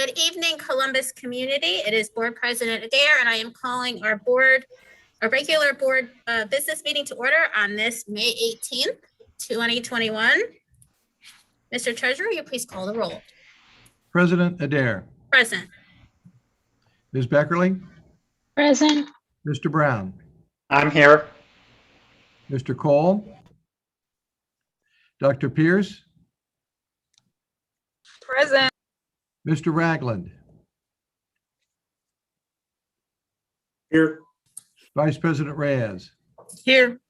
Good evening, Columbus community. It is Board President Adair, and I am calling our regular board business meeting to order on this May 18th, 2021. Mr. Treasurer, will you please call the roll? President Adair. Present. Ms. Beckerly. Present. Mr. Brown. I'm here. Mr. Cole. Dr. Pierce. Present. Mr. Ragland. Here. Vice President Reyes. Here.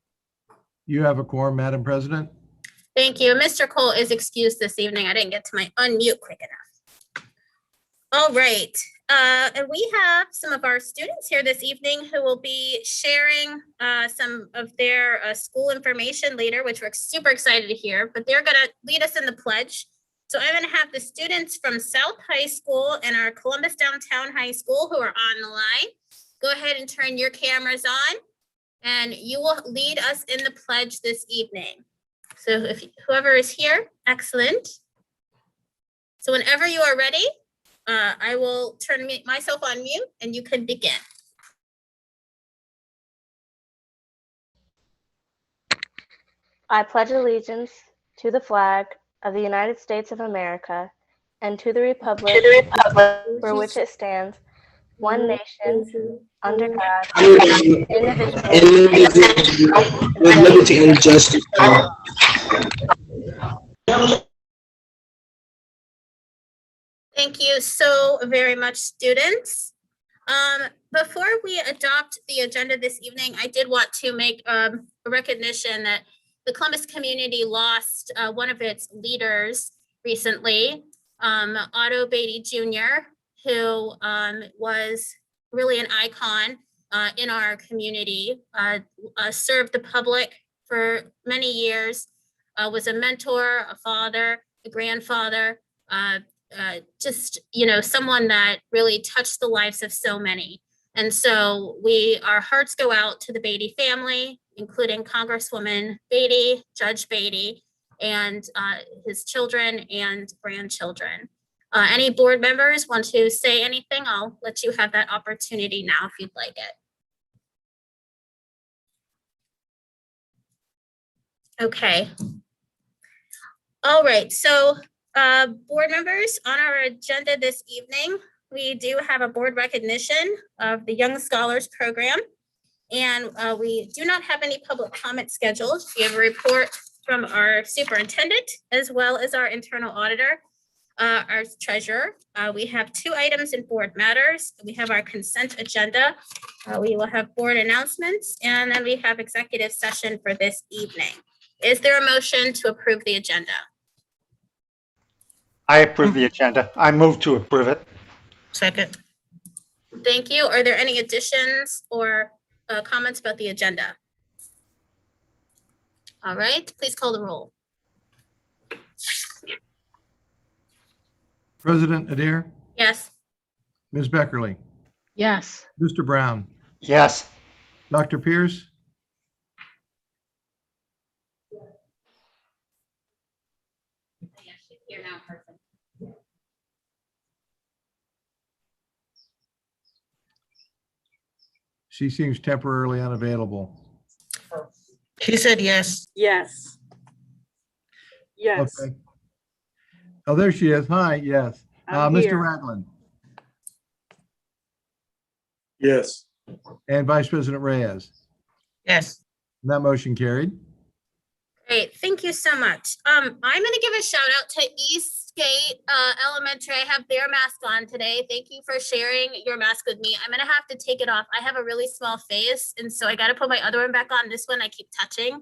You have a quorum, Madam President. Thank you. Mr. Cole is excused this evening. I didn't get to my unmute quick enough. All right. And we have some of our students here this evening who will be sharing some of their school information later, which we're super excited to hear, but they're going to lead us in the pledge. So I'm going to have the students from South High School and our Columbus Downtown High School who are on the line. Go ahead and turn your cameras on, and you will lead us in the pledge this evening. So if whoever is here, excellent. So whenever you are ready, I will turn myself on mute and you can begin. I pledge allegiance to the flag of the United States of America and to the republic for which it stands, one nation, under God, indivisible, with liberty and justice. Thank you so very much, students. Before we adopt the agenda this evening, I did want to make a recognition that the Columbus community lost one of its leaders recently, Otto Beatty Jr., who was really an icon in our community, served the public for many years, was a mentor, a father, a grandfather, just, someone that really touched the lives of so many. And so our hearts go out to the Beatty family, including Congresswoman Beatty, Judge Beatty, and his children and grandchildren. Any board members want to say anything? I'll let you have that opportunity now if you'd like it. Okay. All right, so board members, on our agenda this evening, we do have a board recognition of the Young Scholars Program, and we do not have any public comment scheduled. We have a report from our superintendent as well as our internal auditor, our treasurer. We have 2 items in board matters. We have our consent agenda. We will have board announcements, and then we have executive session for this evening. Is there a motion to approve the agenda? I approve the agenda. I move to approve it. Second. Thank you. Are there any additions or comments about the agenda? All right, please call the roll. President Adair. Yes. Ms. Beckerly. Yes. Mr. Brown. Yes. Dr. Pierce. She seems temporarily unavailable. She said yes. Yes. Yes. Okay. Oh, there she is. Hi, yes. I'm Mr. here. Ragland Yes. and Vice President Reyes. Yes. And that motion carried. Great, thank you so much. I'm gonna give a shout out to Eastgate Elementary. I have their mask on today. Thank you for sharing your mask with me. I'm gonna have to take it off. I have a really small face, and so I gotta put my other one back on. This one I keep touching,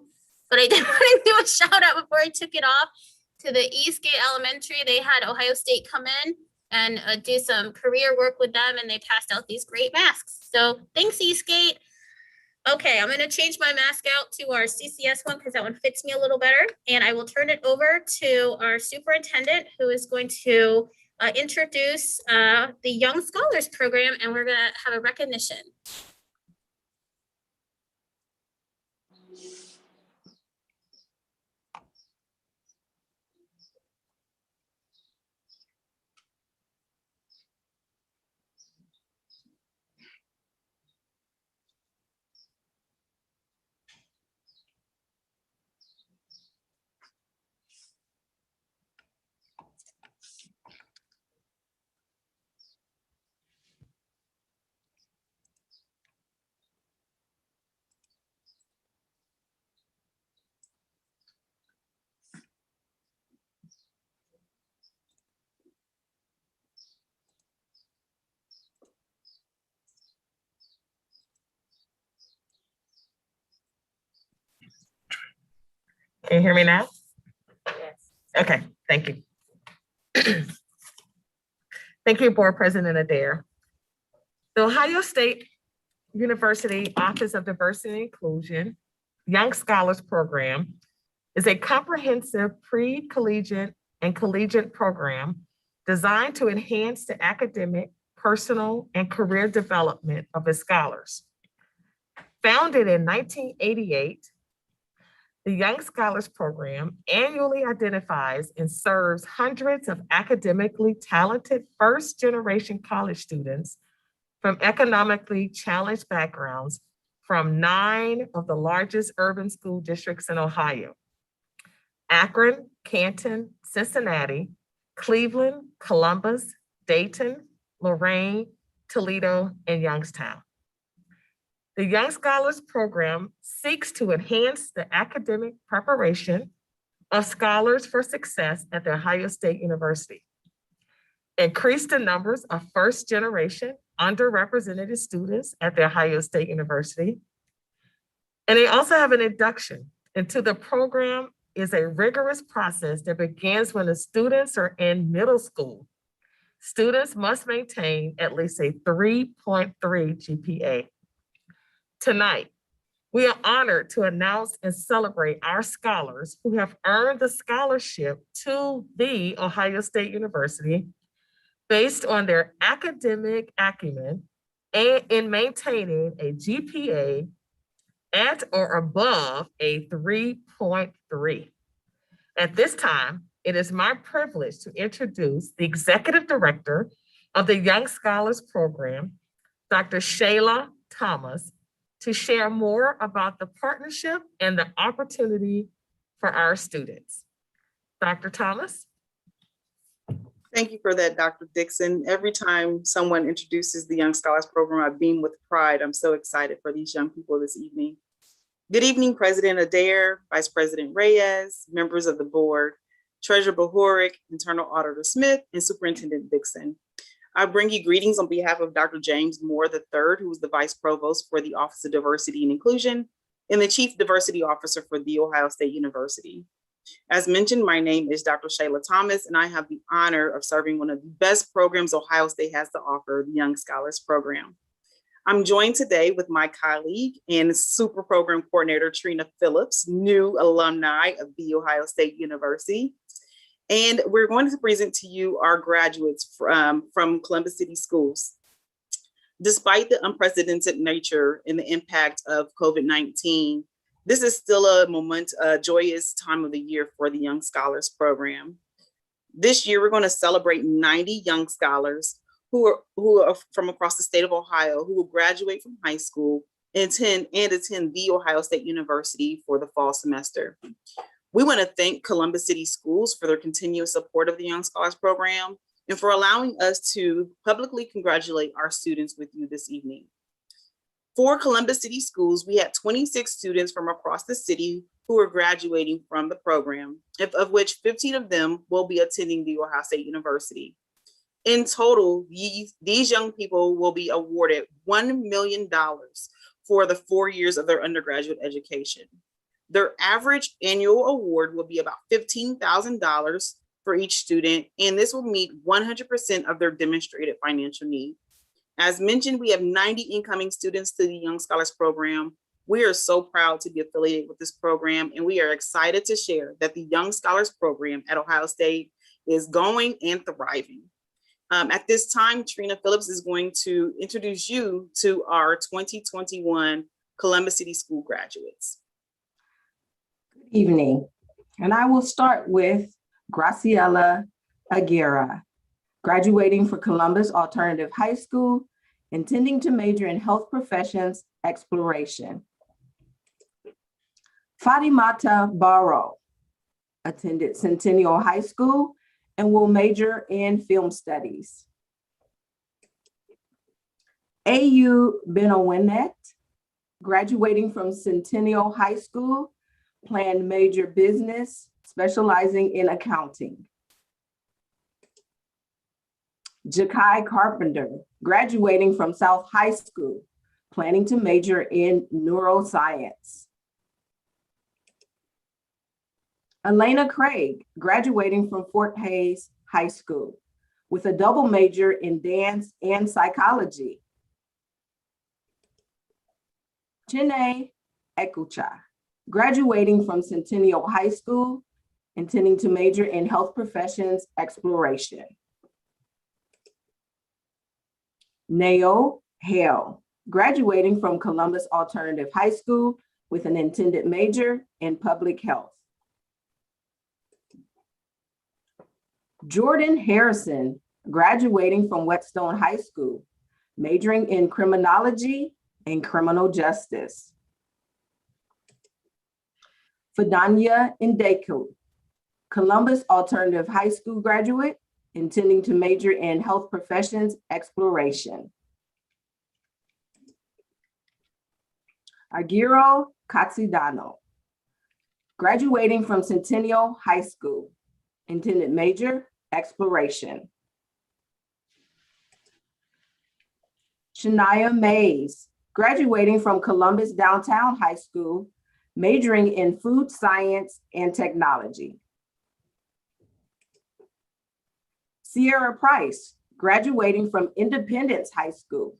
but I did want to do a shout out before I took it off to the Eastgate Elementary. They had Ohio State come in and do some career work with them, and they passed out these great masks. So thanks, Eastgate. Okay, I'm going to change my mask out to our CCS one because that one fits me a little better. And I will turn it over to our superintendent, who is going to introduce the Young Scholars Program, and we're going to have a recognition. Can you hear me now? Okay, thank you. Thank you, Board President Adair. The Ohio State University Office of Diversity and Inclusion Young Scholars Program is a comprehensive pre-collegiate and collegiate program designed to enhance the academic, personal, and career development of its scholars. Founded in 1988, the Young Scholars Program annually identifies and serves hundreds of academically talented first-generation college students from economically challenged backgrounds from 9 of the largest urban school districts in Ohio: Akron, Canton, Cincinnati, Cleveland, Columbus, Dayton, Lorain, Toledo, and Youngstown. The Young Scholars Program seeks to enhance the academic preparation of scholars for success at The Ohio State University, increase the numbers of first-generation underrepresented students at The Ohio State University, and they also have an induction into the program. Is a rigorous process that begins when the students are in middle school. Students must maintain at least a 3.3 GPA. Tonight, we are honored to announce and celebrate our scholars who have earned the scholarship to The Ohio State University based on their academic acumen and in maintaining a GPA at or above a 3.3. At this time, it is my privilege to introduce the Executive Director of the Young Scholars Program, Dr. Shayla Thomas, to share more about the partnership and the opportunity for our students. Dr. Thomas? Thank you for that, Dr. Dixon. Every time someone introduces the Young Scholars Program, I beam with pride. I'm so excited for these young people this evening. Good evening, President Adair, Vice President Reyes, members of the board, Treasurer Bohoric, Internal Auditor Smith, and Superintendent Dixon. I bring you greetings on behalf of Dr. James Moore III, who is the Vice Provost for the Office of Diversity and Inclusion and the Chief Diversity Officer for The Ohio State University. As mentioned, my name is Dr. Shayla Thomas, and I have the honor of serving one of the best programs Ohio State has to offer, the Young Scholars Program. I'm joined today with my colleague and Super Program Coordinator, Trina Phillips, new alumni of The Ohio State University. And we're going to present to you our graduates from Columbus City Schools. Despite the unprecedented nature and the impact of COVID-19, this is still a joyous time of the year for the Young Scholars Program. This year, we're going to celebrate 90 young scholars who are from across the state of Ohio who will graduate from high school and attend The Ohio State University for the fall semester. We want to thank Columbus City Schools for their continuous support of the Young Scholars Program and for allowing us to publicly congratulate our students with you this evening. For Columbus City Schools, we had 26 students from across the city who are graduating from the program, of which 15 of them will be attending The Ohio State University. In total, these young people will be awarded $1 million for the 4 years of their undergraduate education. Their average annual award will be about $15,000 for each student, and this will meet 100% of their demonstrated financial need. As mentioned, we have 90 incoming students to the Young Scholars Program. We are so proud to be affiliated with this program, and we are excited to share that the Young Scholars Program at Ohio State is going and thriving. At this time, Trina Phillips is going to introduce you to our 2021 Columbus City School graduates. Good evening, and I will start with Graciela Aguirre, graduating for Columbus Alternative High School, intending to major in health professions exploration. Fatimata Barrow attended Centennial High School and will major in film studies. A.U. Benowinet, graduating from Centennial High School, planned major business, specializing in accounting. Jakai Carpenter, graduating from South High School, planning to major in neuroscience. Elena Craig, graduating from Fort Hays High School with a double major in dance and psychology. Chene Ekucha, graduating from Centennial High School, intending to major in health professions exploration. Nao Hale, graduating from Columbus Alternative High School with an intended major in public health. Jordan Harrison, graduating from Whetstone High School, majoring in criminology and criminal justice. Fadanya Ndeku, Columbus Alternative High School graduate, intending to major in health professions exploration. Agiro Katsidano, graduating from Centennial High School, intended major exploration. Shania Mays, graduating from Columbus Downtown High School, majoring in food science and technology. Sierra Price, graduating from Independence High School,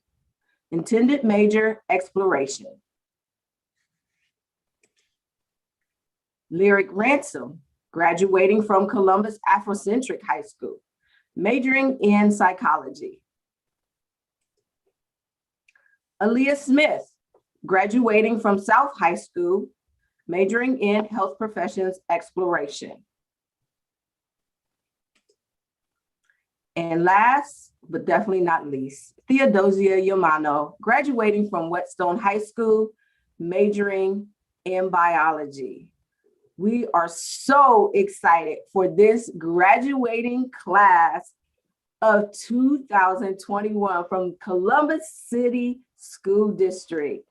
intended major exploration. Lyric Ransom, graduating from Columbus Afrocentric High School, majoring in psychology. Aaliyah Smith, graduating from South High School, majoring in health professions exploration. And last, but definitely not least, Theodosia Yamano, graduating from Whetstone High School, majoring in biology. We are so excited for this graduating class of 2021 from Columbus City School District.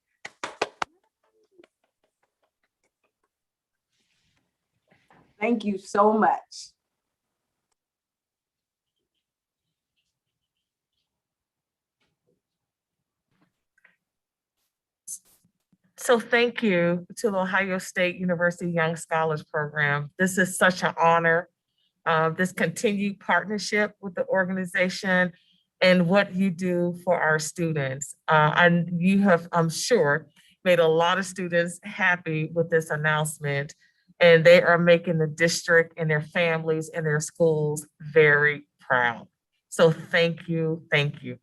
Thank you so much. So thank you to the Ohio State University Young Scholars Program. This is such an honor, this continued partnership with the organization and what you do for our students. And you have, I'm sure, made a lot of students happy with this announcement, and they are making the district and their families and their schools very proud. So thank you, thank you.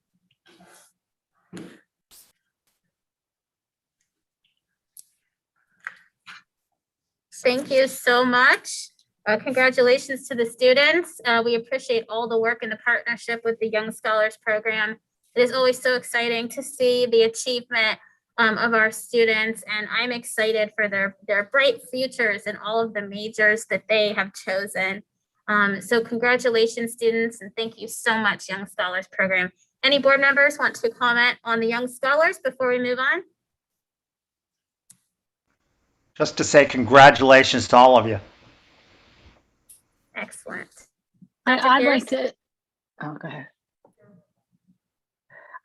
Thank you so much. Congratulations to the students. We appreciate all the work and the partnership with the Young Scholars Program. It is always so exciting to see the achievement of our students, and I'm excited for their bright futures and all of the majors that they have chosen. So congratulations, students, and thank you so much, Young Scholars Program. Any board members want to comment on the Young Scholars before we move on? Just to say congratulations to all of you. Excellent. I'd like to, oh, go ahead.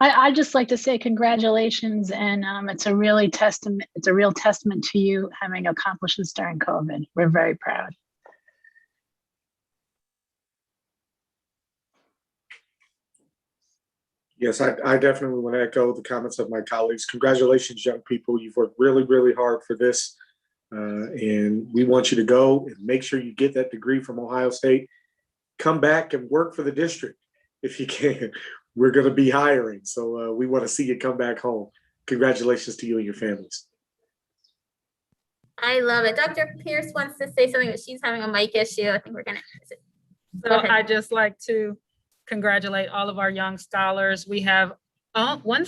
I'd just like to say congratulations, and it's a real testament to you having accomplished this during COVID. We're very proud. Yes, I definitely want to echo the comments of my colleagues. Congratulations, young people. You've worked really, really hard for this. And we want you to go and make sure you get that degree from Ohio State. Come back and work for the district if you can. We're going to be hiring. So we want to see you come back home. Congratulations to you and your families. I love it. Dr. Pierce wants to say something, but she's having a mic issue. I think we're going to. So I'd just like to congratulate all of our young scholars. We have one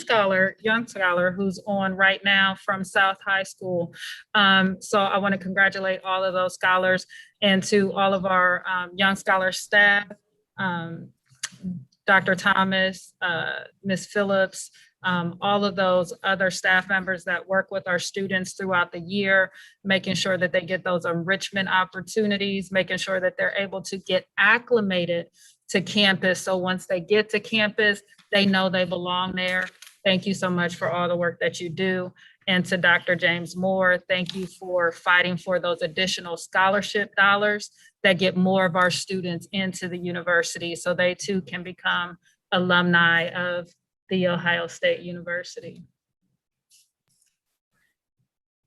young scholar who's on right now from South High School. So I want to congratulate all of those scholars, and to all of our young scholar staff, Dr. Thomas, Ms. Phillips, all of those other staff members that work with our students throughout the year, making sure that they get those enrichment opportunities, making sure that they're able to get acclimated to campus. So once they get to campus, they know they belong there. Thank you so much for all the work that you do. And to Dr. James Moore, thank you for fighting for those additional scholarship dollars that get more of our students into the university so they too can become alumni of the Ohio State University.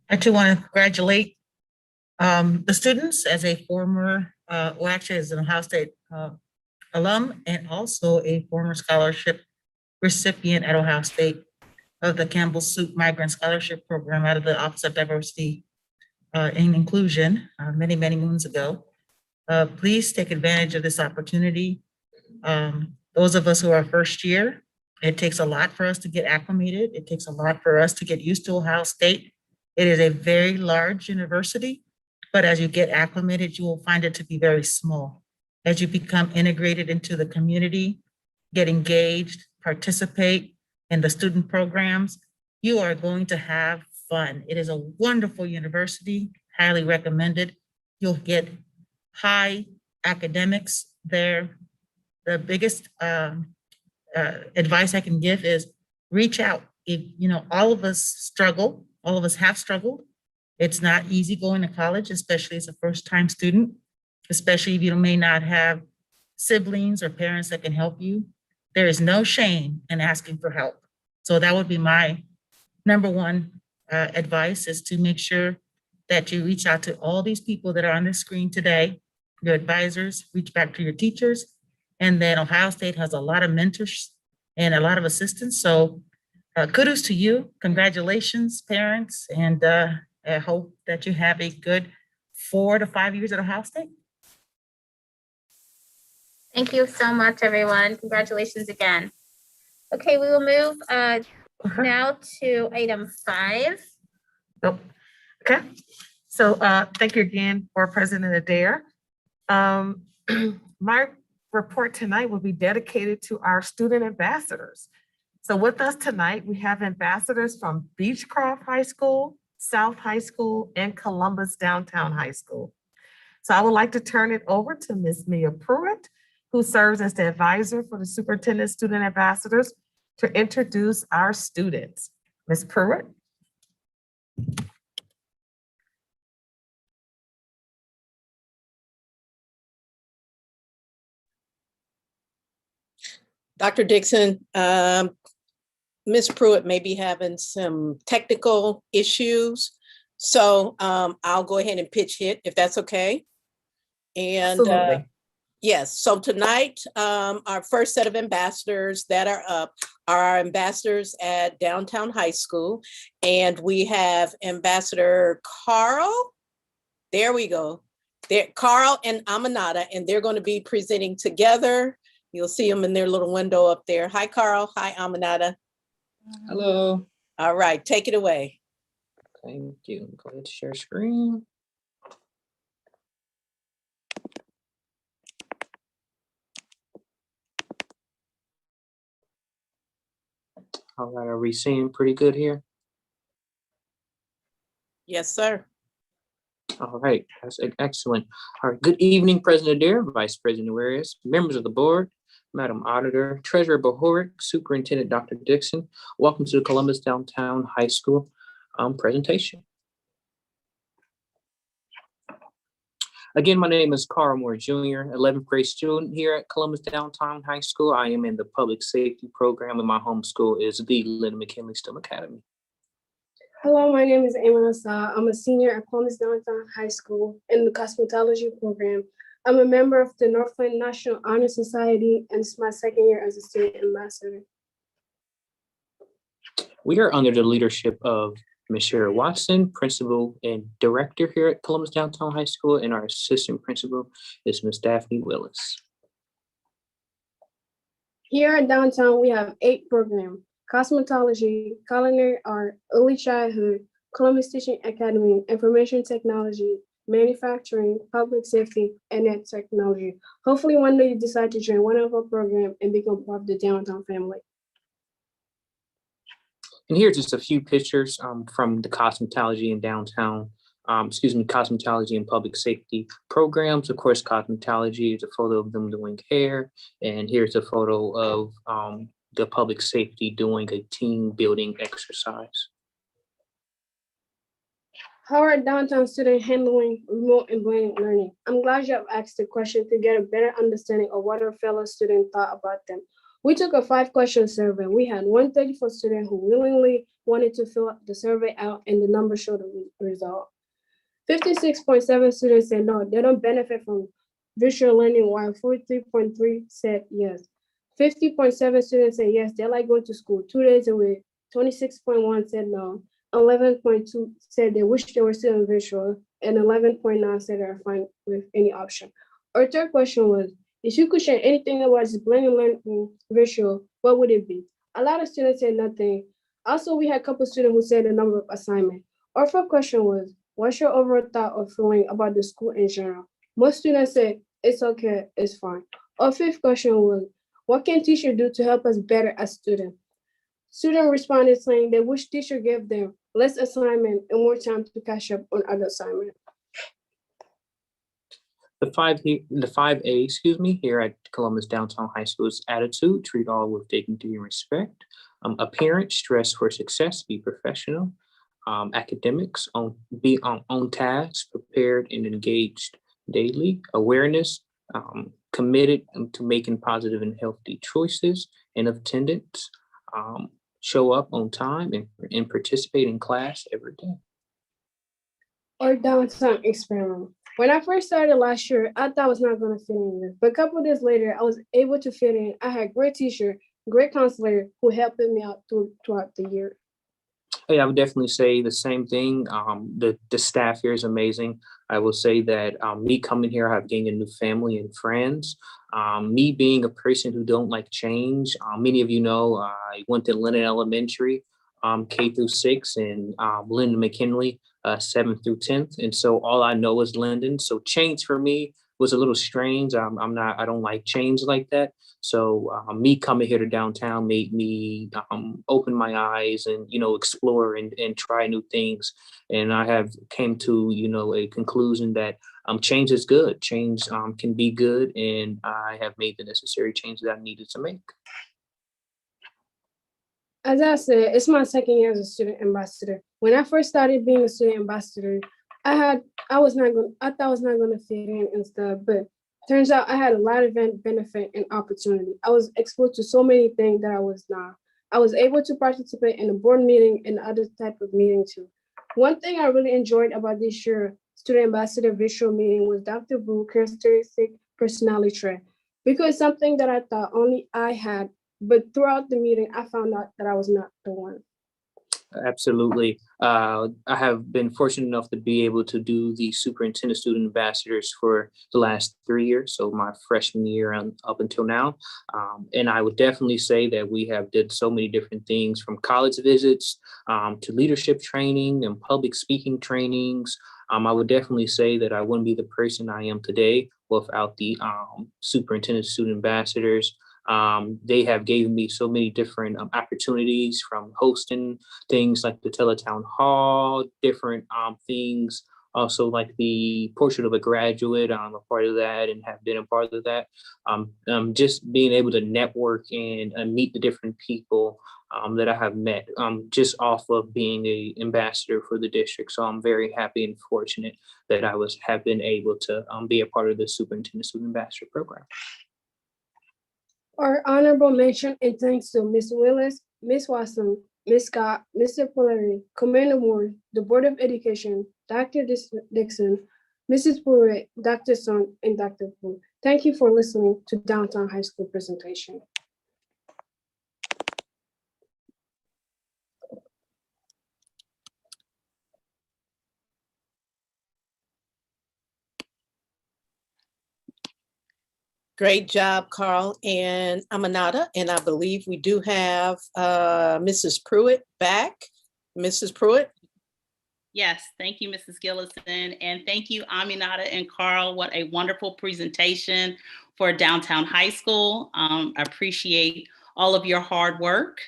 I too want to congratulate the students as a former, well, actually as an Ohio State alum and also a former scholarship recipient at Ohio State of the Campbell Soup Migrant Scholarship Program out of the Office of Diversity and Inclusion many, many moons ago. Please take advantage of this opportunity. Those of us who are first year, it takes a lot for us to get acclimated. It takes a lot for us to get used to Ohio State. It is a very large university, but as you get acclimated, you will find it to be very small. As you become integrated into the community, get engaged, participate in the student programs, you are going to have fun. It is a wonderful university, highly recommended. You'll get high academics there. The biggest advice I can give is reach out. If, you know, all of us struggle, all of us have struggled. It's not easy going to college, especially as a first-time student, especially if you may not have siblings or parents that can help you. There is no shame in asking for help. So that would be my number one advice, is to make sure that you reach out to all these people that are on the screen today, your advisors, reach back to your teachers. And then Ohio State has a lot of mentors and a lot of assistance. So kudos to you. Congratulations, parents. And I hope that you have a good 4 to 5 years at Ohio State. Thank you so much, everyone. Congratulations again. Okay, we will move now to item 5. Nope. Okay. So thank you again for President Adair. My report tonight will be dedicated to our student ambassadors. So with us tonight, we have ambassadors from Beechcroft High School, South High School, and Columbus Downtown High School. So I would like to turn it over to Ms. Mia Pruitt, who serves as the advisor for the Superintendent Student Ambassadors, to introduce our students. Ms. Pruitt. Dr. Dixon, Ms. Pruitt may be having some technical issues. So I'll go ahead and pitch hit if that's okay. And yes, so tonight, our first set of ambassadors that are up are our ambassadors at Downtown High School. And we have Ambassador Carl. There we go. There, Carl and Aminata, and they're going to be presenting together. You'll see them in their little window up there. Hi, Carl. Hi, Aminata. Hello. All right, take it away. Thank you. Go ahead and share screen. All right, are we seeing pretty good here? Yes, sir. All right, that's excellent. All right, good evening, President Adair, Vice President Arias, members of the board, Madam Auditor, Treasurer Bohoric, Superintendent Dr. Dixon. Welcome to the Columbus Downtown High School presentation. Again, my name is Carl Moore Jr., 11th grade student here at Columbus Downtown High School. I am in the public safety program, and my home school is the Linda McKinley STEM Academy. Hello, my name is Ayman Asa. I'm a senior at Columbus Downtown High School in the cosmetology program. I'm a member of the Northland National Honor Society, and it's my second year as a student ambassador. We are under the leadership of Ms. Shayla Watson, principal and director here at Columbus Downtown High School, and our assistant principal is Ms. Daphne Willis. Here at Downtown, we have 8 programs: cosmetology, culinary art, early childhood, Columbus Teaching Academy, information technology, manufacturing, public safety, and net technology. Hopefully one day you decide to join one of our programs and become part of the Downtown family. And here's just a few pictures from the cosmetology and downtown, cosmetology and public safety programs. Of course, cosmetology is a photo of them doing hair. And here's a photo of the public safety doing a team building exercise. How are downtown students handling remote and blended learning? I'm glad you have asked the question to get a better understanding of what our fellow students thought about them. We took a 5-question survey. We had 134 students who willingly wanted to fill the survey out, and the numbers showed the result. 56.7 students said no, they don't benefit from visual learning, while 43.3 said yes. 50.7 students said yes, they like going to school 2 days a week. 26.1 said no. 11.2 said they wish they were still in visual, and 11.9 said they're fine with any option. Our third question was, if you could share anything about this blended learning visual, what would it be? A lot of students said nothing. Also, we had a couple students who said the number of assignments. Our fourth question was, what's your overall thought or feeling about the school in general? Most students said, it's okay, it's fine. Our fifth question was, what can teachers do to help us better as students? Students responded saying they wish teacher gave them less assignment and more time to catch up on other assignments. The 5A, here at Columbus Downtown High School's attitude: treat all with dignity and respect. Appearance: dress for success, be professional. Academics: be on task, prepared and engaged daily. Awareness: committed to making positive and healthy choices. And attendance: show up on time and participate in class every day. Or downtown experiment. When I first started last year, I thought I was not going to fit in here. But a couple of days later, I was able to fit in. I had great teacher, great counselor who helped me out throughout the year. Hey, I would definitely say the same thing. The staff here is amazing. I will say that me coming here, I've gained a new family and friends. Me being a person who don't like change. Many of you know I went to Lennon Elementary, K through 6, and Lyndon McKinley, 7th through 10th. And so all I know is Lyndon. So change for me was a little strange. I don't like change like that. So me coming here to downtown made me open my eyes and, explore and try new things. And I have came to, a conclusion that change is good. Change can be good. And I have made the necessary change that I needed to make. As I said, it's my second year as a student ambassador. When I first started being a student ambassador, I thought I was not gonna fit in and stuff, but turns out I had a lot of benefit and opportunity. I was exposed to so many things that I was not. I was able to participate in the board meeting and other type of meeting too. One thing I really enjoyed about this year student ambassador visual meeting was Dr. Boo's characteristic personality trait, because something that I thought only I had, but throughout the meeting, I found out that I was not the one. Absolutely. I have been fortunate enough to be able to do the superintendent student ambassadors for the last 3 years, so my freshman year up until now. And I would definitely say that we have did so many different things, from college visits to leadership training and public speaking trainings. I would definitely say that I wouldn't be the person I am today without the superintendent student ambassadors. They have given me so many different opportunities, from hosting things like the Teletown Hall, different things, also like the portrait of a graduate. I'm a part of that and have been a part of that. Just being able to network and meet the different people that I have met just off of being an ambassador for the district. So I'm very happy and fortunate that I have been able to be a part of the superintendent student ambassador program. Our honorable mention and thanks to Ms. Willis, Ms. Watson, Ms. Scott, Mr. Polari, Commander Moore, the Board of Education, Dr. Dixon, Mrs. Pruitt, Dr. Son, and Dr. Poole. Thank you for listening to Downtown High School presentation. Great job, Carl and Aminata. And I believe we do have Mrs. Pruitt back. Mrs. Pruitt? Yes, thank you, Mrs. Gillison. And thank you, Aminata and Carl. What a wonderful presentation for Downtown High School. I appreciate all of your hard work.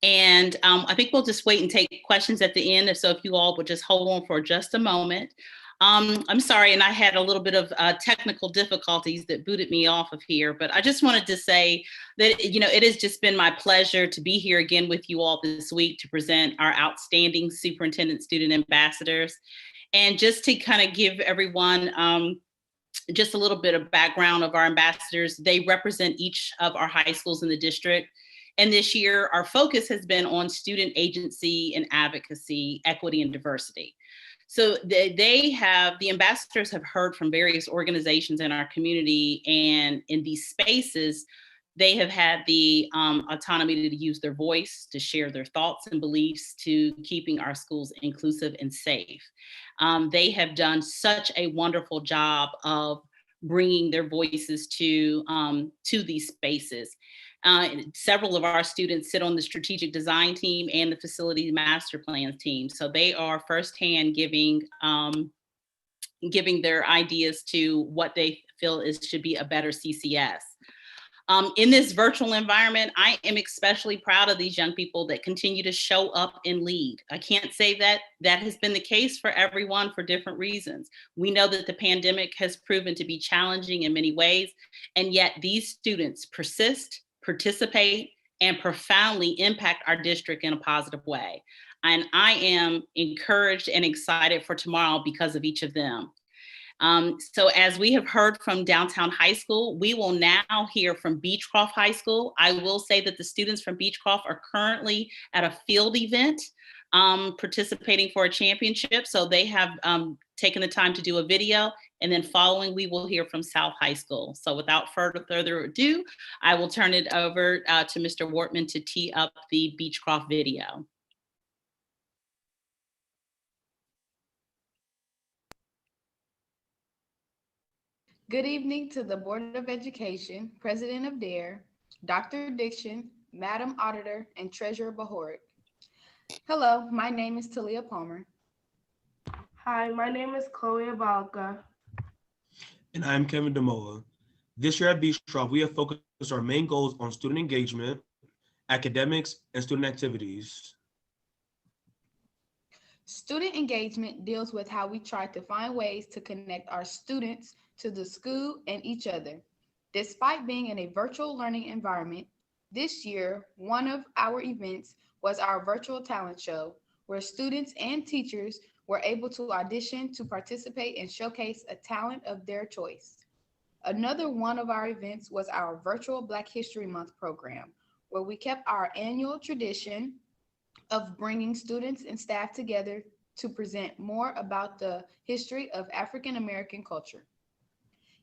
And I think we'll just wait and take questions at the end. So if you all would just hold on for just a moment. I'm sorry, and I had a little bit of technical difficulties that booted me off of here, but I just wanted to say that, it has just been my pleasure to be here again with you all this week to present our outstanding superintendent student ambassadors. And just to kind of give everyone just a little bit of background of our ambassadors, they represent each of our high schools in the district. And this year, our focus has been on student agency and advocacy, equity, and diversity. So the ambassadors have heard from various organizations in our community, and in these spaces, they have had the autonomy to use their voice, to share their thoughts and beliefs, to keeping our schools inclusive and safe. They have done such a wonderful job of bringing their voices to these spaces. Several of our students sit on the strategic design team and the facility master plans team. So they are firsthand giving their ideas to what they feel should be a better CCS. In this virtual environment, I am especially proud of these young people that continue to show up and lead. I can't say that has been the case for everyone for different reasons. We know that the pandemic has proven to be challenging in many ways, and yet these students persist, participate, and profoundly impact our district in a positive way. And I am encouraged and excited for tomorrow because of each of them. So as we have heard from Downtown High School, we will now hear from Beechcroft High School. I will say that the students from Beechcroft are currently at a field event participating for a championship. So they have taken the time to do a video, and then following, we will hear from South High School. So without further ado, I will turn it over to Mr. Wortman to tee up the Beechcroft video. Good evening to the Board of Education, President of DARE, Dr. Dixon, Madam Auditor, and Treasurer Bahoric. Hello, my name is Talia Palmer. Hi, my name is Chloe Abalka. And I'm Kevin Demola. This year at Beechcroft, we have focused our main goals on student engagement, academics, and student activities. Student engagement deals with how we try to find ways to connect our students to the school and each other. Despite being in a virtual learning environment, this year, one of our events was our virtual talent show, where students and teachers were able to audition to participate and showcase a talent of their choice. Another one of our events was our virtual Black History Month program, where we kept our annual tradition of bringing students and staff together to present more about the history of African American culture.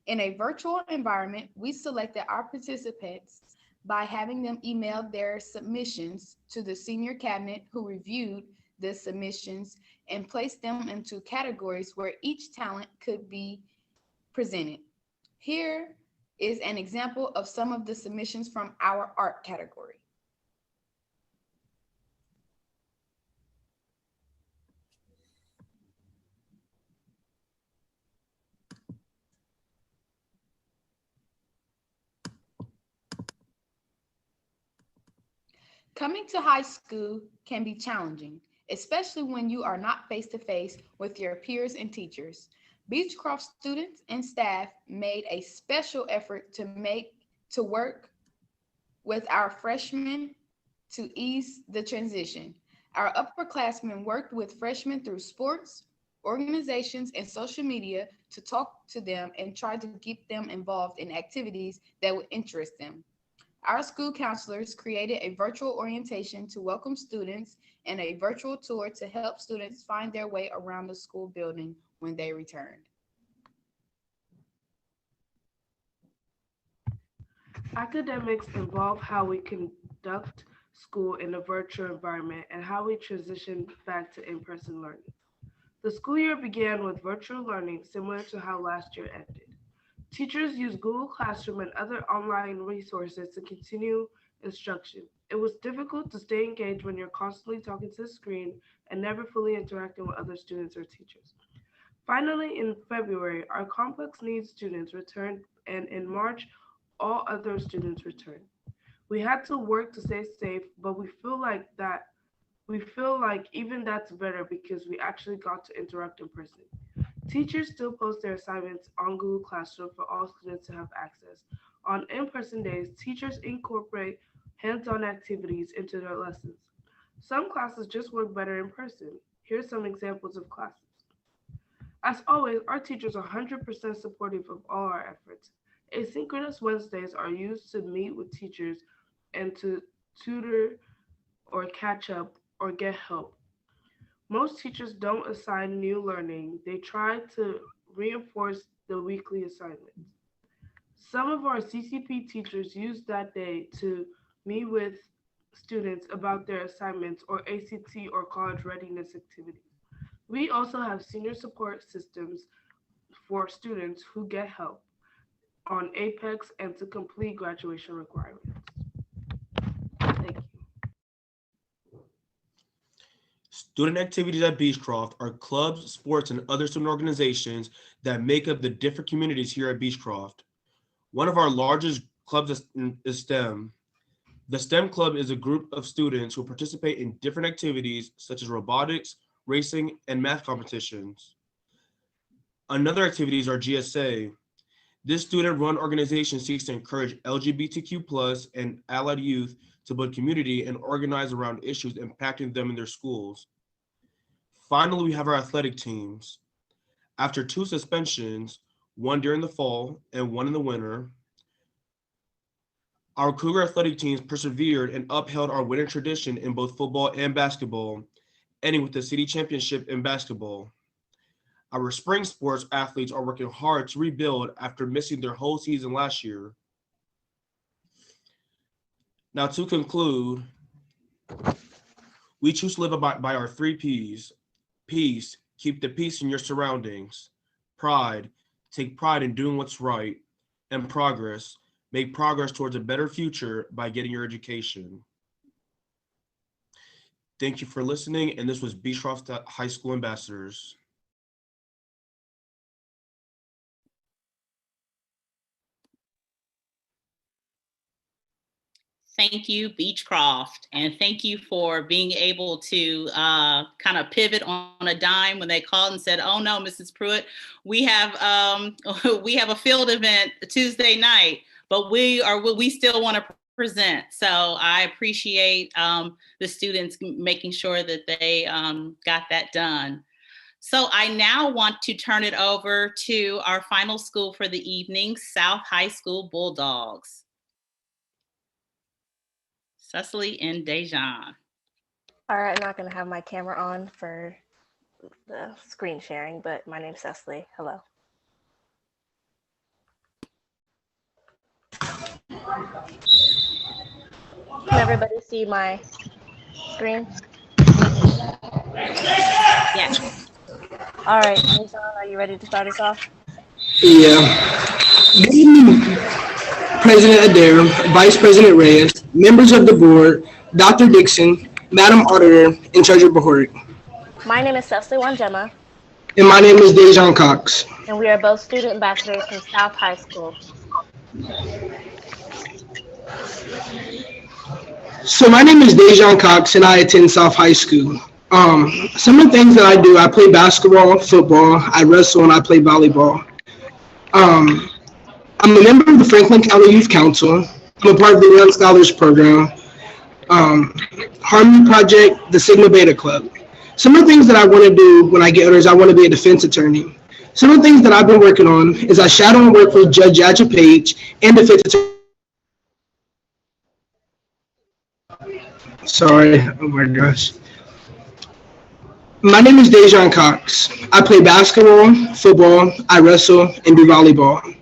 In a virtual environment, we selected our participants by having them email their submissions to the senior cabinet, who reviewed the submissions and placed them into categories where each talent could be presented. Here is an example of some of the submissions from our art category. Coming to high school can be challenging, especially when you are not face-to-face with your peers and teachers. Beechcroft students and staff made a special effort to work with our freshmen to ease the transition. Our upperclassmen worked with freshmen through sports, organizations, and social media to talk to them and try to keep them involved in activities that would interest them. Our school counselors created a virtual orientation to welcome students and a virtual tour to help students find their way around the school building when they returned. Academics involve how we conduct school in a virtual environment and how we transition back to in-person learning. The school year began with virtual learning, similar to how last year ended. Teachers use Google Classroom and other online resources to continue instruction. It was difficult to stay engaged when you're constantly talking to the screen and never fully interacting with other students or teachers. Finally, in February, our complex needs students returned, and in March, all other students returned. We had to work to stay safe, but we feel like even that's better because we actually got to interact in person. Teachers still post their assignments on Google Classroom for all students to have access. On in-person days, teachers incorporate hands-on activities into their lessons. Some classes just work better in person. Here's some examples of classes. As always, our teachers are 100% supportive of all our efforts. Asynchronous Wednesdays are used to meet with teachers and to tutor or catch up or get help. Most teachers don't assign new learning. They try to reinforce the weekly assignments. Some of our CCP teachers use that day to meet with students about their assignments or ACT or college readiness activities. We also have senior support systems for students who get help on APEX and to complete graduation requirements. Thank you. Student activities at Beechcroft are clubs, sports, and other student organizations that make up the different communities here at Beechcroft. One of our largest clubs is STEM. The STEM Club is a group of students who participate in different activities such as robotics, racing, and math competitions. Another activities are GSA. This student-run organization seeks to encourage LGBTQ+ and allied youth to build community and organize around issues impacting them in their schools. Finally, we have our athletic teams. After 2 suspensions, one during the fall and one in the winter, our Cougar athletic teams persevered and upheld our winning tradition in both football and basketball, ending with the city championship in basketball. Our spring sports athletes are working hard to rebuild after missing their whole season last year. Now, to conclude, we choose to live by our 3 Ps. Peace, keep the peace in your surroundings. Pride, take pride in doing what's right. And progress, make progress towards a better future by getting your education. Thank you for listening, and this was Beechcroft High School Ambassadors. Thank you, Beechcroft, and thank you for being able to kind of pivot on a dime when they called and said, "Oh no, Mrs. Pruitt, we have a field event Tuesday night, but we still want to present." So I appreciate the students making sure that they got that done. So I now want to turn it over to our final school for the evening, South High School Bulldogs. Cecily and Dejan. All right, I'm not going to have my camera on for the screen sharing, but my name's Cecily. Hello. Can everybody see my screen? Yes. All right, Dejan, are you ready to start us off? Yeah. Good evening, President Adair, Vice President Reyes, members of the board, Dr. Dixon, Madam Auditor, and Treasurer Bahoric. My name is Cecily Wanjema. And my name is Dejan Cox. And we are both student ambassadors from South High School. So my name is Dejan Cox, and I attend South High School. Some of the things that I do, I play basketball, football, I wrestle, and I play volleyball. I'm a member of the Franklin County Youth Council. I'm a part of the Young Scholars Program, Harmony Project, the Sigma Beta Club. Some of the things that I want to do when I get older is I want to be a defense attorney. Some of the things that I've been working on is I shadow and work with Judge Yadja Page and defense attorney. Sorry, oh my gosh. My name is Dejan Cox. I play basketball, football, I wrestle, and do volleyball.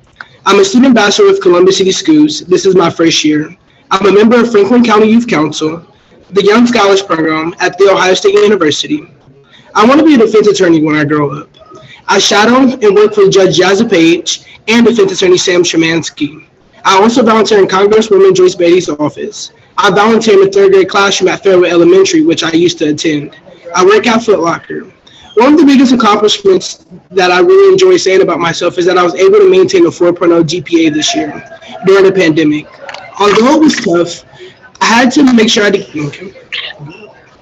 I'm a student ambassador with Columbus City Schools. This is my first year. I'm a member of Franklin County Youth Council, the Young Scholars Program at The Ohio State University. I want to be a defense attorney when I grow up. I shadow and work for Judge Yadja Page and defense attorney Sam Szymanski. I also volunteer in Congresswoman Joyce Beatty's office. I volunteer in the 3rd grade classroom at Fairway Elementary, which I used to attend. I work at Foot Locker. One of the biggest accomplishments that I really enjoy saying about myself is that I was able to maintain a 4.0 GPA this year during the pandemic. Although it was tough, I had to make sure I did.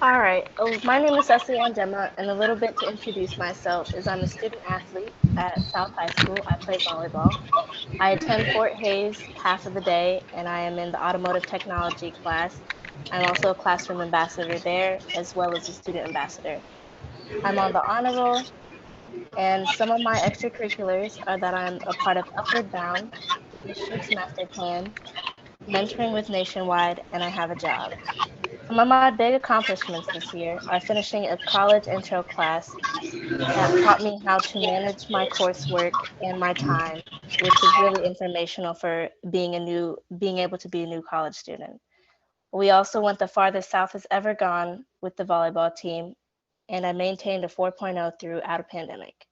All right. My name is Cecily Angema, and a little bit to introduce myself is I'm a student athlete at South High School. I play volleyball. I attend Fort Hayes half of the day, and I am in the automotive technology class. I'm also a classroom ambassador there, as well as a student ambassador. I'm on the honor roll, and some of my extracurriculars are that I'm a part of Upward Bound, the district's master plan, mentoring with Nationwide, and I have a job. Some of my big accomplishments this year are finishing a college intro class that taught me how to manage my coursework and my time, which was really informational for being able to be a new college student. We also went the farthest South has ever gone with the volleyball team, and I maintained a 4.0 throughout a pandemic.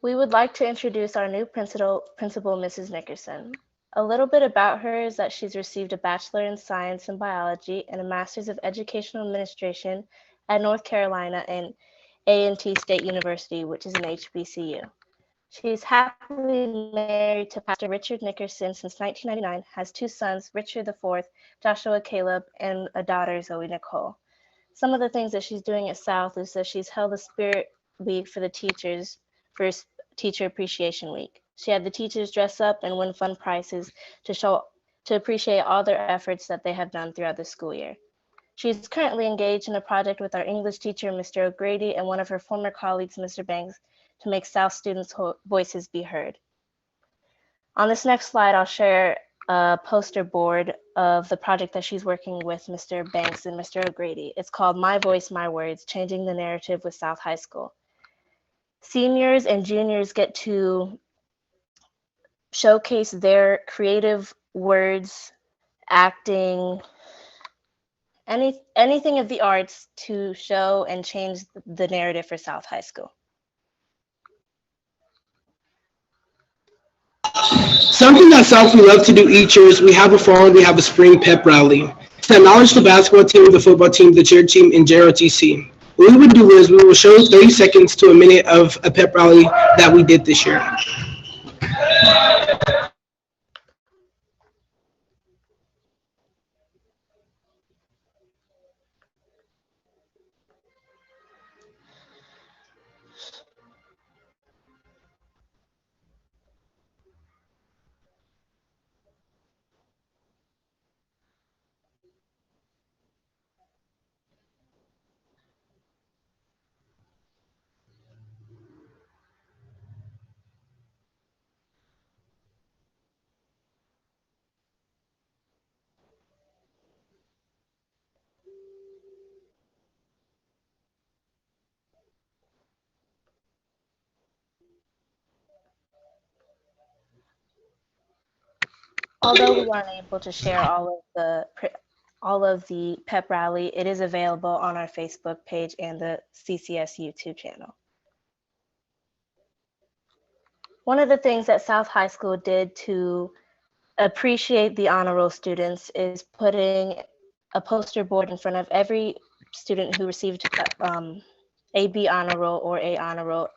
We would like to introduce our new principal, Mrs. Nickerson. A little bit about her is that she's received a Bachelor in Science and Biology and a Master's of Educational Administration at North Carolina and A&T State University, which is an HBCU. She's happily married to Pastor Richard Nickerson since 1999, has two sons, Richard IV, Joshua Caleb, and a daughter, Zoe Nicole. Some of the things that she's doing at South is that she's held a Spirit Week for the teachers for Teacher Appreciation Week. She had the teachers dress up and win fun prizes to appreciate all their efforts that they have done throughout the school year. She's currently engaged in a project with our English teacher, Mr. O'Grady, and one of her former colleagues, Mr. Banks, to make South students' voices be heard. On this next slide, I'll share a poster board of the project that she's working with Mr. Banks and Mr. O'Grady. It's called My Voice, My Words, Changing the Narrative with South High School. Seniors and juniors get to showcase their creative words, acting, anything of the arts to show and change the narrative for South High School. Something that South we love to do each year is we have a fall and we have a spring pep rally to acknowledge the basketball team, the football team, the cheer team, and JROTC. What we would do is we will show 30 seconds to a minute of a pep rally that we did this year. Although we aren't able to share all of the pep rally, it is available on our Facebook page and the CCS YouTube channel. One of the things that South High School did to appreciate the honor roll students is putting a poster board in front of every student who received a B honor roll or A honor roll,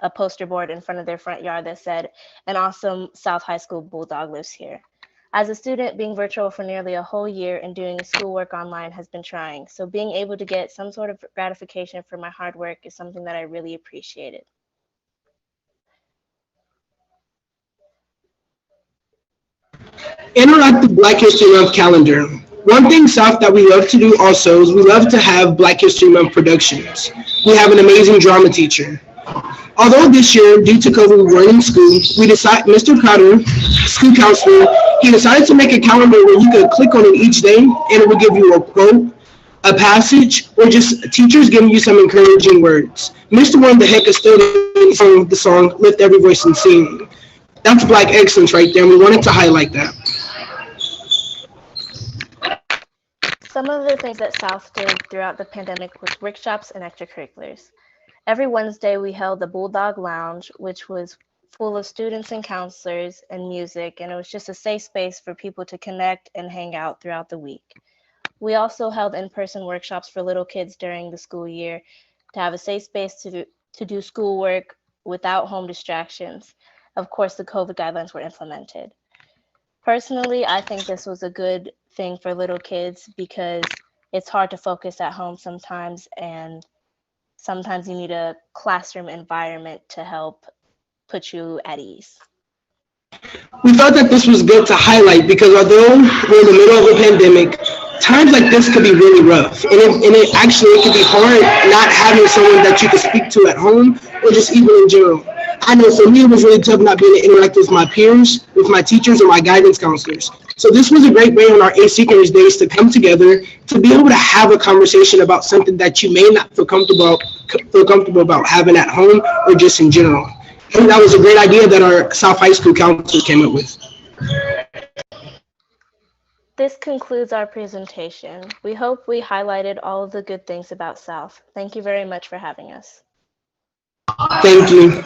a poster board in front of their front yard that said, "An awesome South High School Bulldog lives here." As a student, being virtual for nearly a whole year and doing schoolwork online has been trying. So being able to get some sort of gratification for my hard work is something that I really appreciated. Interactive Black History Month calendar. One thing, South, that we love to do also is we love to have Black History Month productions. We have an amazing drama teacher. Although this year, due to COVID, we weren't in school, Mr. Crowder, school counselor, he decided to make a calendar where you could click on it each day and it would give you a quote, a passage, or just teachers giving you some encouraging words. Mr. One, the heck is still from the song, Lift Every Voice and Sing. That's Black excellence right there, and we wanted to highlight that. Some of the things that South did throughout the pandemic was workshops and extracurriculars. Every Wednesday, we held the Bulldog Lounge, which was full of students and counselors and music, and it was just a safe space for people to connect and hang out throughout the week. We also held in-person workshops for little kids during the school year to have a safe space to do schoolwork without home distractions. Of course, the COVID guidelines were implemented. Personally, I think this was a good thing for little kids because it's hard to focus at home sometimes, and sometimes you need a classroom environment to help put you at ease. We thought that this was good to highlight because although we're in the middle of a pandemic, times like this could be really rough. And it actually could be hard not having someone that you can speak to at home or just even in general. I know for me, it was really tough not being able to interact with my peers, with my teachers, or my guidance counselors. So this was a great way on our asynchronous days to come together, to be able to have a conversation about something that you may not feel comfortable about having at home or just in general. And that was a great idea that our South High School counselors came up with. This concludes our presentation. We hope we highlighted all of the good things about South. Thank you very much for having us. Thank you.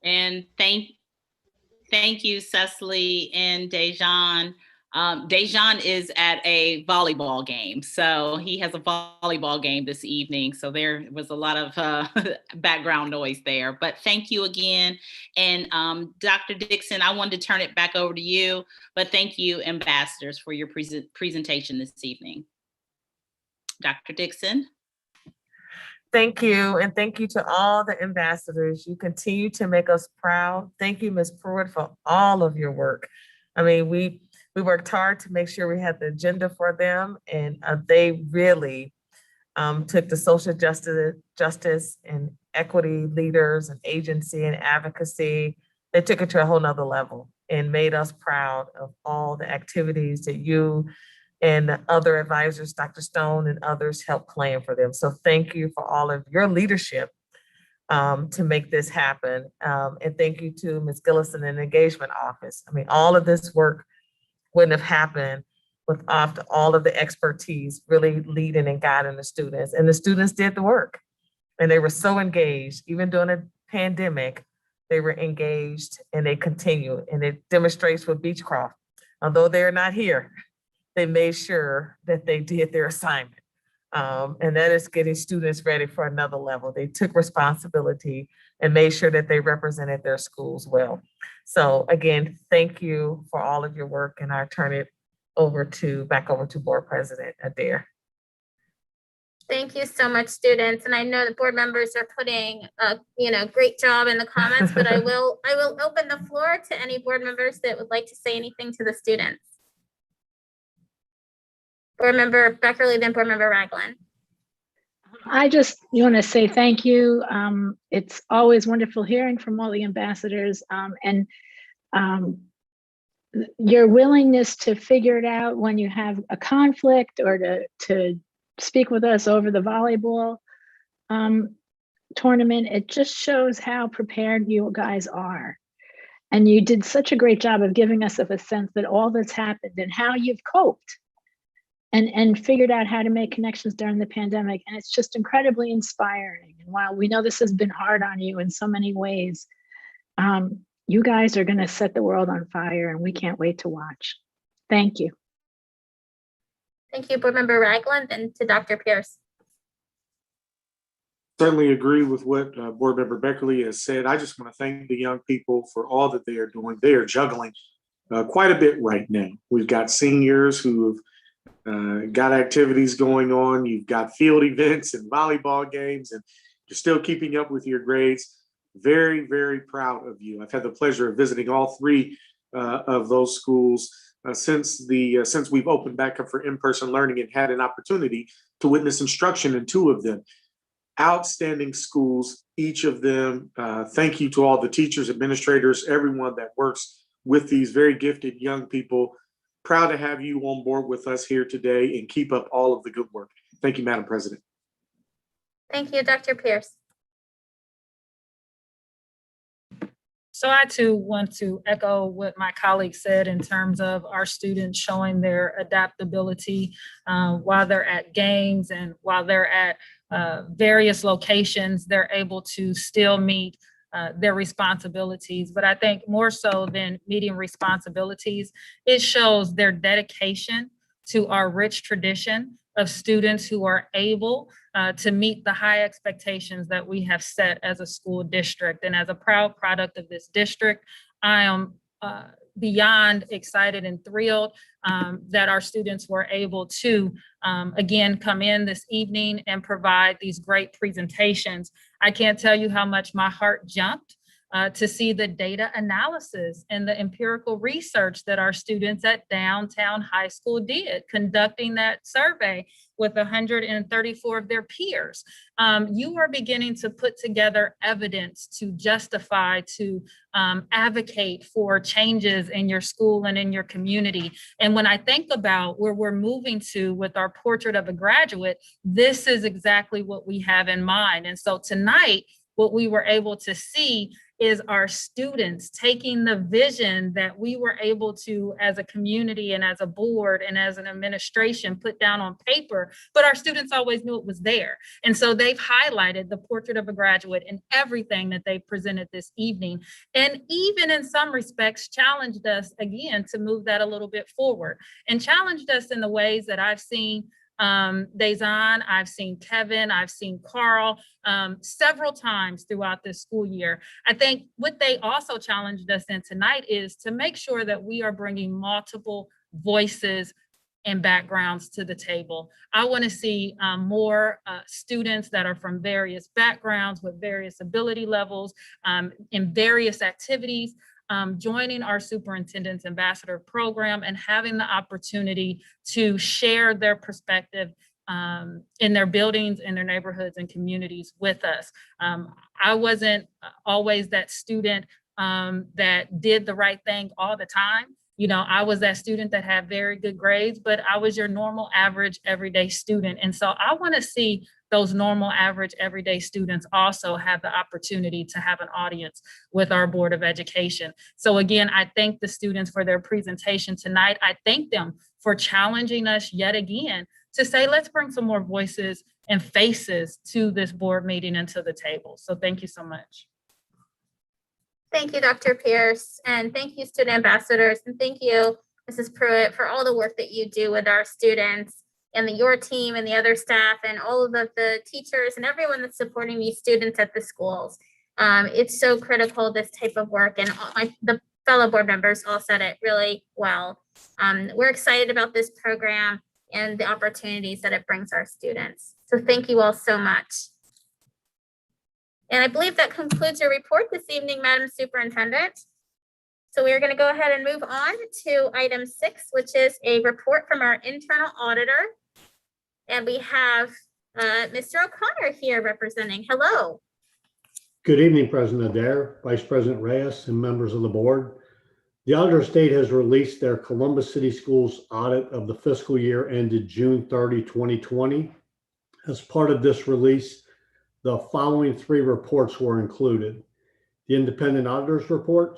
And thank you, Cecily and Dejan. Dejan is at a volleyball game, so he has a volleyball game this evening. So there was a lot of background noise there, but thank you again. And Dr. Dixon, I wanted to turn it back over to you, but thank you, ambassadors, for your presentation this evening. Dr. Dixon. Thank you, and thank you to all the ambassadors. You continue to make us proud. Thank you, Ms. Pruitt, for all of your work. I mean, we worked hard to make sure we had the agenda for them, and they really took the social justice and equity leaders and agency and advocacy. They took it to a whole nother level and made us proud of all the activities that you and the other advisors, Dr. Stone and others, helped plan for them. So thank you for all of your leadership to make this happen. And thank you to Ms. Gillison and the Engagement Office. I mean, all of this work wouldn't have happened without all of the expertise really leading and guiding the students. And the students did the work. And they were so engaged, even during a pandemic, they were engaged and they continue. And it demonstrates with Beechcroft, although they're not here, they made sure that they did their assignment. And that is getting students ready for another level. They took responsibility and made sure that they represented their schools well. So again, thank you for all of your work, and I turn it back over to Board President Adair. Thank you so much, students. And I know the board members are putting a great job in the comments, but I will open the floor to any board members that would like to say anything to the students. Board Member Beckerly, then Board Member Ragland. I just want to say thank you. It's always wonderful hearing from all the ambassadors, and your willingness to figure it out when you have a conflict, or to speak with us over the volleyball tournament. It just shows how prepared you guys are. And you did such a great job of giving us a sense that all that's happened and how you've coped and figured out how to make connections during the pandemic. And it's just incredibly inspiring. And while we know this has been hard on you in so many ways, you guys are going to set the world on fire, and we can't wait to watch. Thank you. Thank you, Board Member Ragland, and to Dr. Pierce. Certainly agree with what Board Member Beckerly has said. I just want to thank the young people for all that they are doing. They are juggling quite a bit right now. We've got seniors who have got activities going on. You've got field events and volleyball games, and you're still keeping up with your grades. Very, very proud of you. I've had the pleasure of visiting all three of those schools since we've opened back up for in-person learning, and had an opportunity to witness instruction in two of them. Outstanding schools, each of them. Thank you to all the teachers, administrators, everyone that works with these very gifted young people. Proud to have you on board with us here today, and keep up all of the good work. Thank you, Madam President. Thank you, Dr. Pierce. So I too want to echo what my colleague said in terms of our students showing their adaptability while they're at games, and while they're at various locations, they're able to still meet their responsibilities. But I think more so than meeting responsibilities, it shows their dedication to our rich tradition of students who are able to meet the high expectations that we have set as a school district. And as a proud product of this district, I am beyond excited and thrilled that our students were able to, again, come in this evening and provide these great presentations. I can't tell you how much my heart jumped to see the data analysis and the empirical research that our students at Downtown High School did, conducting that survey with 134 of their peers. You are beginning to put together evidence to justify, to advocate for changes in your school and in your community. And when I think about where we're moving to with our portrait of a graduate, this is exactly what we have in mind. And so tonight, what we were able to see is our students taking the vision that we were able to, as a community and as a board and as an administration, put down on paper, but our students always knew it was there. And so they've highlighted the portrait of a graduate in everything that they presented this evening. And even in some respects, challenged us again to move that a little bit forward, and challenged us in the ways that I've seen Dazan, I've seen Kevin, I've seen Carl several times throughout this school year. I think what they also challenged us in tonight is to make sure that we are bringing multiple voices and backgrounds to the table. I want to see more students that are from various backgrounds with various ability levels in various activities. Joining our superintendent's ambassador program and having the opportunity to share their perspective in their buildings, in their neighborhoods and communities with us. I wasn't always that student that did the right thing all the time. You know, I was that student that had very good grades, but I was your normal, average, everyday student. And so I want to see those normal, average, everyday students also have the opportunity to have an audience with our Board of Education. So again, I thank the students for their presentation tonight. I thank them for challenging us yet again to say, let's bring some more voices and faces to this board meeting and to the table. So thank you so much. Thank you, Dr. Pierce, and thank you, student ambassadors, and thank you, Mrs. Pruitt, for all the work that you do with our students and your team and the other staff and all of the teachers and everyone that's supporting these students at the schools. It's so critical, this type of work, and the fellow board members all said it really well. We're excited about this program and the opportunities that it brings our students. So thank you all so much. And I believe that concludes your report this evening, Madam Superintendent. So we are going to go ahead and move on to item 6, which is a report from our internal auditor. And we have Mr. O'Connor here representing. Hello. Good evening, President Adair, Vice President Reyes, and members of the board. The Auditor of State has released their Columbus City Schools audit of the fiscal year ended June 30, 2020. As part of this release, the following 3 reports were included: the Independent Auditor's Report,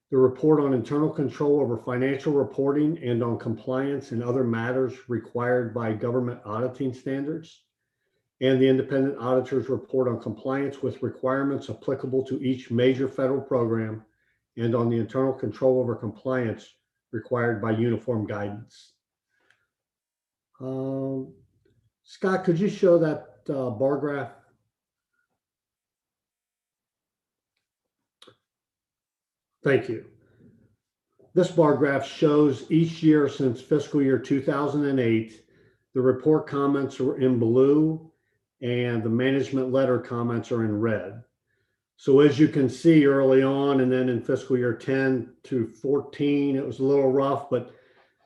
the Report on Internal Control over Financial Reporting and on Compliance and Other Matters Required by Government Auditing Standards, and the Independent Auditor's Report on Compliance with Requirements applicable to each major federal program and on the internal control over compliance required by uniform guidance. Scott, could you show that bar graph? Thank you. This bar graph shows each year since fiscal year 2008, the report comments are in blue and the management letter comments are in red. So as you can see early on, and then in fiscal year 10 to 14, it was a little rough, but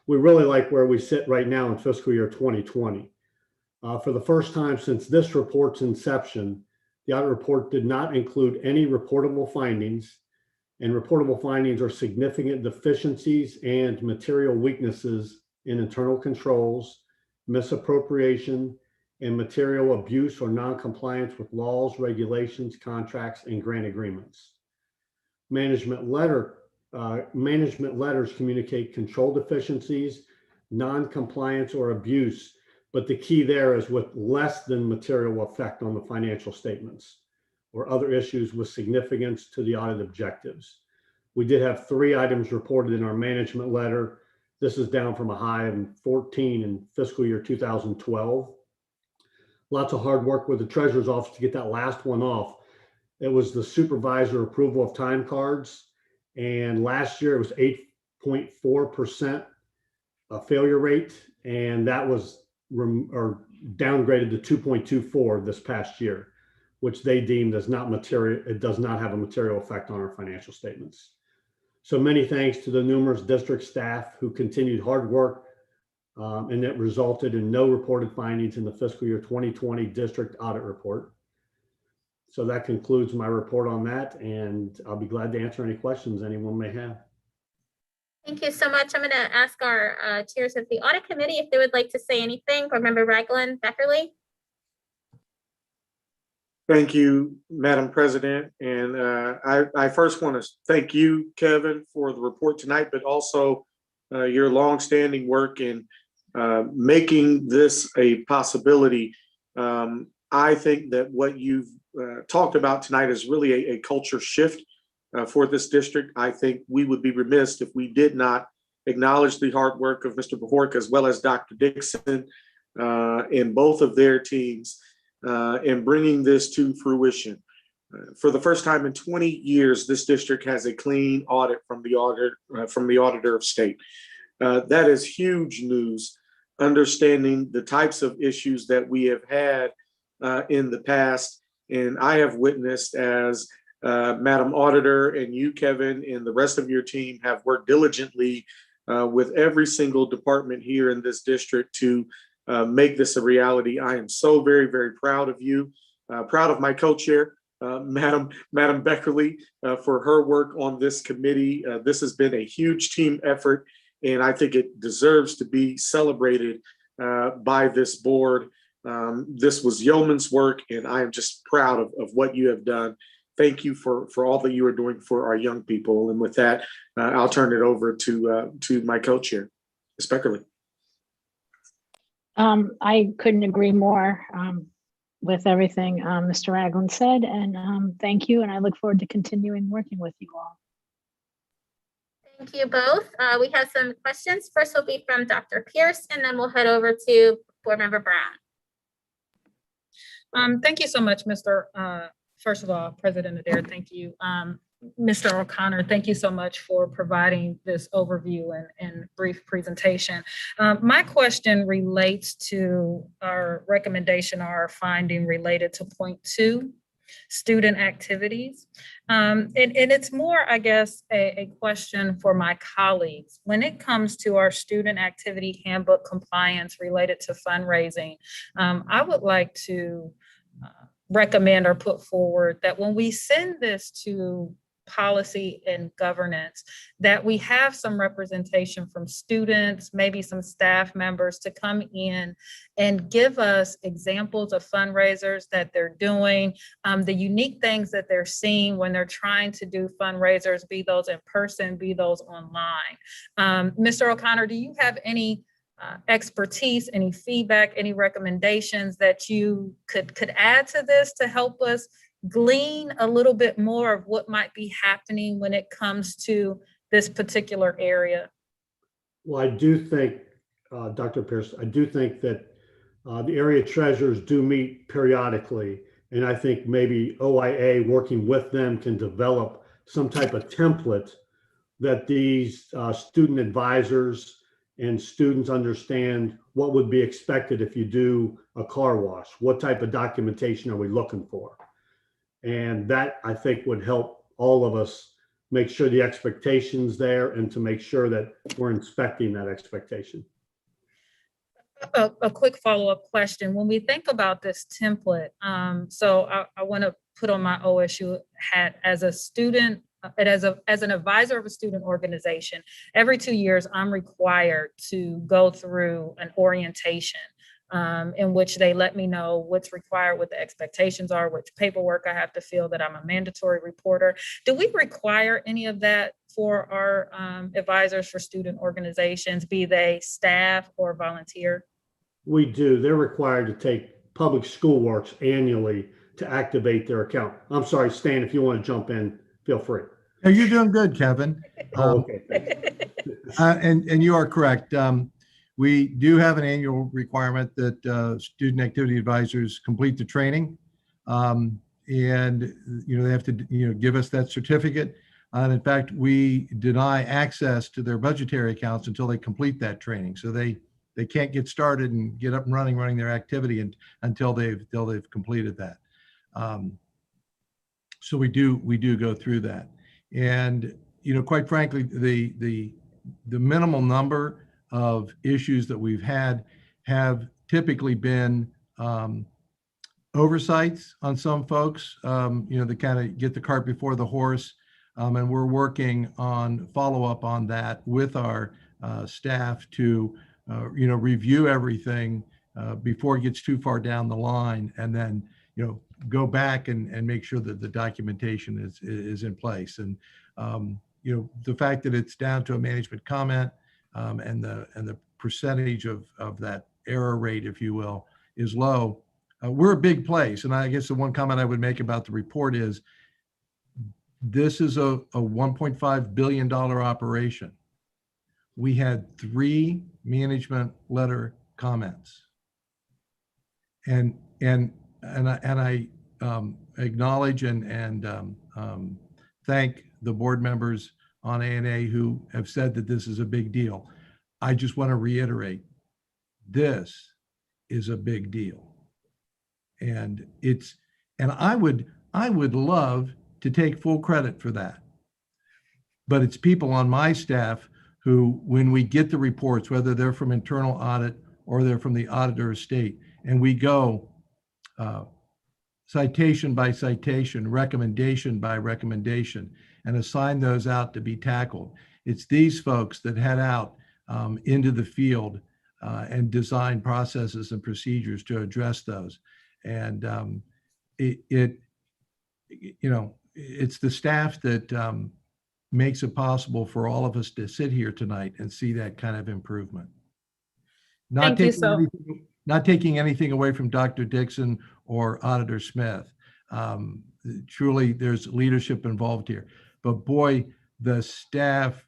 we really like where we sit right now in fiscal year 2020. For the first time since this report's inception, the audit report did not include any reportable findings, and reportable findings are significant deficiencies and material weaknesses in internal controls, misappropriation, and material abuse or non-compliance with laws, regulations, contracts, and grant agreements. Management letters communicate control deficiencies, non-compliance, or abuse, but the key there is with less than material effect on the financial statements or other issues with significance to the audit objectives. We did have 3 items reported in our management letter. This is down from a high of 14 in fiscal year 2012. Lots of hard work with the treasurer's office to get that last one off. It was the supervisor approval of time cards And last year it was 8.4% failure rate, and that was downgraded to 2.24 this past year, which they deemed as not material. It does not have a material effect on our financial statements. So many thanks to the numerous district staff who continued hard work, and it resulted in no reported findings in the fiscal year 2020 district audit report. So that concludes my report on that, and I'll be glad to answer any questions anyone may have. Thank you so much. I'm going to ask our chairs of the audit committee if they would like to say anything. Board Member Ragland, Beckerly. Thank you, Madam President. And I first want to thank you, Kevin, for the report tonight, but also your longstanding work in making this a possibility. I think that what you've talked about tonight is really a culture shift for this district. I think we would be remiss if we did not acknowledge the hard work of Mr. Bohork as well as Dr. Dixon and both of their teams in bringing this to fruition. For the first time in 20 years, this district has a clean audit from the Auditor of State. That is huge news, understanding the types of issues that we have had in the past. And I have witnessed as Madam Auditor and you, Kevin, and the rest of your team have worked diligently with every single department here in this district to make this a reality. I am so very, very proud of you, proud of my co-chair, Madam Beckerly, for her work on this committee. This has been a huge team effort, and I think it deserves to be celebrated by this board. This was yeoman's work, and I am just proud of what you have done. Thank you for all that you are doing for our young people. And with that, I'll turn it over to my co-chair, Ms. Beckerly. I couldn't agree more with everything Mr. Ragland said, and thank you. And I look forward to continuing working with you all. Thank you both. We have some questions. First will be from Dr. Pierce, and then we'll head over to Board Member Brown. Thank you so much, first of all, President Adair, thank you. Mr. O'Connor, thank you so much for providing this overview and brief presentation. My question relates to our recommendation, our finding related to point 2, student activities. And it's more, I guess, a question for my colleagues. When it comes to our student activity handbook compliance related to fundraising, I would like to recommend or put forward that when we send this to policy and governance, that we have some representation from students, maybe some staff members to come in and give us examples of fundraisers that they're doing, the unique things that they're seeing when they're trying to do fundraisers, be those in person, be those online. Mr. O'Connor, do you have any expertise, any feedback, any recommendations that you could add to this to help us glean a little bit more of what might be happening when it comes to this particular area? Well, I do think, Dr. Pierce, I do think that the area treasurers do meet periodically. And I think maybe OIA working with them can develop some type of template that these student advisors and students understand what would be expected if you do a car wash. What type of documentation are we looking for? And that, I think, would help all of us make sure the expectation's there and to make sure that we're inspecting that expectation. A quick follow-up question. When we think about this template, so I want to put on my OSU hat as a student, as an advisor of a student organization. Every 2 years, I'm required to go through an orientation in which they let me know what's required, what the expectations are, which paperwork I have to fill, that I'm a mandatory reporter. Do we require any of that for our advisors for student organizations, be they staff or volunteer? We do. They're required to take public school works annually to activate their account. I'm sorry, Stan, if you want to jump in, feel free. Hey, you're doing good, Kevin. Oh, okay. Thanks. And you are correct. We do have an annual requirement that student activity advisors complete the training. And, they have to, give us that certificate. And in fact, we deny access to their budgetary accounts until they complete that training. So they can't get started and get up and running their activity until they've completed that. So we do go through that. And, quite frankly, the minimal number of issues that we've had have typically been oversights on some folks, that kind of get the cart before the horse. And we're working on follow-up on that with our staff to, review everything before it gets too far down the line, and then, go back and make sure that the documentation is in place. And, the fact that it's down to a management comment and the percentage of that error rate, if you will, is low. We're a big place. And I guess the one comment I would make about the report is this is a $1.5 billion operation. We had 3 management letter comments. And I acknowledge and thank the board members on ANA who have said that this is a big deal. I just want to reiterate, this is a big deal. And I would love to take full credit for that. But it's people on my staff who, when we get the reports, whether they're from internal audit or they're from the auditor of state, and we go citation by citation, recommendation by recommendation, and assign those out to be tackled. It's these folks that head out into the field and design processes and procedures to address those. And it's the staff that makes it possible for all of us to sit here tonight and see that kind of improvement. Not taking anything away from Dr. Dixon or Auditor Smith. Truly, there's leadership involved here. But boy, the staff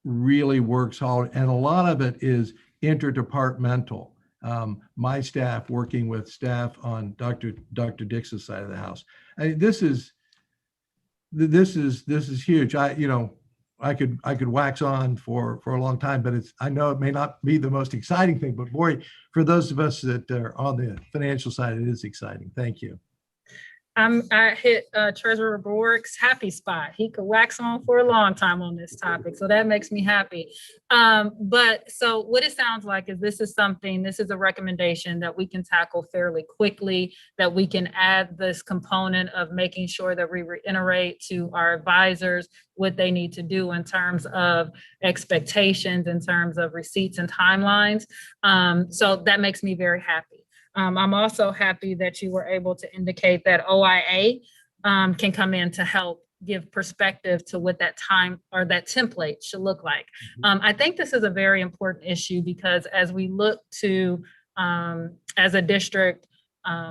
really works hard, and a lot of it is interdepartmental. My staff working with staff on Dr. Dixon's side of the house. This is huge. I could wax on for a long time, but I know it may not be the most exciting thing, but boy, for those of us that are on the financial side, it is exciting. Thank you. I hit Treasurer Bork's happy spot. He could wax on for a long time on this topic, so that makes me happy. But so what it sounds like is this is a recommendation that we can tackle fairly quickly, that we can add this component of making sure that we reiterate to our advisors what they need to do in terms of expectations, in terms of receipts and timelines. So that makes me very happy. I'm also happy that you were able to indicate that OIA can come in to help give perspective to what that time or that template should look like. I think this is a very important issue because as we look to, as a district,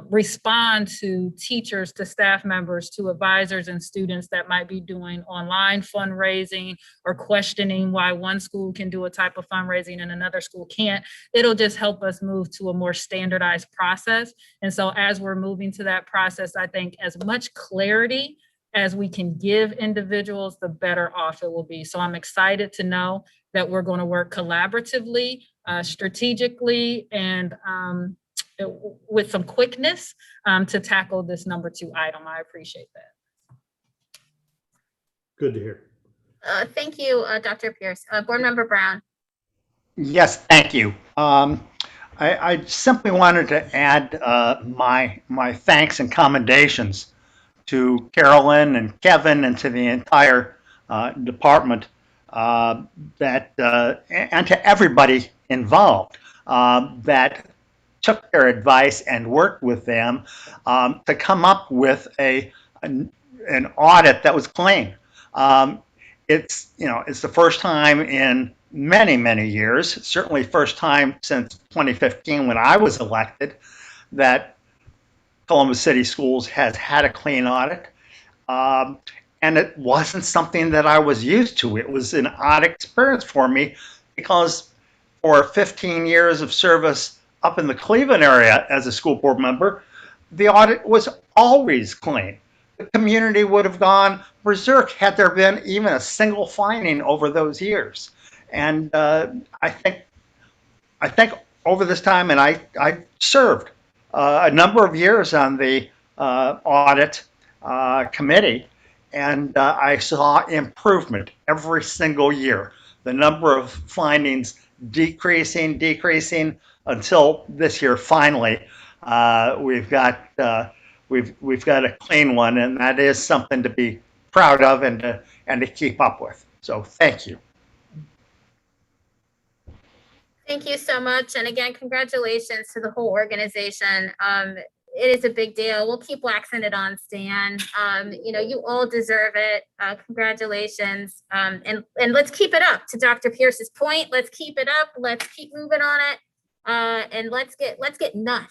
respond to teachers, to staff members, to advisors and students that might be doing online fundraising or questioning why one school can do a type of fundraising and another school can't. It'll just help us move to a more standardized process. And so as we're moving to that process, I think as much clarity as we can give individuals, the better off it will be. So I'm excited to know that we're going to work collaboratively, strategically, and with some quickness to tackle this number 2 item. I appreciate that. Good to hear. Thank you, Dr. Pierce. Board Member Brown. Yes, thank you. I simply wanted to add my thanks and commendations to Carolyn and Kevin and to the entire department and to everybody involved that took their advice and worked with them to come up with an audit that was clean. It's the first time in many years, certainly first time since 2015 when I was elected, that Columbus City Schools has had a clean audit. And it wasn't something that I was used to. It was an odd experience for me because for 15 years of service up in the Cleveland area as a school board member, the audit was always clean. the community would have gone berserk had there been even a single finding over those years. And I think over this time, and I served a number of years on the audit committee, and I saw improvement every single year. The number of findings decreasing until this year. Finally, we've got a clean one, and that is something to be proud of and to keep up with. So thank you. Thank you so much. And again, congratulations to the whole organization. It is a big deal. We'll keep waxing it on, Stan. You all deserve it. Congratulations. And let's keep it up. To Dr. Pierce's point, let's keep it up. Let's keep moving on it. And let's get none.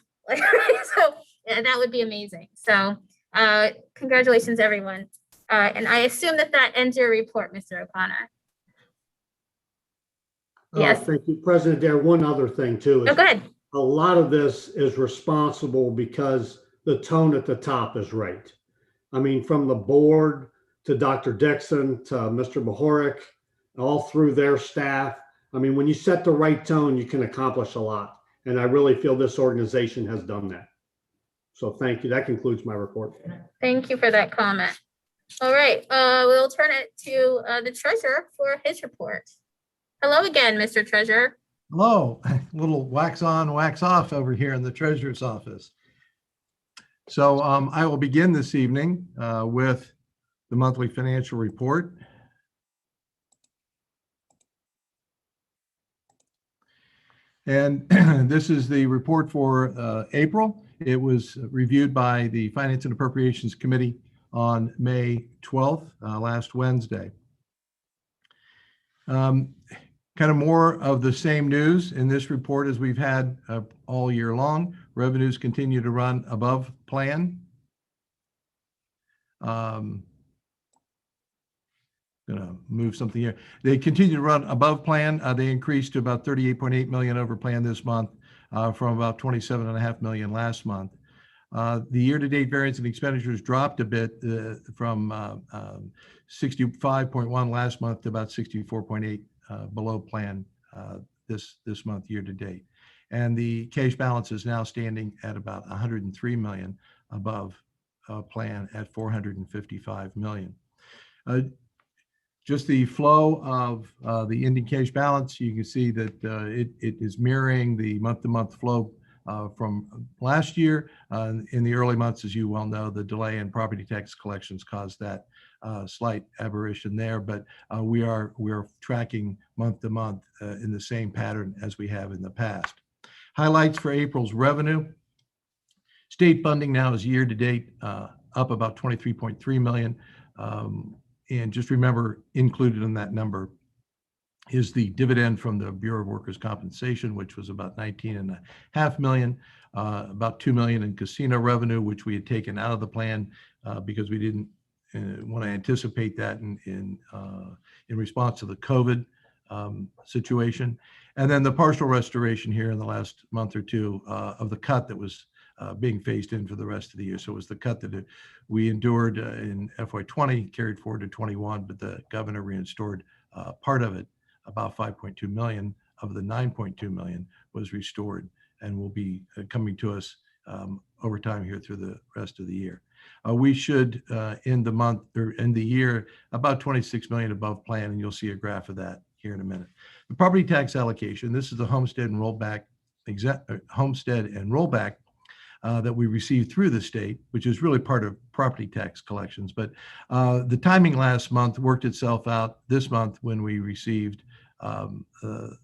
So yeah, that would be amazing. So congratulations, everyone. And I assume that ends your report, Mr. O'Connor. Yes. Thank you, President Dare. One other thing too. Oh, go ahead. A lot of this is responsible because the tone at the top is right. I mean, from the board to Dr. Dixon to Mr. Bohoric, all through their staff. I mean, when you set the right tone, you can accomplish a lot. And I really feel this organization has done that. So thank you. That concludes my report. Thank you for that comment. All right, we'll turn it to the treasurer for his report. Hello again, Mr. Treasurer. Hello, a little wax on, wax off over here in the treasurer's office. So I will begin this evening with the monthly financial report. And this is the report for April. It was reviewed by the Finance and Appropriations Committee on May 12th, last Wednesday. Kind of more of the same news in this report as we've had all year long. Revenues continue to run above plan. Gonna move something here. They continue to run above plan. They increased to about 38.8 million over plan this month from about 27.5 million last month. The year-to-date variance in expenditures dropped a bit from 65.1 last month to about 64.8 below plan this month year-to-date. And the cash balance is now standing at about 103 million above plan at 455 million. Just the flow of the ending cash balance, you can see that it is mirroring the month-to-month flow from last year. In the early months, as you well know, the delay in property tax collections caused that slight aberration there, but we are tracking month to month in the same pattern as we have in the past. Highlights for April's revenue. State funding now is year to date up about 23.3 million. And just remember, included in that number is the dividend from the Bureau of Workers' Compensation, which was about 19.5 million, about 2 million in casino revenue, which we had taken out of the plan because we didn't want to anticipate that in response to the COVID situation. And then the partial restoration here in the last month or two of the cut that was being phased in for the rest of the year. So it was the cut that we endured in FY20, carried forward to 21, but the governor reinstored part of it. About 5.2 million of the 9.2 million was restored and will be coming to us over time here through the rest of the year. We should end the month or end the year about 26 million above plan, and you'll see a graph of that here in a minute. The property tax allocation, this is the homestead and rollback that we received through the state, which is really part of property tax collections. But the timing last month worked itself out this month when we received the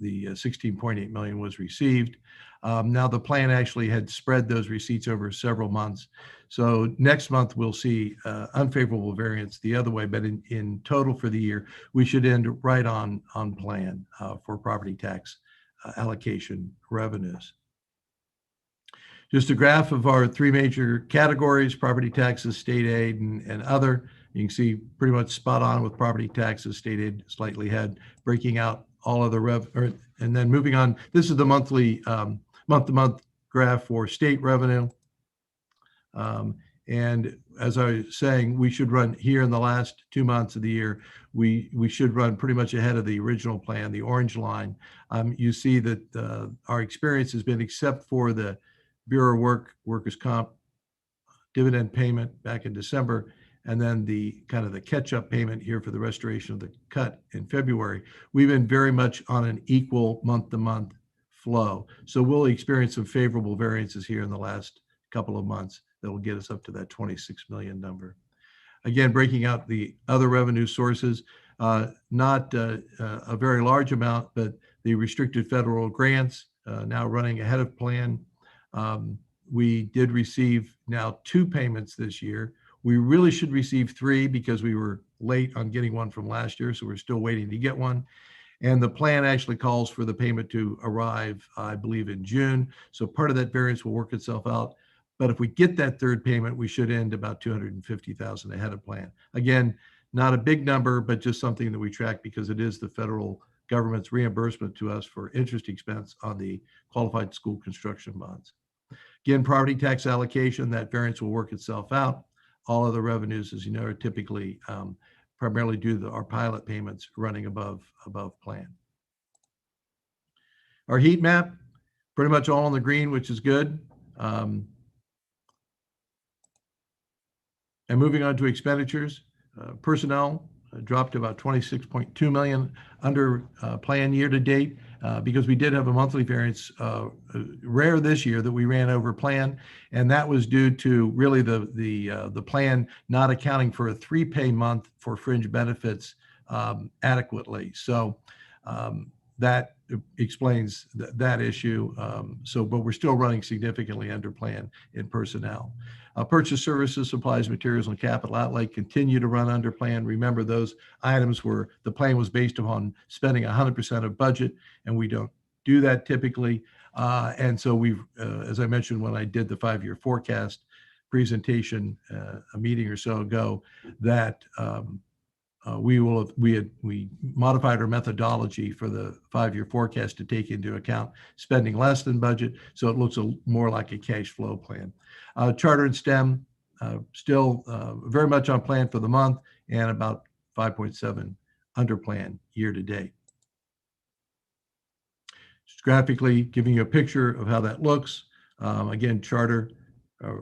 16.8 million was received. Now the plan actually had spread those receipts over several months. So next month we'll see unfavorable variance the other way, but in total for the year, we should end right on plan for property tax allocation revenues. Just a graph of our three major categories: property taxes, state aid, and other. You can see pretty much spot on with property taxes, state aid slightly ahead, breaking out all of the and then moving on. This is the monthly month-to-month graph for state revenue. And as I was saying, we should run here in the last 2 months of the year. We should run pretty much ahead of the original plan, the orange line. You see that our experience has been, except for the Bureau of Workers' Comp dividend payment back in December, and then the kind of the catch-up payment here for the restoration of the cut in February, we've been very much on an equal month-to-month flow. So we'll experience some favorable variances here in the last couple of months that will get us up to that 26 million number. Again, breaking out the other revenue sources, not a very large amount, but the restricted federal grants now running ahead of plan. We did receive now 2 payments this year. We really should receive 3 because we were late on getting one from last year, so we're still waiting to get one. And the plan actually calls for the payment to arrive, I believe, in June. So part of that variance will work itself out. But if we get that 3rd payment, we should end about $250,000 ahead of plan. Again, not a big number, but just something that we track because it is the federal government's reimbursement to us for interest expense on the qualified school construction bonds. Again, property tax allocation, that variance will work itself out. All other revenues, as you know, are typically primarily due to our pilot payments running above plan. Our heat map, pretty much all in the green, which is good. And moving on to expenditures, personnel dropped to about 26.2 million under plan year to date because we did have a monthly variance, rare this year, that we ran over plan, and that was due to really the plan not accounting for a 3-pay month for fringe benefits adequately. So that explains that issue. But we're still running significantly under plan in personnel. Purchase services, supplies, materials, and capital outlay continue to run under plan. Remember, those items were, the plan was based upon spending 100% of budget, and we don't do that typically. And so we've, as I mentioned when I did the 5-year forecast presentation a meeting or so ago, that we modified our methodology for the 5-year forecast to take into account spending less than budget, so it looks more like a cash flow plan. Charter and STEM still very much on plan for the month and about 5.7 under plan year to date. Just graphically giving you a picture of how that looks. Again, charter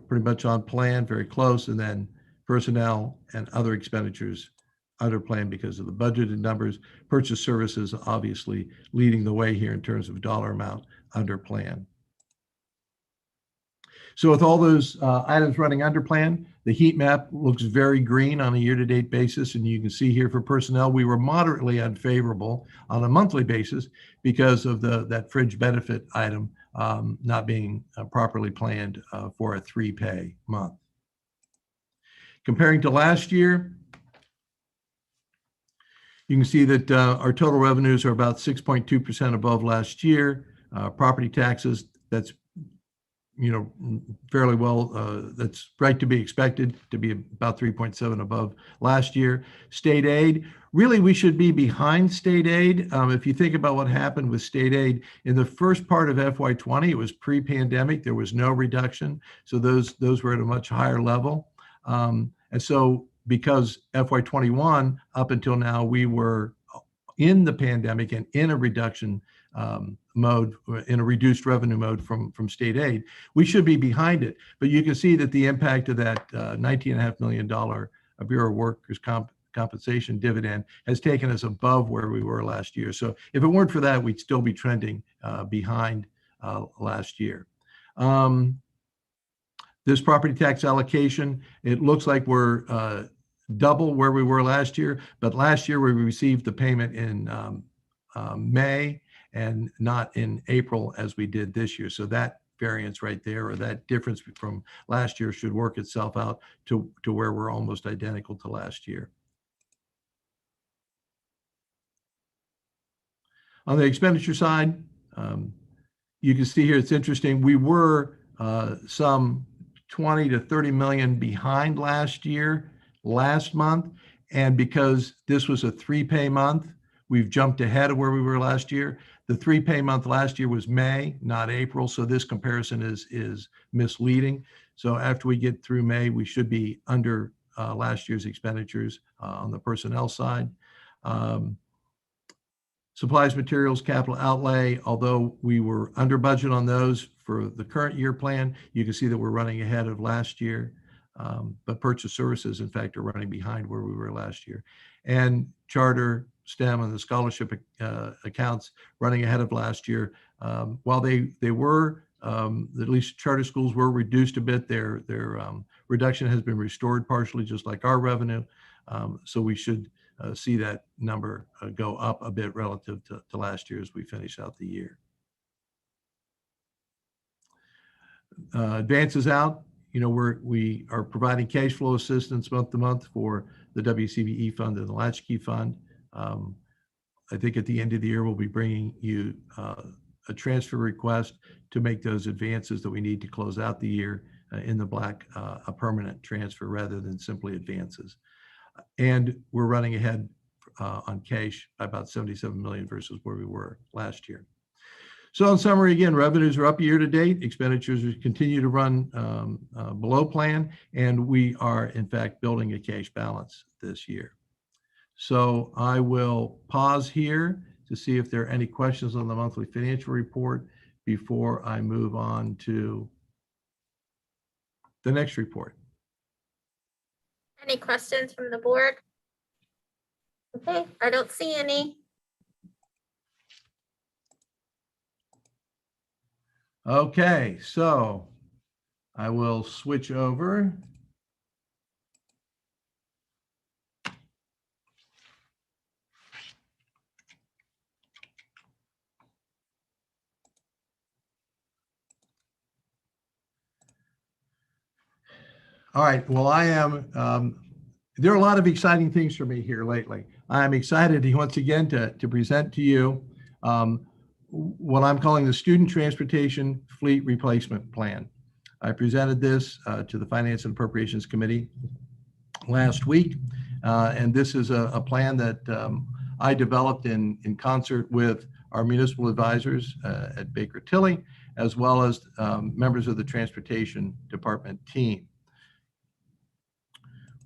pretty much on plan, very close, and then personnel and other expenditures under plan because of the budgeted numbers. Purchase services obviously leading the way here in terms of dollar amount under plan. So with all those items running under plan, the heat map looks very green on a year-to-date basis. And you can see here for personnel, we were moderately unfavorable on a monthly basis because of that fringe benefit item not being properly planned for a 3-pay month. Comparing to last year, you can see that our total revenues are about 6.2% above last year. Property taxes, that's fairly well, that's right to be expected to be about 3.7 above last year. State aid, really we should be behind state aid. If you think about what happened with state aid in the first part of FY20, it was pre-pandemic, there was no reduction. So those were at a much higher level. And so because FY21 up until now, we were in the pandemic and in a reduction mode, in a reduced revenue mode from state aid, we should be behind it. But you can see that the impact of that $19.5 million Bureau of Workers' Compensation dividend has taken us above where we were last year. So if it weren't for that, we'd still be trending behind last year. This property tax allocation, it looks like we're double where we were last year, but last year we received the payment in May and not in April as we did this year. So that variance right there, or that difference from last year, should work itself out to where we're almost identical to last year. On the expenditure side, you can see here, it's interesting, we were some 20 to 30 million behind last year, last month. And because this was a 3-pay month, we've jumped ahead of where we were last year. The 3-pay month last year was May, not April. So this comparison is misleading. So after we get through May, we should be under last year's expenditures on the personnel side. Supplies, materials, capital outlay, although we were under budget on those for the current year plan, you can see that we're running ahead of last year. But purchase services, in fact, are running behind where we were last year. And charter, STEM, and the scholarship accounts running ahead of last year. While they were, at least charter schools were reduced a bit, their reduction has been restored partially, just like our revenue. So we should see that number go up a bit relative to last year as we finish out the year. Advances out, you know, we are providing cash flow assistance month to month for the WCBE fund and the Latchkey fund. I think at the end of the year, we'll be bringing you a transfer request to make those advances that we need to close out the year in the black, a permanent transfer rather than simply advances. And we're running ahead on cash by about 77 million versus where we were last year. So in summary, again, revenues are up year to date. Expenditures continue to run below plan, and we are in fact building a cash balance this year. So I will pause here to see if there are any questions on the monthly financial report before I move on to the next report. Any questions from the board? Okay, I don't see any. Okay, so I will switch over. All right, well, I am, there are a lot of exciting things for me here lately. I'm excited once again to present to you what I'm calling the Student Transportation Fleet Replacement Plan. I presented this to the Finance and Appropriations Committee last week, and this is a plan that I developed in concert with our municipal advisors at Baker Tilly, as well as members of the Transportation Department team.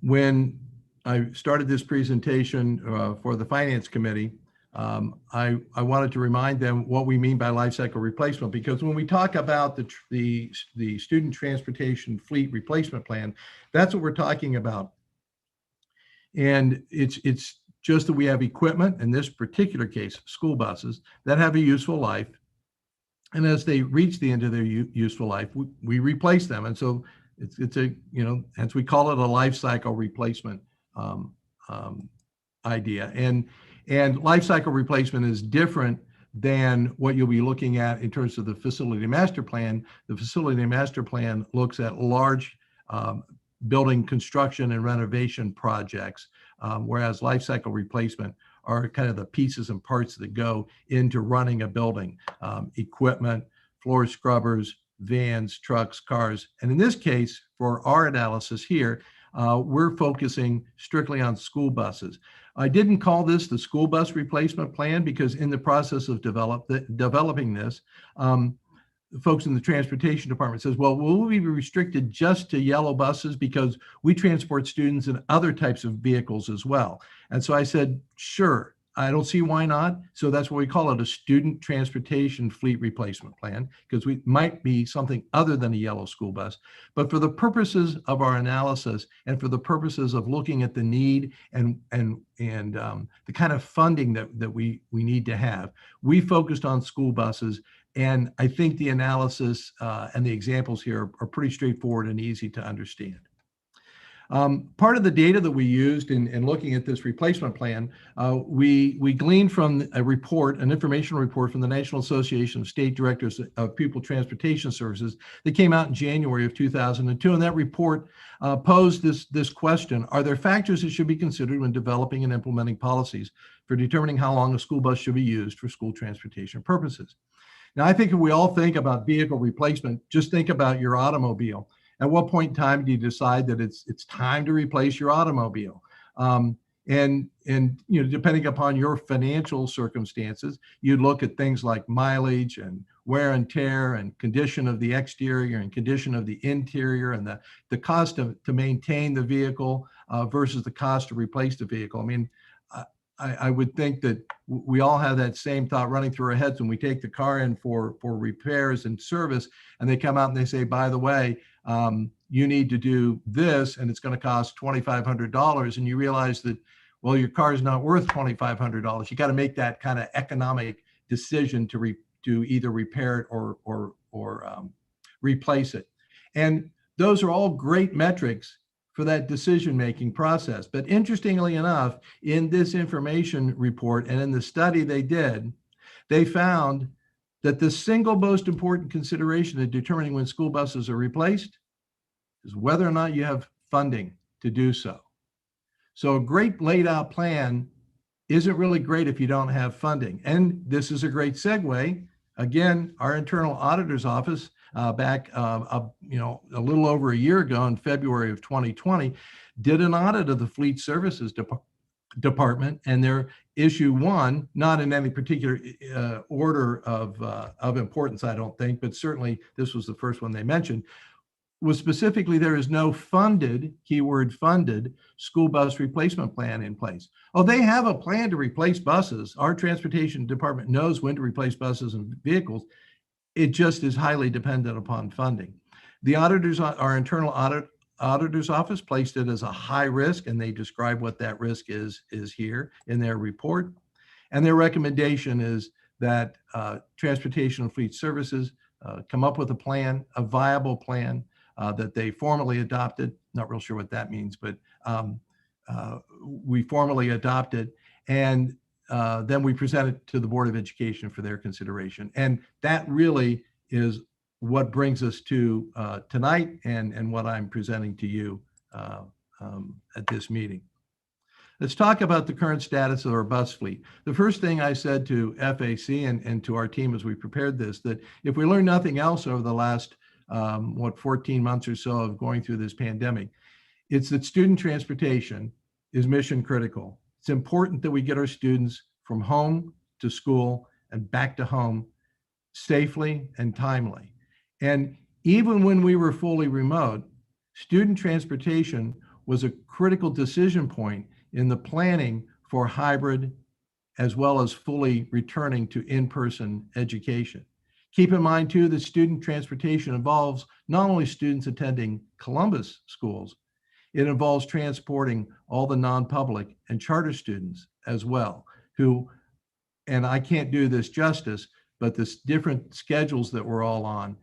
When I started this presentation for the Finance Committee, I wanted to remind them what we mean by life cycle replacement, because when we talk about the Student Transportation Fleet Replacement Plan, that's what we're talking about. And it's just that we have equipment, in this particular case, school buses, that have a useful life. And as they reach the end of their useful life, we replace them. And so it's a, you know, as we call it, a life cycle replacement idea. And life cycle replacement is different than what you'll be looking at in terms of the facility master plan. The facility master plan looks at large building construction and renovation projects, whereas life cycle replacement are kind of the pieces and parts that go into running a building, equipment, floor scrubbers, vans, trucks, cars. And in this case, for our analysis here, we're focusing strictly on school buses. I didn't call this the school bus replacement plan because in the process of developing this, folks in the transportation department says, well, will we be restricted just to yellow buses because we transport students in other types of vehicles as well? And so I said, sure, I don't see why not. So that's what we call it, a student transportation fleet replacement plan, because we might be something other than a yellow school bus. But for the purposes of our analysis and for the purposes of looking at the need and the kind of funding that we need to have, we focused on school buses. And I think the analysis and the examples here are pretty straightforward and easy to understand. Part of the data that we used in looking at this replacement plan, we gleaned from a report, an information report from the National Association of State Directors of Pupil Transportation Services that came out in January of 2002. And that report posed this question: are there factors that should be considered when developing and implementing policies for determining how long a school bus should be used for school transportation purposes? Now, I think if we all think about vehicle replacement, just think about your automobile. At what point in time do you decide that it's time to replace your automobile? And depending upon your financial circumstances, you'd look at things like mileage and wear and tear and condition of the exterior and condition of the interior and the cost to maintain the vehicle versus the cost to replace the vehicle. I mean, I would think that we all have that same thought running through our heads when we take the car in for repairs and service, and they come out and they say, by the way, you need to do this, and it's going to cost $2,500. And you realize that, well, your car is not worth $2,500. You got to make that kind of economic decision to either repair it or replace it. And those are all great metrics for that decision-making process. But interestingly enough, in this information report and in the study they did, they found that the single most important consideration in determining when school buses are replaced is whether or not you have funding to do so. So a great laid out plan isn't really great if you don't have funding. And this is a great segue. Again, our internal auditor's office back a little over a year ago in February of 2020 did an audit of the Fleet Services Department, and their issue one, not in any particular order of importance, I don't think, but certainly this was the first one they mentioned, was specifically there is no funded, keyword funded, school bus replacement plan in place. Oh, they have a plan to replace buses. Our transportation department knows when to replace buses and vehicles. It just is highly dependent upon funding. The auditors, our internal auditor's office placed it as a high risk, and they describe what that risk is here in their report. And their recommendation is that Transportation and Fleet Services come up with a plan, a viable plan that they formally adopted. Not real sure what that means, but we formally adopted, and then we present it to the Board of Education for their consideration. And that really is what brings us to tonight and what I'm presenting to you at this meeting. Let's talk about the current status of our bus fleet. The first thing I said to FAC and to our team as we prepared this, that if we learn nothing else over the last 14 months or so of going through this pandemic, it's that student transportation is mission critical. It's important that we get our students from home to school and back to home safely and timely. And even when we were fully remote, student transportation was a critical decision point in the planning for hybrid as well as fully returning to in-person education. Keep in mind too that student transportation involves not only students attending Columbus schools, it involves transporting all the non-public and charter students as well, who, and I can't do this justice, but the different schedules that we're all on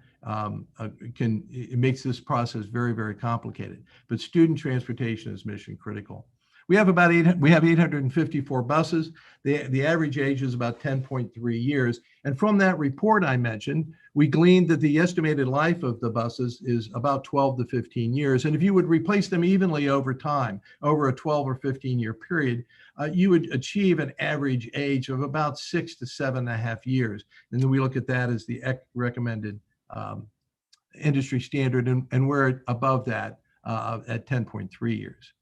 it makes this process very, very complicated. But student transportation is mission critical. We have 854 buses. The average age is about 10.3 years. And from that report I mentioned, we gleaned that the estimated life of the buses is about 12 to 15 years. And if you would replace them evenly over time, over a 12 or 15 year period, you would achieve an average age of about 6 to 7.5 years. And then we look at that as the recommended industry standard, and we're above that at 10.3 years.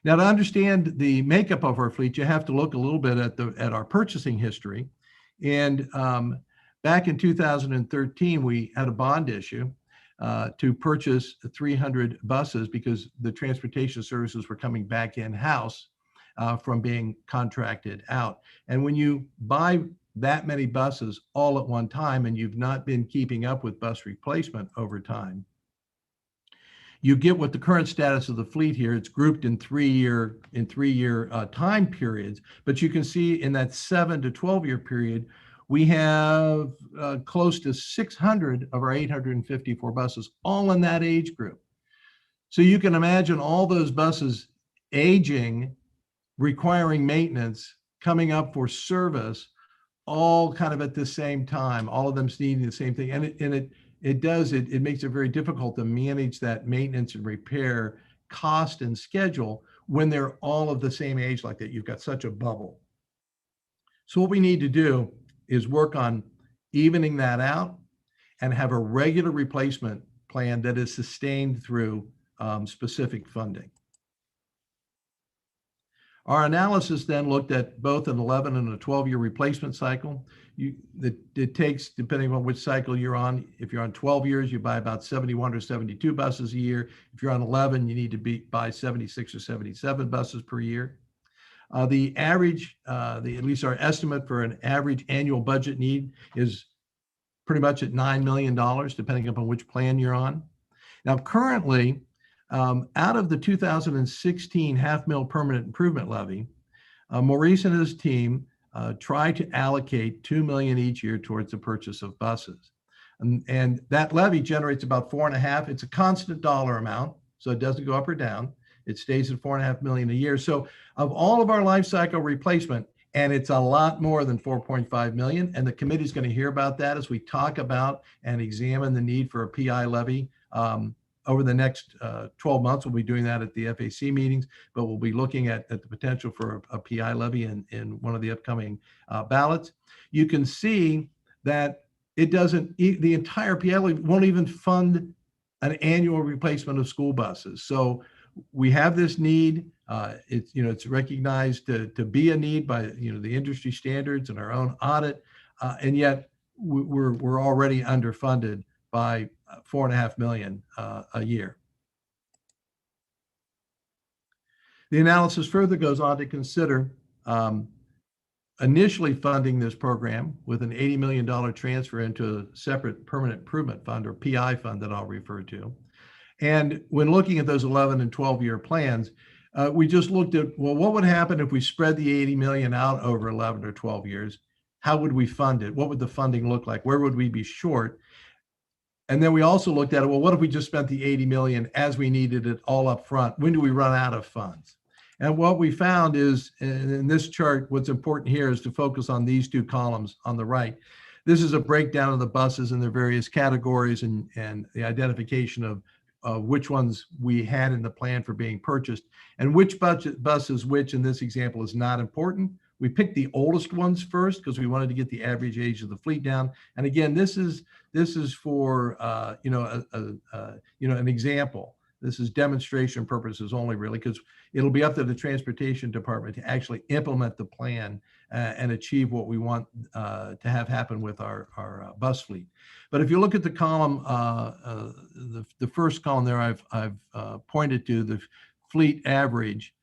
Now, to understand the makeup of our fleet, you have to look a little bit at our purchasing history. And back in 2013, we had a bond issue to purchase 300 buses because the transportation services were coming back in-house from being contracted out. And when you buy that many buses all at one time and you've not been keeping up with bus replacement over time, you get what the current status of the fleet here. It's grouped in three-year time periods, but you can see in that 7 to 12-year period, we have close to 600 of our 854 buses, all in that age group. So you can imagine all those buses aging, requiring maintenance, coming up for service, all kind of at the same time, all of them needing the same thing. And it makes it very difficult to manage that maintenance and repair cost and schedule when they're all of the same age like that. You've got such a bubble. So what we need to do is work on evening that out and have a regular replacement plan that is sustained through specific funding. Our analysis then looked at both an 11 and a 12-year replacement cycle. It takes, depending on which cycle you're on, if you're on 12 years, you buy about 71 or 72 buses a year. If you're on 11, you need to buy 76 or 77 buses per year. The average, at least our estimate for an average annual budget need is pretty much at $9 million, depending upon which plan you're on. Now, currently, out of the 2016 half-mil permanent improvement levy, Maurice and his team try to allocate $2 million each year towards the purchase of buses. And that levy generates about 4.5. It's a constant dollar amount, so it doesn't go up or down. It stays at 4.5 million a year. So of all of our life cycle replacement, and it's a lot more than 4.5 million, and the committee is going to hear about that as we talk about and examine the need for a PI levy over the next 12 months. We'll be doing that at the FAC meetings, but we'll be looking at the potential for a PI levy in one of the upcoming ballots. You can see that it doesn't, the entire PI levy won't even fund an annual replacement of school buses. So we have this need. It's recognized to be a need by the industry standards and our own audit, and yet we're already underfunded by 4.5 million a year. The analysis further goes on to consider initially funding this program with an $80 million transfer into a separate permanent improvement fund, or PI fund, that I'll refer to. And when looking at those 11 and 12-year plans, we just looked at, well, what would happen if we spread the 80 million out over 11 or 12 years? How would we fund it? What would the funding look like? Where would we be short? And then we also looked at it, well, what if we just spent the 80 million as we needed it all up front? When do we run out of funds? And what we found is, in this chart, what's important here is to focus on these two columns on the right. This is a breakdown of the buses in their various categories and the identification of which ones we had in the plan for being purchased, and which buses, which in this example is not important. We picked the oldest ones first because we wanted to get the average age of the fleet down. And again, this is for an example. This is demonstration purposes only, really, because it'll be up to the transportation department to actually implement the plan and achieve what we want to have happen with our bus fleet. But if you look at the column, the first column there, I've pointed to the fleet average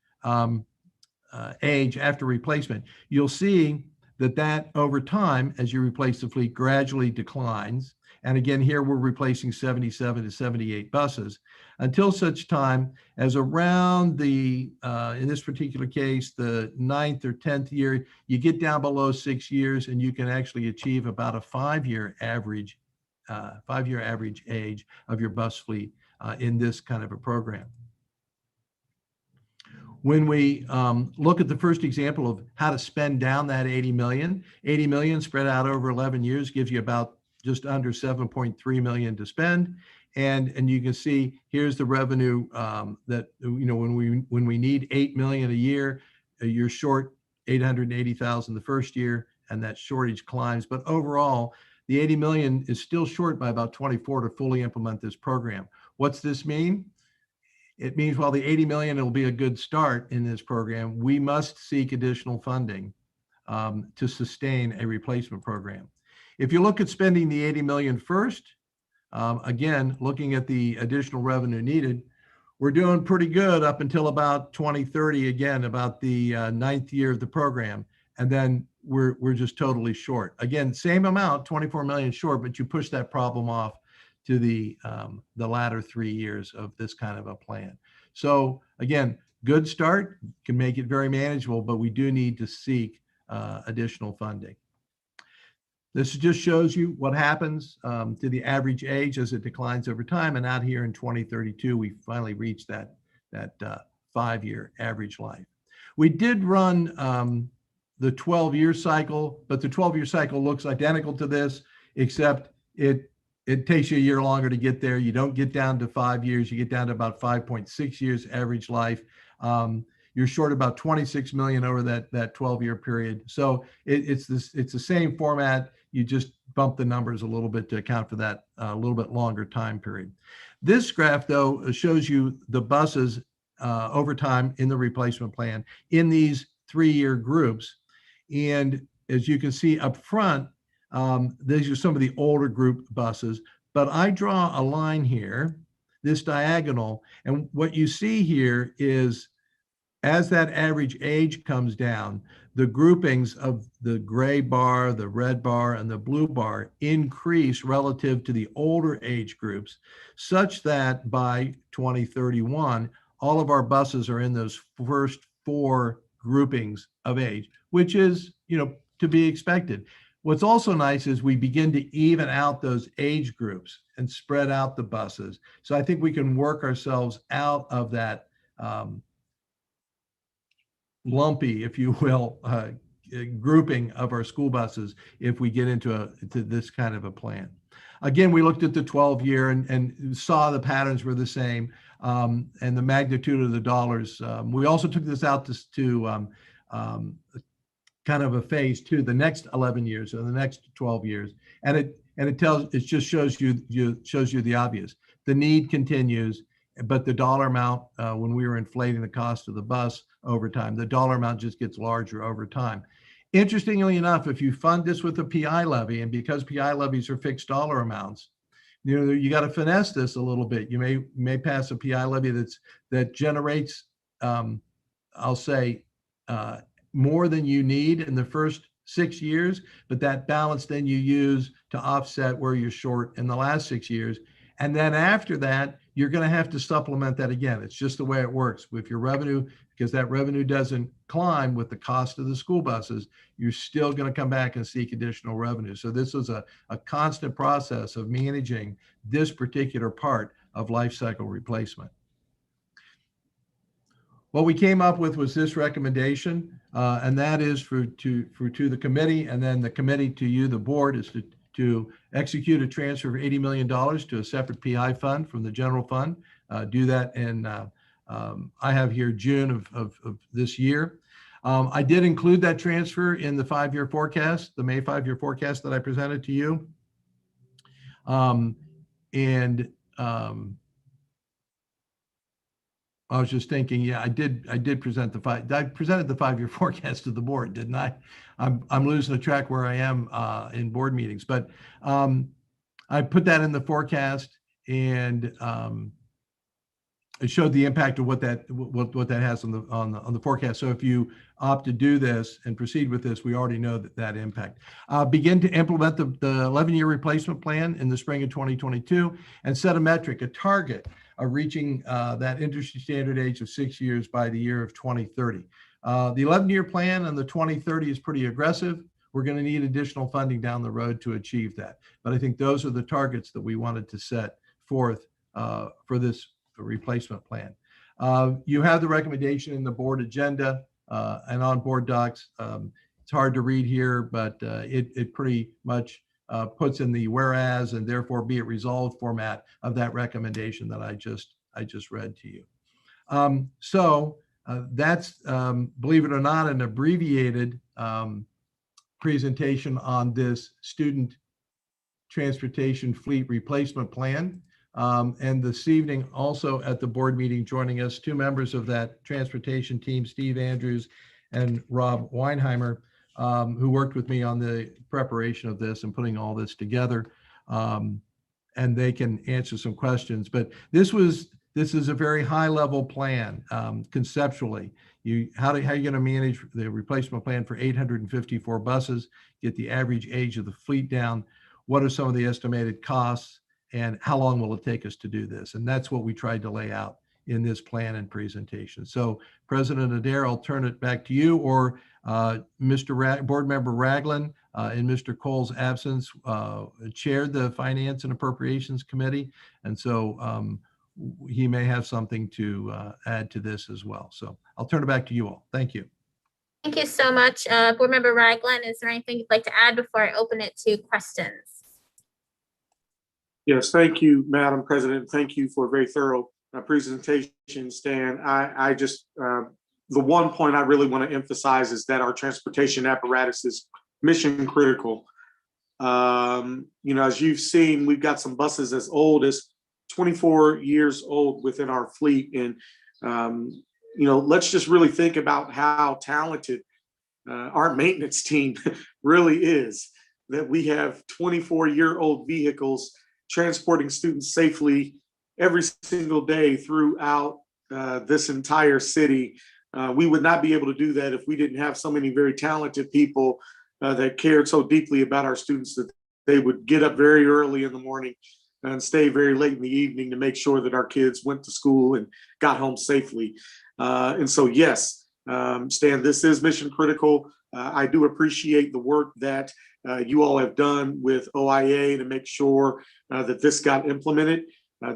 age after replacement. You'll see that over time, as you replace the fleet, gradually declines. And again, here we're replacing 77 to 78 buses until such time as around the, in this particular case, the 9th or 10th year, you get down below 6 years and you can actually achieve about a 5-year average age of your bus fleet in this kind of a program. When we look at the first example of how to spend down that 80 million spread out over 11 years gives you about just under 7.3 million to spend. And you can see here's the revenue that, when we need 8 million a year, you're short 880,000 the first year, and that shortage climbs. But overall, the 80 million is still short by about 24 to fully implement this program. What's this mean? It means while the 80 million will be a good start in this program, we must seek additional funding to sustain a replacement program. If you look at spending the 80 million first, again, looking at the additional revenue needed, we're doing pretty good up until about 2030, again, about the 9th year of the program. And then we're just totally short. Again, same amount, 24 million short, but you push that problem off to the latter 3 years of this kind of a plan. So again, good start, can make it very manageable, but we do need to seek additional funding. This just shows you what happens to the average age as it declines over time. And out here in 2032, we finally reached that 5-year average life. We did run the 12-year cycle, but the 12-year cycle looks identical to this, except it takes you a year longer to get there. You don't get down to 5 years. You get down to about 5.6 years average life. You're short about 26 million over that 12-year period. So it's the same format. You just bump the numbers a little bit to account for that a little bit longer time period. This graph, though, shows you the buses overtime in the replacement plan in these 3-year groups. And as you can see up front, these are some of the older group buses, but I draw a line here, this diagonal, and what you see here is as that average age comes down, the groupings of the gray bar, the red bar, and the blue bar increase relative to the older age groups, such that by 2031, all of our buses are in those first 4 groupings of age, which is, to be expected. What's also nice is we begin to even out those age groups and spread out the buses. So I think we can work ourselves out of that lumpy, if you will, grouping of our school buses if we get into this kind of a plan. Again, we looked at the 12-year and saw the patterns were the same, and the magnitude of the dollars. We also took this out to kind of a phase to the next 11 years or the next 12 years, and it just shows you the obvious. The need continues, but the dollar amount, when we were inflating the cost of the bus over time, the dollar amount just gets larger over time. Interestingly enough, if you fund this with a PI levy, and because PI levies are fixed dollar amounts, you got to finesse this a little bit. You may pass a PI levy that generates, I'll say, more than you need in the first 6 years, but that balance then you use to offset where you're short in the last 6 years. And then after that, you're going to have to supplement that again. It's just the way it works with your revenue, because that revenue doesn't climb with the cost of the school buses. You're still going to come back and seek additional revenue. So this is a constant process of managing this particular part of life cycle replacement. What we came up with was this recommendation, and that is to the committee, and then the committee to you, the board, is to execute a transfer of $80 million to a separate PI fund from the general fund. Do that in, I have here June of this year. I did include that transfer in the 5-year forecast, the May 5-year forecast that I presented to you. I was just thinking, yeah, I did present I presented the 5-year forecast to the board, didn't I? I'm losing the track where I am in board meetings, but I put that in the forecast, and it showed the impact of what that has on the forecast. So if you opt to do this and proceed with this, we already know that impact. Begin to implement the 11-year replacement plan in the spring of 2022, and set a metric, a target of reaching that industry standard age of 6 years by the year of 2030. The 11-year plan and the 2030 is pretty aggressive. We're going to need additional funding down the road to achieve that. But I think those are the targets that we wanted to set forth for this replacement plan. You have the recommendation in the board agenda and on board docs. It's hard to read here, but it pretty much puts in the whereas and therefore be it resolved format of that recommendation that I just read to you. That's, believe it or not, an abbreviated presentation on this student transportation fleet replacement plan. And this evening, also at the board meeting, joining us, 2 members of that transportation team, Steve Andrews and Rob Weinheimer, who worked with me on the preparation of this and putting all this together. And they can answer some questions. But this is a very high level plan conceptually. How are you going to manage the replacement plan for 854 buses, get the average age of the fleet down? What are some of the estimated costs? And how long will it take us to do this? And that's what we tried to lay out in this plan and presentation. So President Adair, I'll turn it back to you, or Board Member Ragland, in Mr. Cole's absence, chaired the Finance and Appropriations Committee. And so he may have something to add to this as well. So I'll turn it back to you all. Thank you. Thank you so much. Board Member Ragland, is there anything you'd like to add before I open it to questions? Yes, thank you, Madam President. Thank you for a very thorough presentation, Stan. I just, the one point I really want to emphasize is that our transportation apparatus is mission critical. As you've seen, we've got some buses as old as 24 years old within our fleet, and let's just really think about how talented our maintenance team really is, that we have 24-year-old vehicles transporting students safely every single day throughout this entire city. We would not be able to do that if we didn't have so many very talented people that cared so deeply about our students that they would get up very early in the morning and stay very late in the evening to make sure that our kids went to school and got home safely. And so, yes, Stan, this is mission critical. I do appreciate the work that you all have done with OIA to make sure that this got implemented.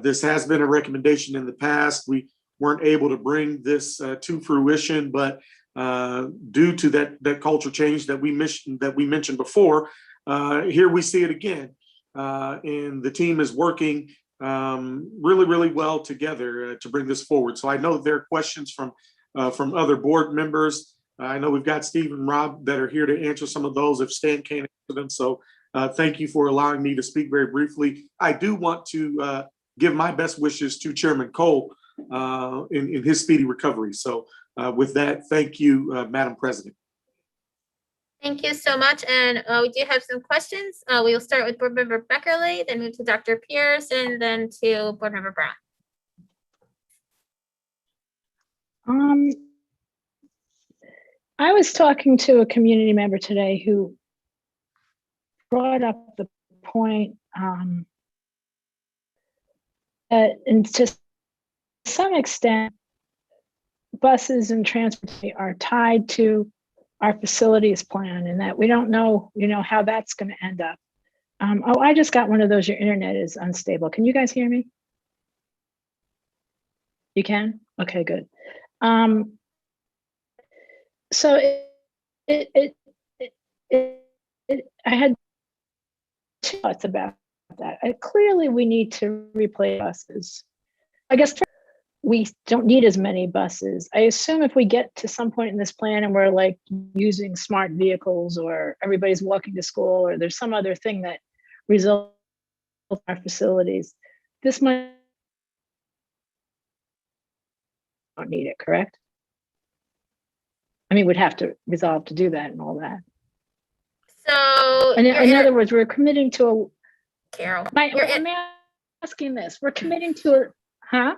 This has been a recommendation in the past. We weren't able to bring this to fruition, but due to that culture change that we mentioned before, here we see it again. And the team is working really, really well together to bring this forward. So I know there are questions from other board members. I know we've got Steve and Rob that are here to answer some of those if Stan can't answer them. So thank you for allowing me to speak very briefly. I do want to give my best wishes to Chairman Cole in his speedy recovery. So with that, thank you, Madam President. Thank you so much. And we do have some questions. We will start with Board Member Beckerly, then move to Dr. Pierce, and then to Board Member Brown. I was talking to a community member today who brought up the point that, and to some extent, buses and transportation are tied to our facilities plan, and that we don't know, how that's going to end up. Oh, I just got one of those. Your internet is unstable. Can you guys hear me? You can? Okay, good. So I had two thoughts about that. Clearly, we need to replace buses. I guess we don't need as many buses. I assume if we get to some point in this plan and we're like using smart vehicles, or everybody's walking to school, or there's some other thing that results in our facilities, this might not need it, correct? I mean, we'd have to resolve to do that and all that. So in other words, we're committing to a Carol. I'm asking this. We're committing to a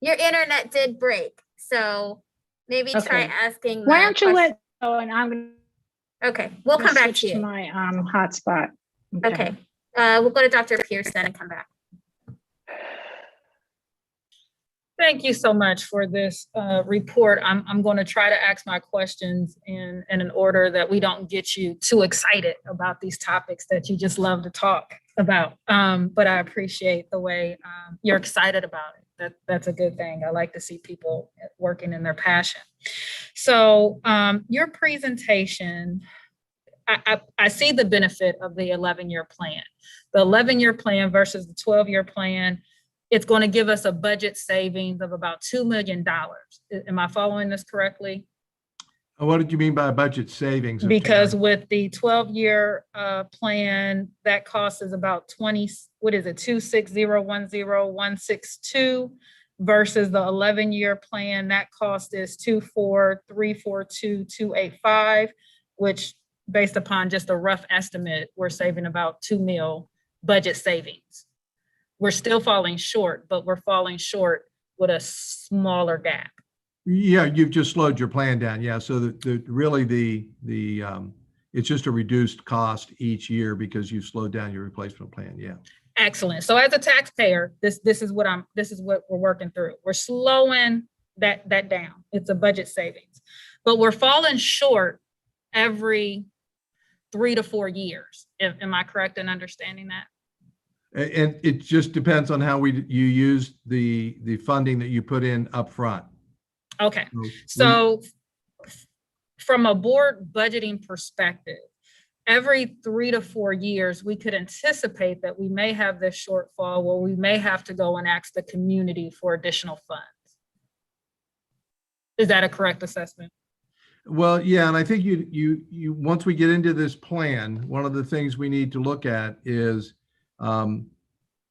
Your internet did break, so maybe try asking. Why don't you let go, and I'm gonna. Okay, we'll come back to switch you. My hotspot. Okay, we'll go to Dr. Pierce then and come back. Thank you so much for this report. I'm going to try to ask my questions in an order that we don't get you too excited about these topics that you just love to talk about. But I appreciate the way you're excited about it. That's a good thing. I like to see people working in their passion. So your presentation, I see the benefit of the 11-year plan. The 11-year plan versus the 12-year plan, it's going to give us a budget savings of about $2 million. Am I following this correctly? What did you mean by budget savings? Because with the 12-year plan, that cost is about 26010,162 versus the 11-year plan, that cost is 24342,285, which based upon just a rough estimate, we're saving about $2 million budget savings. We're still falling short, but we're falling short with a smaller gap. Yeah, you've just slowed your plan down. Yeah, so the it's just a reduced cost each year because you've slowed down your replacement plan. Yeah. Excellent. So as a taxpayer, this is what we're working through. We're slowing that down. It's a budget savings, but we're falling short every 3 to 4 years. Am I correct in understanding that? And it just depends on how you use the funding that you put in up front. Okay, so from a board budgeting perspective, every 3 to 4 years, we could anticipate that we may have this shortfall where we may have to go and ask the community for additional funds. Is that a correct assessment? Well, yeah, and I think you once we get into this plan, one of the things we need to look at is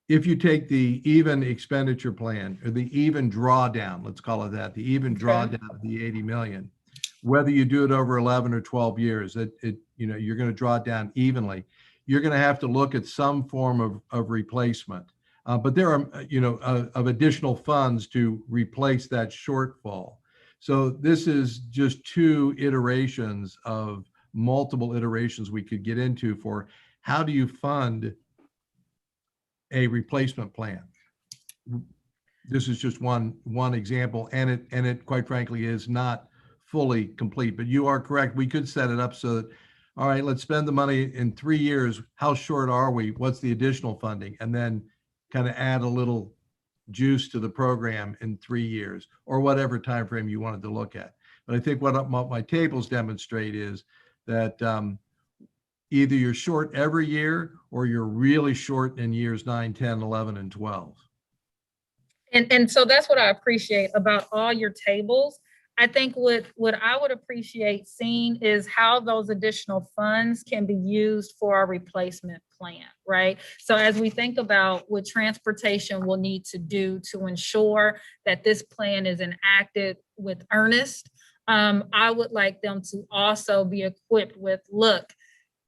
if you take the even expenditure plan or the even drawdown, let's call it that, the even drawdown of the 80 million, whether you do it over 11 or 12 years, you're going to draw it down evenly. You're going to have to look at some form of replacement. But there are, of additional funds to replace that shortfall. So this is just two iterations of multiple iterations we could get into for how do you fund a replacement plan. This is just one example, and it quite frankly is not fully complete. But you are correct. We could set it up so that, all right, let's spend the money in 3 years. How short are we? What's the additional funding? And then kind of add a little juice to the program in 3 years or whatever time frame you wanted to look at. But I think what my tables demonstrate is that either you're short every year or you're really short in years 9, 10, 11, and 12. And so that's what I appreciate about all your tables. I think what I would appreciate seeing is how those additional funds can be used for a replacement plan, right? So as we think about what transportation will need to do to ensure that this plan is enacted with earnest, I would like them to also be equipped with, look,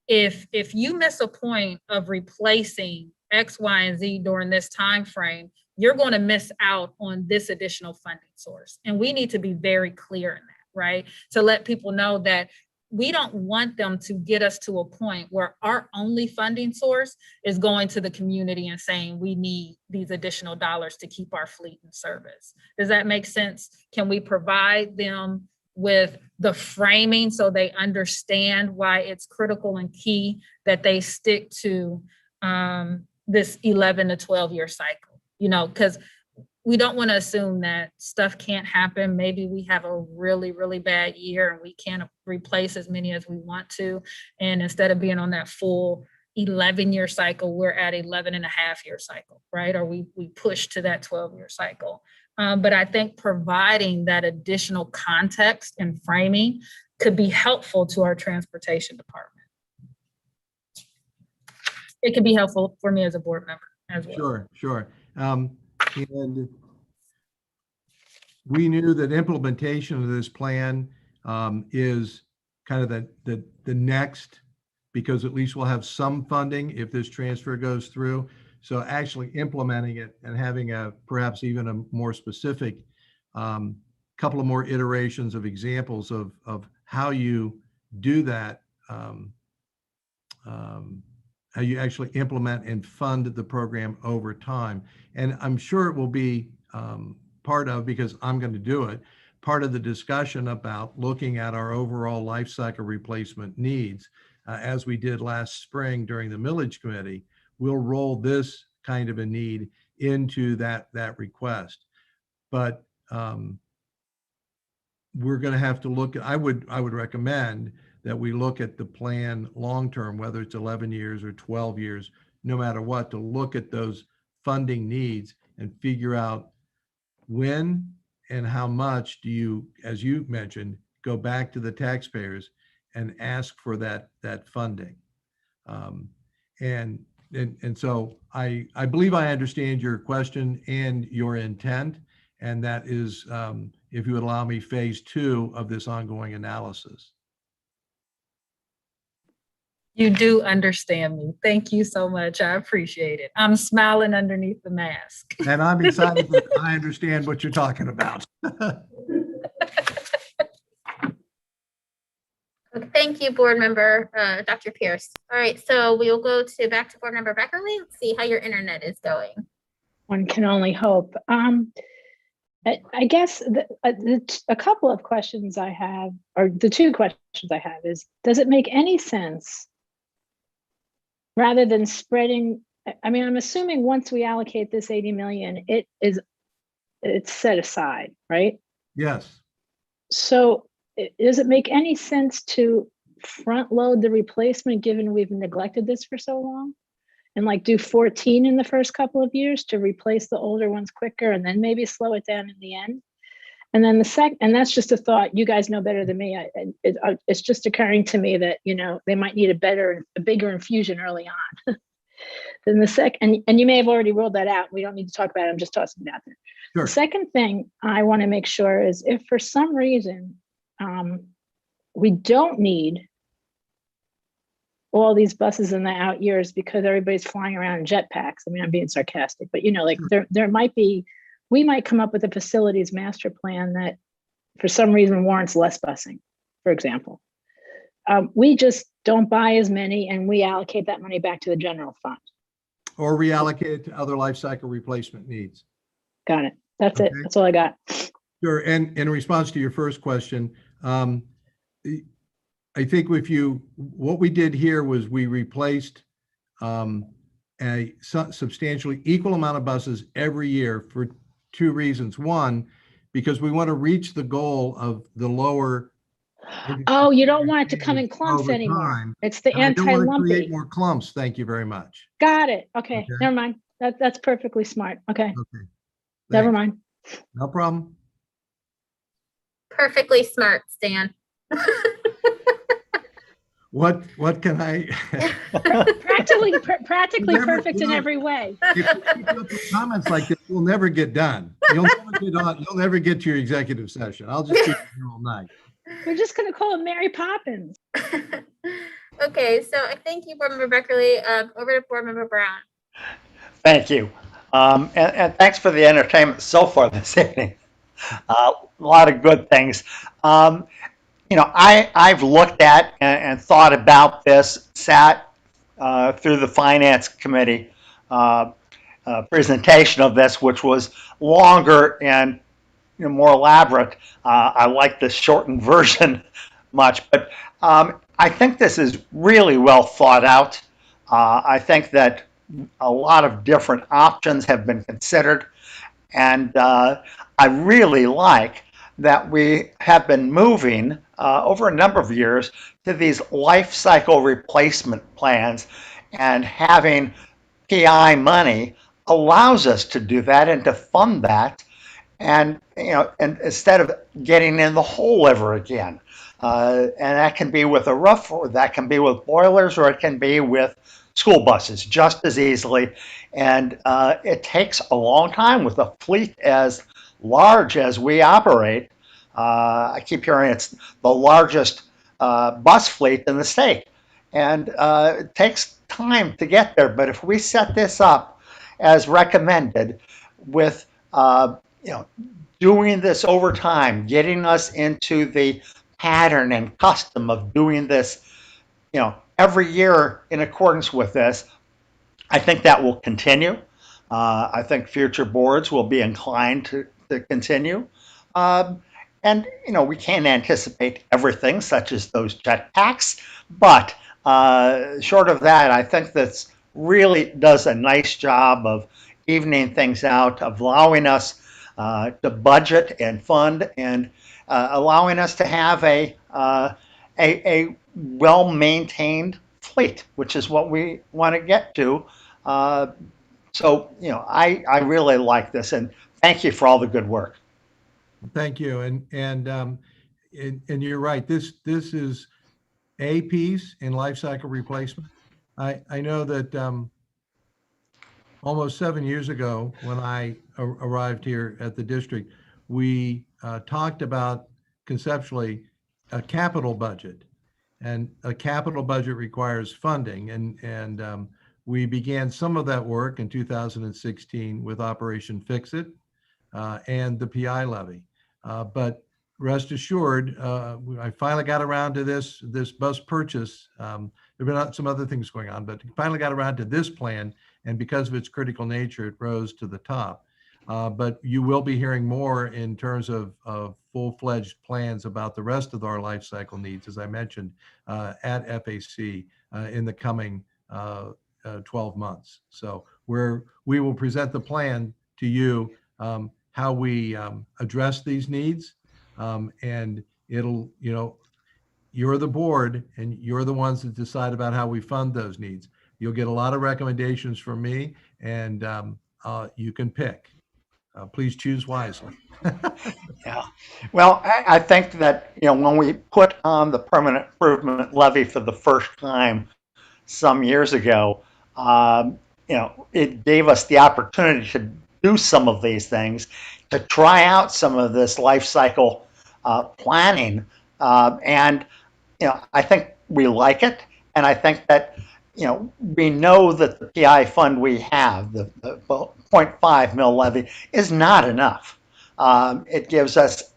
if you miss a point of replacing X, Y, and Z during this time frame, you're going to miss out on this additional funding source. And we need to be very clear in that, right? To let people know that we don't want them to get us to a point where our only funding source is going to the community and saying we need these additional dollars to keep our fleet in service. Does that make sense? Can we provide them with the framing so they understand why it's critical and key that they stick to this 11 to 12 year cycle? Because we don't want to assume that stuff can't happen. Maybe we have a really, really bad year and we can't replace as many as we want to. And instead of being on that full 11-year cycle, we're at 11 and a half year cycle, right? Or we push to that 12-year cycle. But I think providing that additional context and framing could be helpful to our transportation department. It could be helpful for me as a board member as well. Sure. And we knew that implementation of this plan is kind of the next, because at least we'll have some funding if this transfer goes through. So actually implementing it and having perhaps even a more specific couple of more iterations of examples of how you do that, how you actually implement and fund the program over time. And I'm sure it will be part of, because I'm going to do it, part of the discussion about looking at our overall life cycle replacement needs. As we did last spring during the millage committee, we'll roll this kind of a need into that request. But we're going to have to look at, I would recommend that we look at the plan long-term, whether it's 11 years or 12 years, no matter what, to look at those funding needs and figure out when and how much do you, as you mentioned, go back to the taxpayers and ask for that funding. And so I believe I understand your question and your intent, and that is, if you would allow me, phase 2 of this ongoing analysis. You do understand me. Thank you so much. I appreciate it. I'm smiling underneath the mask. And I'm excited that I understand what you're talking about. Thank you, board member, Dr. Pierce. All right, so we'll go back to board member Beckerly. Let's see how your internet is going. One can only hope. I guess a couple of questions I have, or the two questions I have is, does it make any sense rather than spreading? I mean, I'm assuming once we allocate this 80 million, it's set aside, right? Yes. So does it make any sense to front load the replacement given we've neglected this for so long? And like do 14 in the first couple of years to replace the older ones quicker and then maybe slow it down in the end? And then and that's just a thought, you guys know better than me. It's just occurring to me that, they might need a bigger infusion early on. Then the second, and you may have already ruled that out. We don't need to talk about it. I'm just tossing it out there. Sure. The second thing I want to make sure is if for some reason we don't need all these buses in the out years because everybody's flying around in jetpacks. I mean, I'm being sarcastic, but like there might be, we might come up with a facilities master plan that for some reason warrants less busing, for example. We just don't buy as many and we allocate that money back to the general fund. Or reallocate it to other life cycle replacement needs. Got it. That's it. That's all I got. Sure. And in response to your first question, I think what we did here was we replaced a substantially equal amount of buses every year for two reasons. One, because we want to reach the goal of the lower. Oh, you don't want it to come in clumps over anymore. time. It's the And I don't want to anti-lumpy. create more clumps. Thank you very much. Got it. Okay. Never mind. That's perfectly smart. Okay. Never Thanks. mind. No problem. Perfectly smart, Stan. What can I? Practically Never- perfect in every way. If you keep up with comments like this, we'll never get done. You'll never get to your executive session. I'll just keep here all night. We're just going to call it Mary Poppins. Okay, so I thank you, Board Member Beckerly. Over to Board Member Brown. Thank you. And thanks for the entertainment so far this evening. A lot of good things. I've looked at and thought about this, sat through the Finance Committee presentation of this, which was longer and more elaborate. I like the shortened version much, but I think this is really well thought out. I think that a lot of different options have been considered, and I really like that we have been moving over a number of years to these life cycle replacement plans, and having PI money allows us to do that and to fund that, and and instead of getting in the hole ever again. And that can be with a roof, or that can be with boilers, or it can be with school buses just as easily. And it takes a long time with a fleet as large as we operate. I keep hearing it's the largest bus fleet in the state. And it takes time to get there. But if we set this up as recommended with doing this over time, getting us into the pattern and custom of doing this, every year in accordance with this, I think that will continue. I think future boards will be inclined to continue. And, we can't anticipate everything, such as those jetpacks, but short of that, I think that's really does a nice job of evening things out, of allowing us to budget and fund, and allowing us to have a well-maintained fleet, which is what we want to get to. So, I really like this, and thank you for all the good work. Thank you. And you're right. This is a piece in life cycle replacement. I know that almost 7 years ago, when I arrived here at the district, we talked about conceptually a capital budget, and a capital budget requires funding. And we began some of that work in 2016 with Operation Fix It and the PI levy. But rest assured, I finally got around to this bus purchase. There have been some other things going on, but finally got around to this plan. And because of its critical nature, it rose to the top. But you will be hearing more in terms of full-fledged plans about the rest of our life cycle needs, as I mentioned, at FAC in the coming 12 months. So we will present the plan to you, how we address these needs, and it'll, you're the board and you're the ones that decide about how we fund those needs. You'll get a lot of recommendations from me, and you can pick. Please choose wisely. Yeah. Well, I think that, when we put on the permanent improvement levy for the first time some years ago, it gave us the opportunity to do some of these things, to try out some of this life cycle planning. And I think we like it. And I think that, we know that the PI fund we have, the 0.5 mill levy, is not enough. It gives us,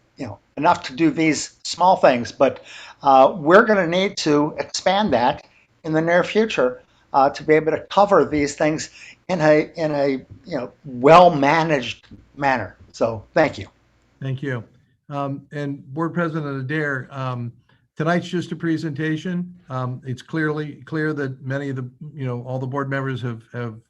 enough to do these small things, but we're going to need to expand that in the near future to be able to cover these things in a well-managed manner. So thank you. Thank you. And Board President Adair, tonight's just a presentation. It's clear that many of the, all the board members have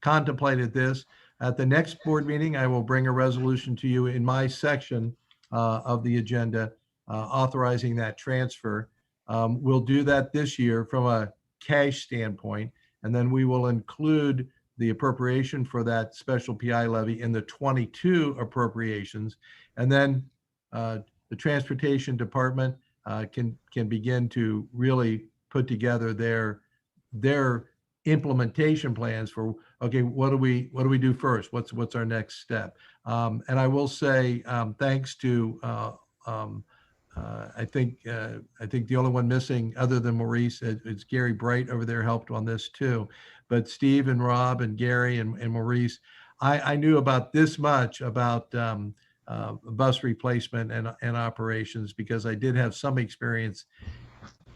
contemplated this. At the next board meeting, I will bring a resolution to you in my section of the agenda authorizing that transfer. We'll do that this year from a cash standpoint, and then we will include the appropriation for that special PI levy in the 22 appropriations. And then the transportation department can begin to really put together their implementation plans for, okay, what do we do first? What's our next step? And I will say thanks to I think the only one missing other than Maurice is Gary Bright over there, helped on this too. But Steve and Rob and Gary and Maurice, I knew about this much about bus replacement and operations because I did have some experience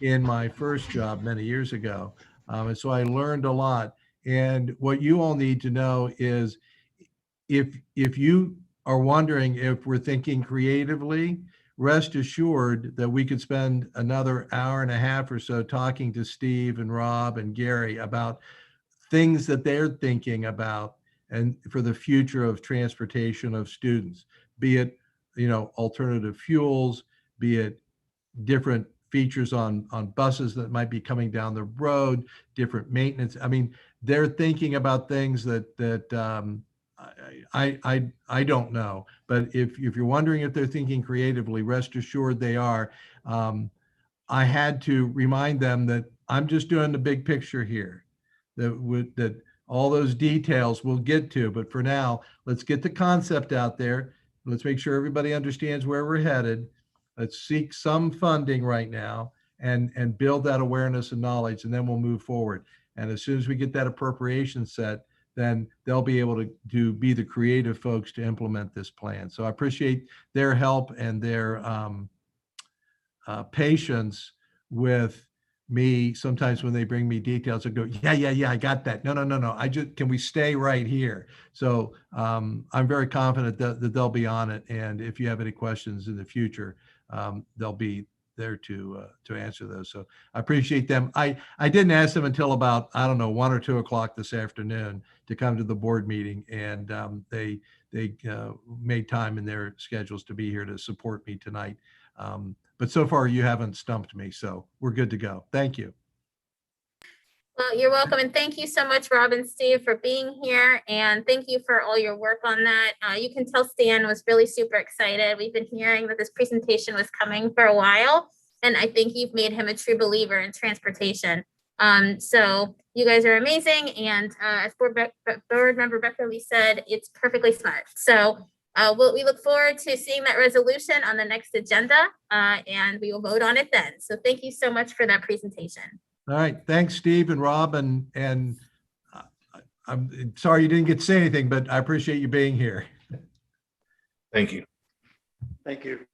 in my first job many years ago. And so I learned a lot. And what you all need to know is if you are wondering if we're thinking creatively, rest assured that we could spend another hour and a half or so talking to Steve and Rob and Gary about things that they're thinking about and for the future of transportation of students, be it, alternative fuels, be it different features on buses that might be coming down the road, different maintenance. I mean, they're thinking about things that I don't know, but if you're wondering if they're thinking creatively, rest assured they are. I had to remind them that I'm just doing the big picture here, that all those details we'll get to, but for now, let's get the concept out there. Let's make sure everybody understands where we're headed. Let's seek some funding right now and build that awareness and knowledge, and then we'll move forward. And as soon as we get that appropriation set, then they'll be able to be the creative folks to implement this plan. So I appreciate their help and their patience with me. Sometimes when they bring me details, I go, yeah, I got that. No. Can we stay right here? So I'm very confident that they'll be on it. And if you have any questions in the future, they'll be there to answer those. So I appreciate them. I didn't ask them until about, 1 or 2 o'clock this afternoon to come to the board meeting, and they made time in their schedules to be here to support me tonight. But so far you haven't stumped me, so we're good to go. Thank you. Well, you're welcome. And thank you so much, Rob and Steve, for being here. And thank you for all your work on that. You can tell Stan was really super excited. We've been hearing that this presentation was coming for a while, and I think you've made him a true believer in transportation. So you guys are amazing. And as board member Beckerly said, it's perfectly smart. So we look forward to seeing that resolution on the next agenda, and we will vote on it then. So thank you so much for that presentation. All right. Thanks, Steve and Rob. And I'm sorry you didn't get to say anything, but I appreciate you being here. Thank you. Thank you.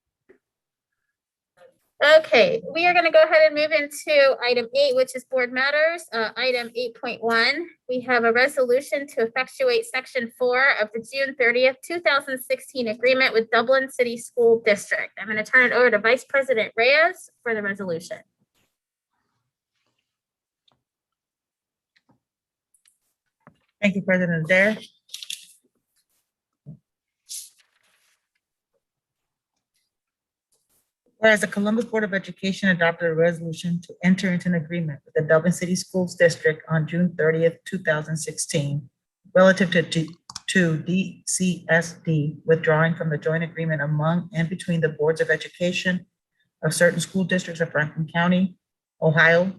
Okay, we are going to go ahead and move into item 8, which is board matters. Item 8.1, we have a resolution to effectuate section 4 of the June 30th, 2016 agreement with Dublin City School District. I'm going to turn it over to Vice President Reyes for the resolution. Thank you, President Adair. Whereas the Columbus Board of Education adopted a resolution to enter into an agreement with the Dublin City Schools District on June 30th, 2016, relative to DCSD withdrawing from the joint agreement among and between the Boards of Education of certain school districts of Franklin County, Ohio,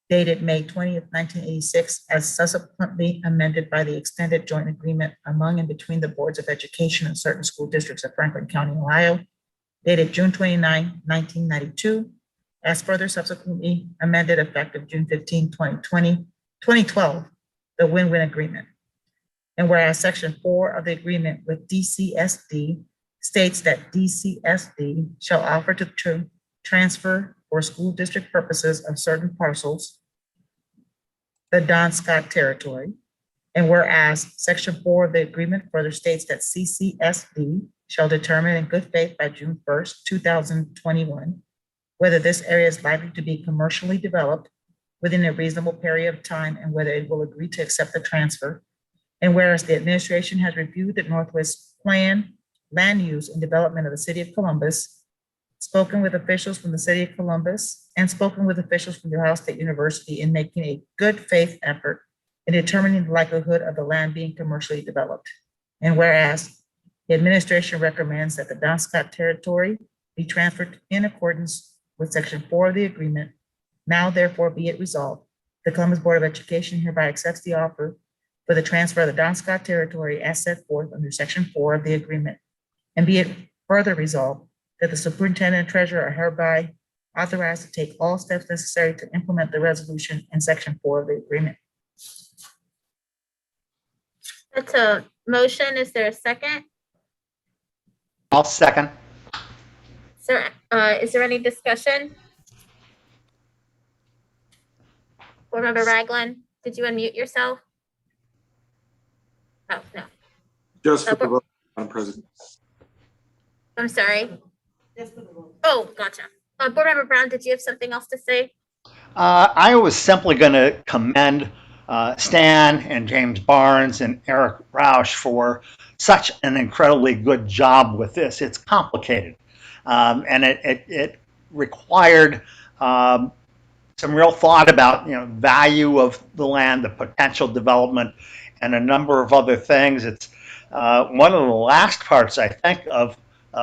dated May 20th, 1986, as subsequently amended by the extended joint agreement among and between the boards of education in certain school districts of Franklin County, Ohio, dated June 29, 1992, as further subsequently amended effective June 15, 2012, the win-win agreement. And whereas Section 4 of the agreement with DCSD states that DCSD shall offer to transfer for school district purposes of certain parcels, the Don Scott territory. And whereas Section 4 of the agreement further states that CCSD shall determine in good faith by June 1st, 2021, whether this area is likely to be commercially developed within a reasonable period of time and whether it will agree to accept the transfer. And whereas the administration has reviewed the Northwest Plan, land use and development of the city of Columbus, spoken with officials from the city of Columbus, and spoken with officials from the Ohio State University in making a good faith effort in determining the likelihood of the land being commercially developed. And whereas the administration recommends that the Don Scott territory be transferred in accordance with Section 4 of the agreement, now therefore be it resolved, the Columbus Board of Education hereby accepts the offer for the transfer of the Don Scott territory as set forth under Section 4 of the agreement. And be it further resolved that the superintendent and treasurer are hereby authorized to take all steps necessary to implement the resolution in Section 4 of the agreement. That's a motion. Is there a second? I'll second. Sir, is there any discussion? Board Member Ragland, did you unmute yourself? Oh, no. Just for the vote, Madam President. I'm sorry. Oh, gotcha. Board Member Brown, did you have something else to say? I was simply going to commend Stan and James Barnes and Eric Roush for such an incredibly good job with this. It's complicated, and it required some real thought about value of the land, the potential development, and a number of other things. It's one of the last parts, I think, of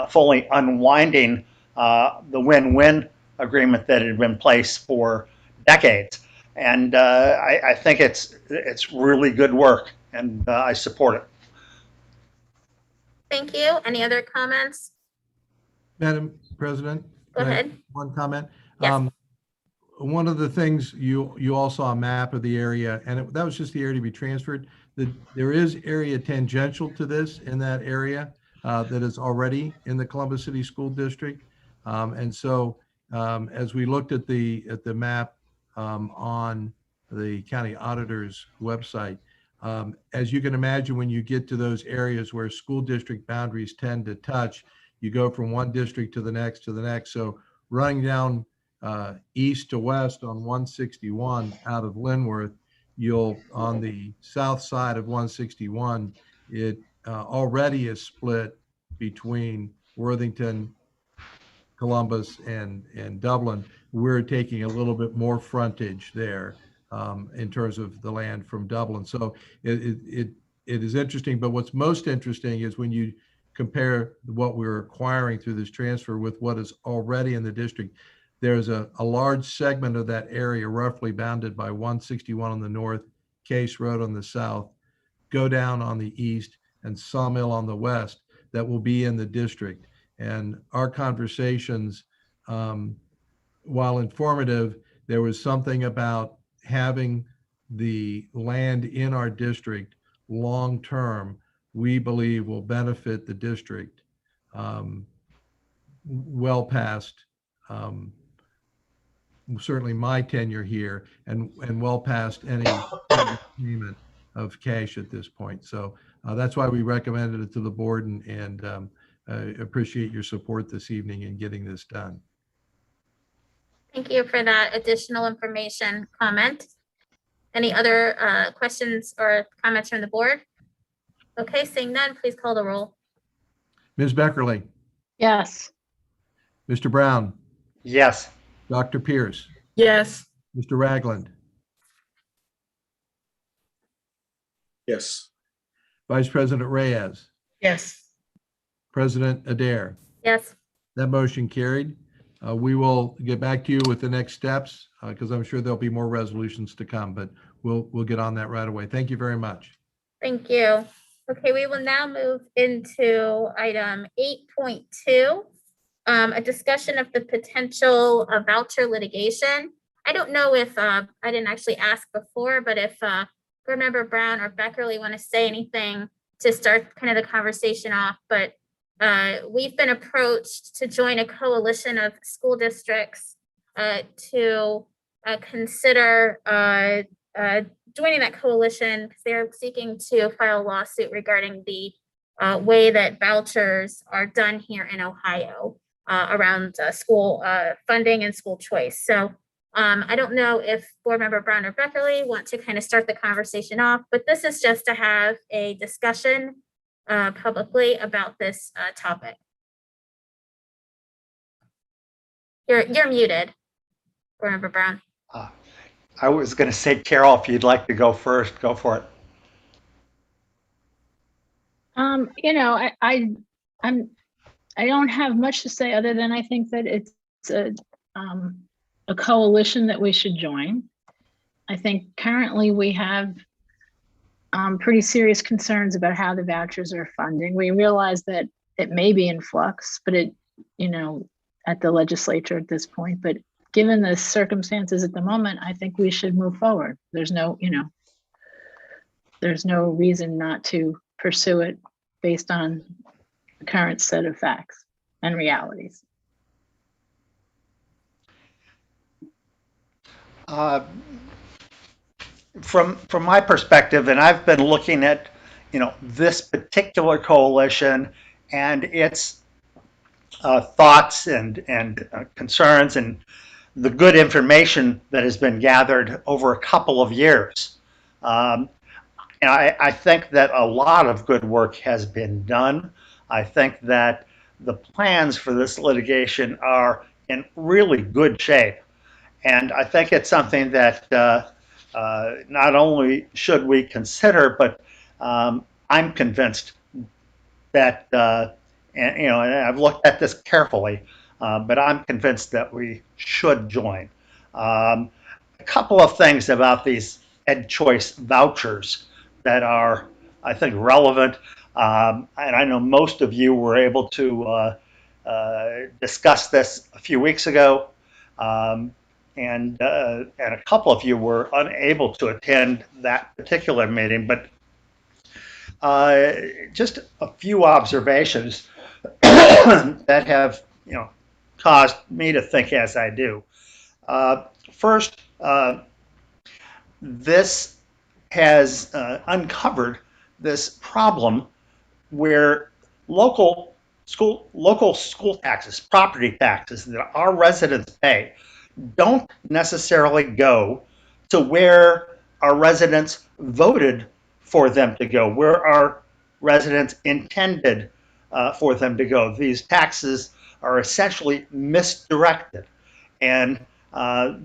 fully unwinding the win-win agreement that had been in place for decades. And I think it's really good work, and I support it. Thank you. Any other comments? Madam President? Go ahead. One comment. Yes. One of the things you all saw a map of the area, and that was just the area to be transferred. There is area tangential to this in that area that is already in the Columbus City School District. And so as we looked at the map on the county auditor's website, as you can imagine, when you get to those areas where school district boundaries tend to touch, you go from one district to the next to the next. So running down east to west on 161 out of Linworth, you'll on the south side of 161, it already is split between Worthington, Columbus, and Dublin. We're taking a little bit more frontage there in terms of the land from Dublin. So it is interesting, but what's most interesting is when you compare what we're acquiring through this transfer with what is already in the district. There's a large segment of that area roughly bounded by 161 on the north, Case Road on the south, Go Down on the east, and Sawmill on the west that will be in the district. And our conversations, while informative, there was something about having the land in our district long-term, we believe will benefit the district well past certainly my tenure here and well past any payment of cash at this point. So that's why we recommended it to the board and appreciate your support this evening in getting this done. Thank you for that additional information comment. Any other questions or comments from the board? Okay, seeing none, please call the roll. Ms. Beckerly, Yes. Mr. Brown, Yes. Dr. Pierce, Yes. Mr. Ragland, Yes. Vice President Reyes, Yes. President Adair. Yes. That motion carried. We will get back to you with the next steps because I'm sure there'll be more resolutions to come, but we'll get on that right away. Thank you very much. Thank you. Okay, we will now move into item 8.2, a discussion of the potential voucher litigation. I don't know if, I didn't actually ask before, but if Board Member Brown or Beckerly want to say anything to start kind of the conversation off, but we've been approached to join a coalition of school districts to consider joining that coalition because they're seeking to file a lawsuit regarding the way that vouchers are done here in Ohio around school funding and school choice. So I don't know if Board Member Brown or Beckerly want to kind of start the conversation off, but this is just to have a discussion publicly about this topic. You're muted, Board Member Brown. I was going to say, Carol, if you'd like to go first, go for it. You know, I don't have much to say other than I think that it's a coalition that we should join. I think currently we have pretty serious concerns about how the vouchers are funding. We realize that it may be in flux, but it, you know, at the legislature at this point, but given the circumstances at the moment, I think we should move forward. There's no, you know, there's no reason not to pursue it based on the current set of facts and realities. From my perspective, and I've been looking at, you know, this particular coalition and its thoughts and concerns and the good information that has been gathered over a couple of years. And I think that a lot of good work has been done. I think that the plans for this litigation are in really good shape. And I think it's something that not only should we consider, but I'm convinced that, and you know, and I've looked at this carefully, but I'm convinced that we should join. A couple of things about these Ed Choice vouchers that are, I think, relevant, and I know most of you were able to discuss this a few weeks ago. And a couple of you were unable to attend that particular meeting, but just a few observations that have, you know, caused me to think as I do. First, this has uncovered this problem where local school taxes, property taxes that our residents pay, don't necessarily go to where our residents voted for them to go, where our residents intended for them to go. These taxes are essentially misdirected, and the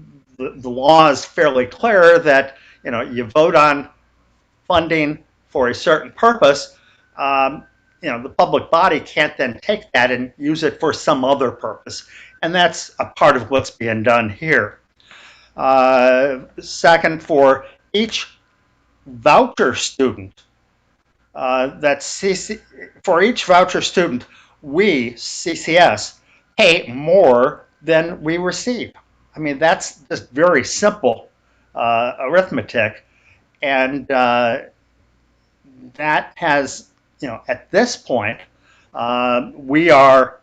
law is fairly clear that, you know, you vote on funding for a certain purpose. You know, the public body can't then take that and use it for some other purpose. And that's a part of what's being done here. Second, for each voucher student, for each voucher student, we, CCS, pay more than we receive. I mean, that's just very simple arithmetic. And that has, you know, at this point, we are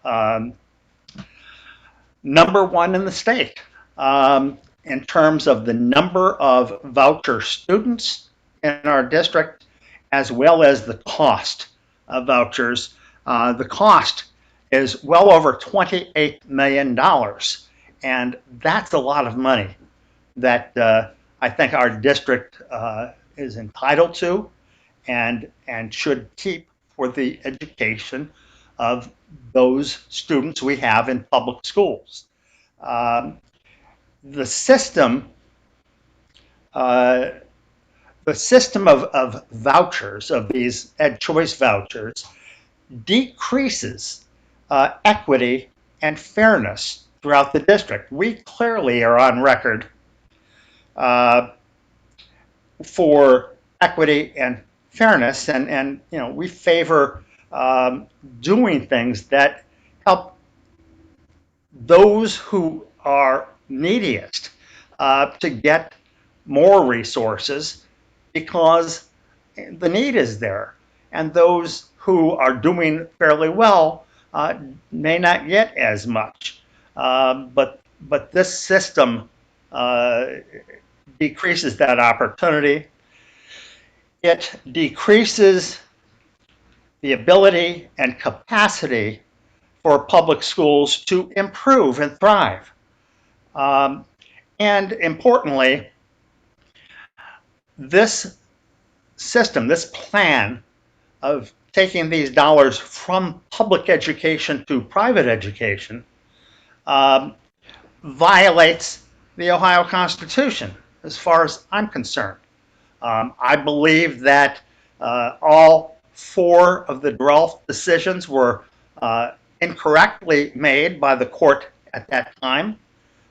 number one in the state in terms of the number of voucher students in our district, as well as the cost of vouchers. The cost is well over $28 million, and that's a lot of money that I think our district is entitled to and should keep for the education of those students we have in public schools. The system of vouchers, of these Ed Choice vouchers, decreases equity and fairness throughout the district. We clearly are on record for equity and fairness, and you know, we favor doing things that help those who are neediest to get more resources because the need is there, and those who are doing fairly well may not get as much. But this system decreases that opportunity. It decreases the ability and capacity for public schools to improve and thrive. And importantly, this system, this plan of taking these dollars from public education to private education violates the Ohio Constitution, as far as I'm concerned. I believe that all 4 of the Drelf decisions were incorrectly made by the court at that time.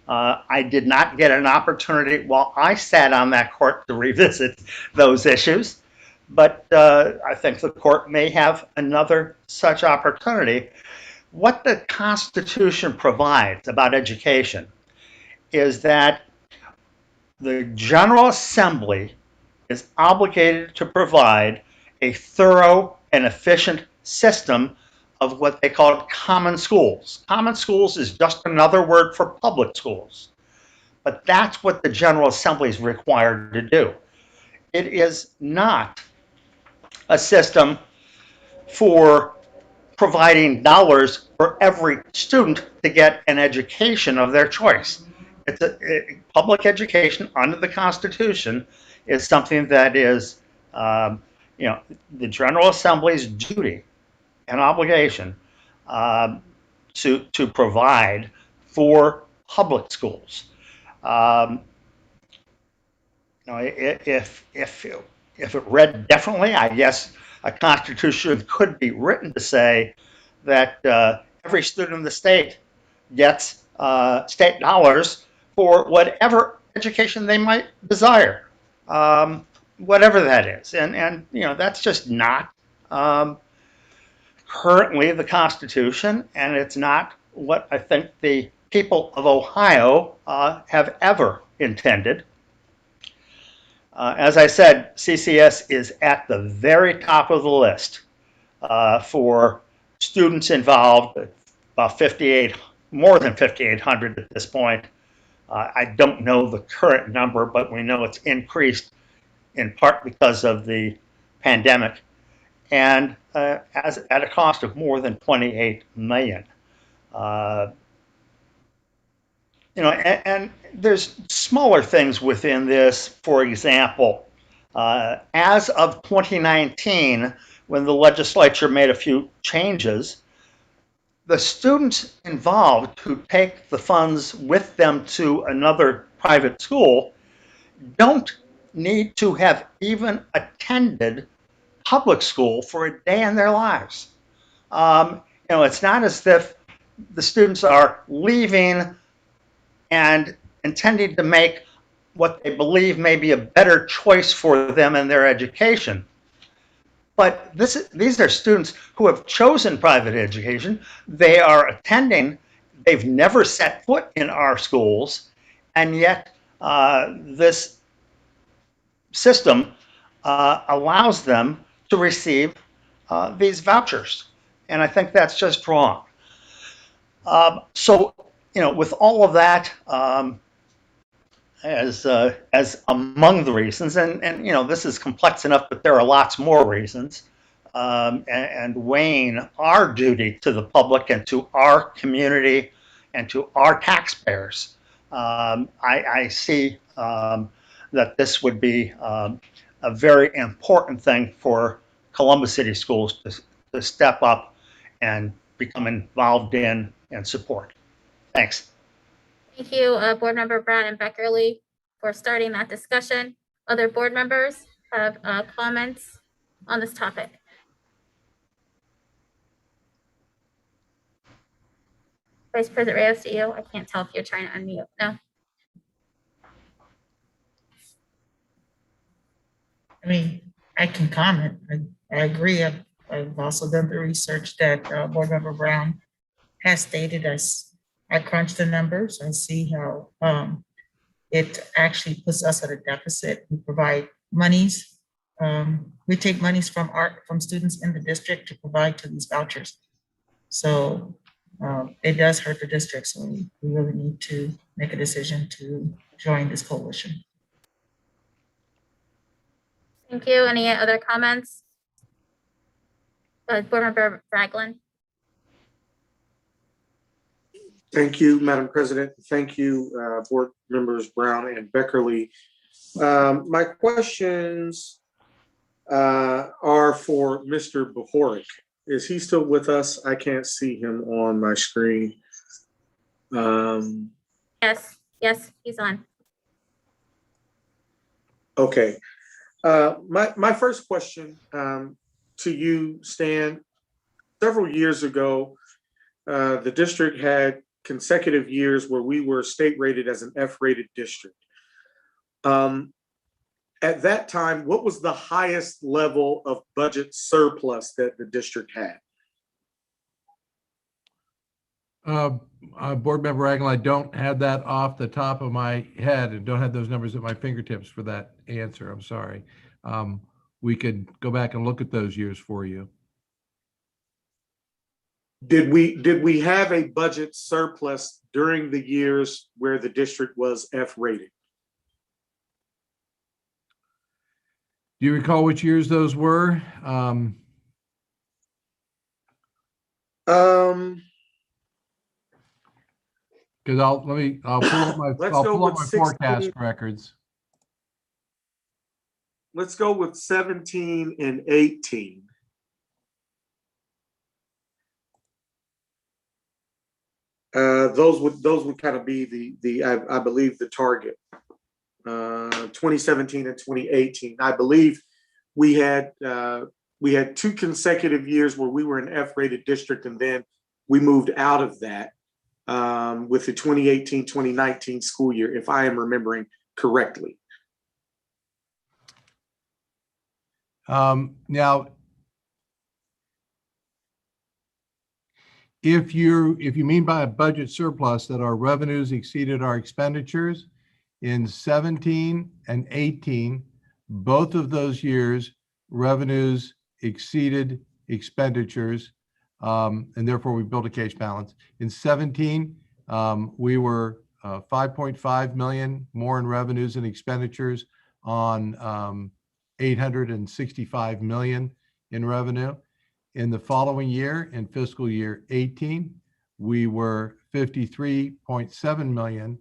I did not get an opportunity while I sat on that court to revisit those issues, but I think the court may have another such opportunity. What the Constitution provides about education is that the General Assembly is obligated to provide a thorough and efficient system of what they call common schools. Common schools is just another word for public schools, but that's what the General Assembly is required to do. It is not a system for providing dollars for every student to get an education of their choice. Public education under the Constitution is something that is, you know, the General Assembly's duty and obligation to provide for public schools. You know, if it read differently, I guess a constitution could be written to say that every student in the state gets state dollars for whatever education they might desire, whatever that is, and you know, that's just not currently the Constitution, and it's not what I think the people of Ohio have ever intended. As I said, CCS is at the very top of the list for students involved, about more than 5,800 at this point. I don't know the current number, but we know it's increased in part because of the pandemic, and at a cost of more than $28 million. You know, and there's smaller things within this. For example, as of 2019, when the legislature made a few changes, the students involved who take the funds with them to another private school don't need to have even attended public school for a day in their lives. You know, it's not as if the students are leaving and intending to make what they believe may be a better choice for them in their education. But these are students who have chosen private education. They are attending, they've never set foot in our schools, and yet this system allows them to receive these vouchers. And I think that's just wrong. So, you know, with all of that as among the reasons, and you know, this is complex enough, but there are lots more reasons, and weighing our duty to the public and to our community and to our taxpayers, I see that this would be a very important thing for Columbus City Schools to step up and become involved in and support. Thanks. Thank you, Board Member Brown and Beckerly, for starting that discussion. Other board members have comments on this topic? Vice President Reyes, to you. I can't tell if you're trying to unmute. No. I mean, I can comment. I agree. I've also done the research that Board Member Brown has stated. I crunched the numbers and see how it actually puts us at a deficit. We provide monies. We take monies from students in the district to provide to these vouchers. So it does hurt the district. So we really need to make a decision to join this coalition. Thank you. Any other comments? Board Member Ragland. Thank you, Madam President. Thank you, Board Members Brown and Beckerly. My questions are for Mr. Bohoric. Is he still with us? I can't see him on my screen. Yes, he's on. Okay. My first question to you, Stan, several years ago, the district had consecutive years where we were state rated as an F-rated district. At that time, what was the highest level of budget surplus that the district had? Board Member Ragland, I don't have that off the top of my head and don't have those numbers at my fingertips for that answer. I'm sorry. We could go back and look at those years for you. Did we have a budget surplus during the years where the district was F-rated? Do you recall which years those were? Because I'll pull up my forecast records. Let's go with 17 and 18. Those would kind of be I believe the target. 2017 and 2018. I believe we had 2 consecutive years where we were an F-rated district, and then we moved out of that with the 2018-2019 school year, if I am remembering correctly. Now, if you mean by a budget surplus that our revenues exceeded our expenditures, in 17 and 18, both of those years, revenues exceeded expenditures, and therefore we built a cash balance. In 17, we were 5.5 million more in revenues and expenditures on 865 million in revenue. In the following year, in fiscal year 18, we were 53.7 million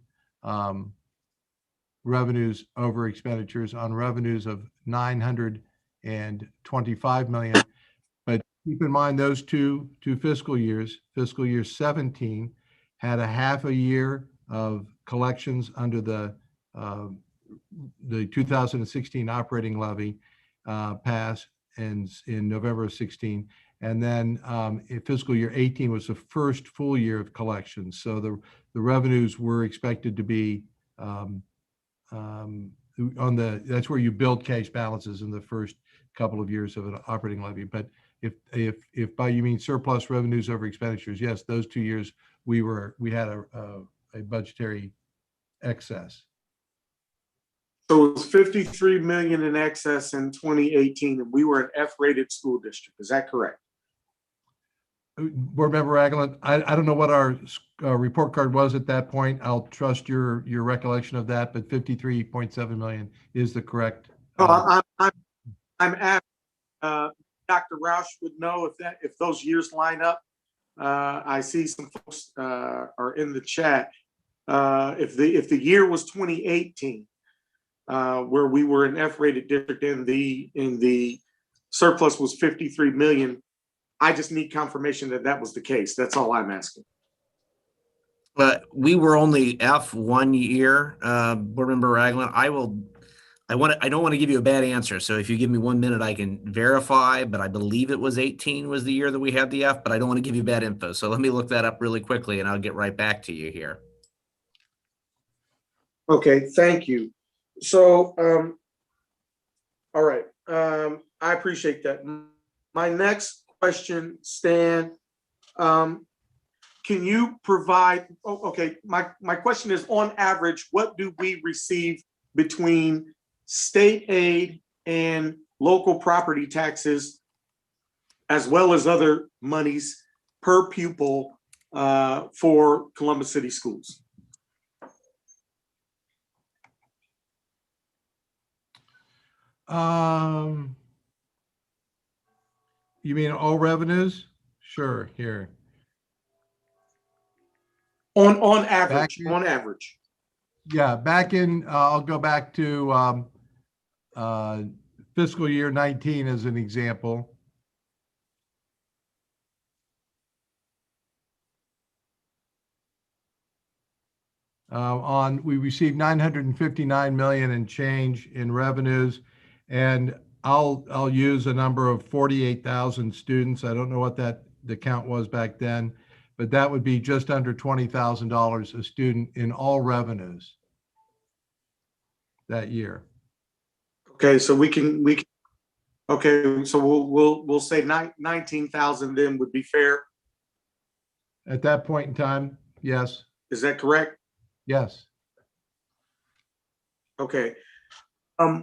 revenues over expenditures on revenues of 925 million. But keep in mind those two fiscal years, fiscal year 17 had a half a year of collections under the 2016 operating levy passed in November of 16. And then in fiscal year 18 was the first full year of collections. So the revenues were expected to be that's where you build cash balances in the first couple of years of an operating levy. But if by you mean surplus revenues over expenditures, yes, those 2 years we had a budgetary excess. So it was 53 million in excess in 2018, and we were an F-rated school district. Is that correct? Board Member Ragland, I don't know what our report card was at that point. I'll trust your recollection of that, but 53.7 million is the correct. I'm asking, Dr. Roush would know if those years line up. I see some folks are in the chat. If the year was 2018, where we were an F-rated district and the surplus was 53 million, I just need confirmation that was the case. That's all I'm asking. We were only F 1 year, Board Member Ragland. I will I don't want to give you a bad answer. So if you give me 1 minute, I can verify, but I believe it was 18 was the year that we had the F, but I don't want to give you bad info. So let me look that up really quickly and I'll get right back to you here. Okay, thank you. So, all right, I appreciate that. My next question, Stan, can you provide, okay, my question is, on average, what do we receive between state aid and local property taxes, as well as other monies per pupil for Columbus City Schools? You mean all revenues? Sure, here. On average, on average. Yeah, back in, I'll go back to fiscal year 19 as an example. We received 959 million and change in revenues, and I'll use a number of 48,000 students. I don't know what the count was back then, but that would be just under $20,000 a student in all revenues that year. Okay, so we can okay, so we'll say 19,000 then would be fair. At that point in time, yes. Is that correct? Yes. Okay.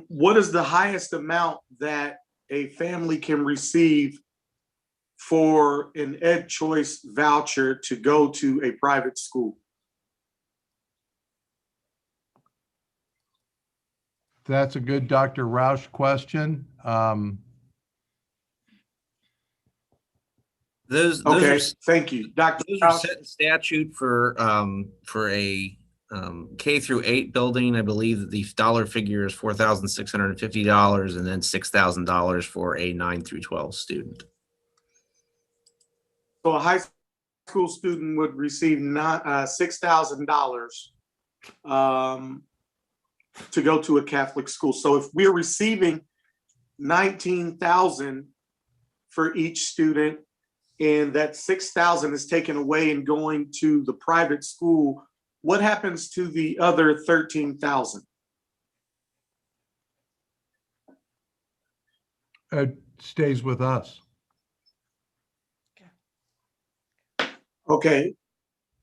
What is the highest amount that a family can receive for an Ed Choice voucher to go to a private school? That's a good Dr. Roush question. Those okay, are, thank you, Dr. Those are set in statute for a K through 8 building. I believe that the dollar figure is $4,650 and then $6,000 for a 9 through 12 student. So a high school student would receive $6,000 to go to a Catholic school. So if we're receiving 19,000 for each student, and that 6,000 is taken away and going to the private school, what happens to the other 13,000? It stays with us. Okay,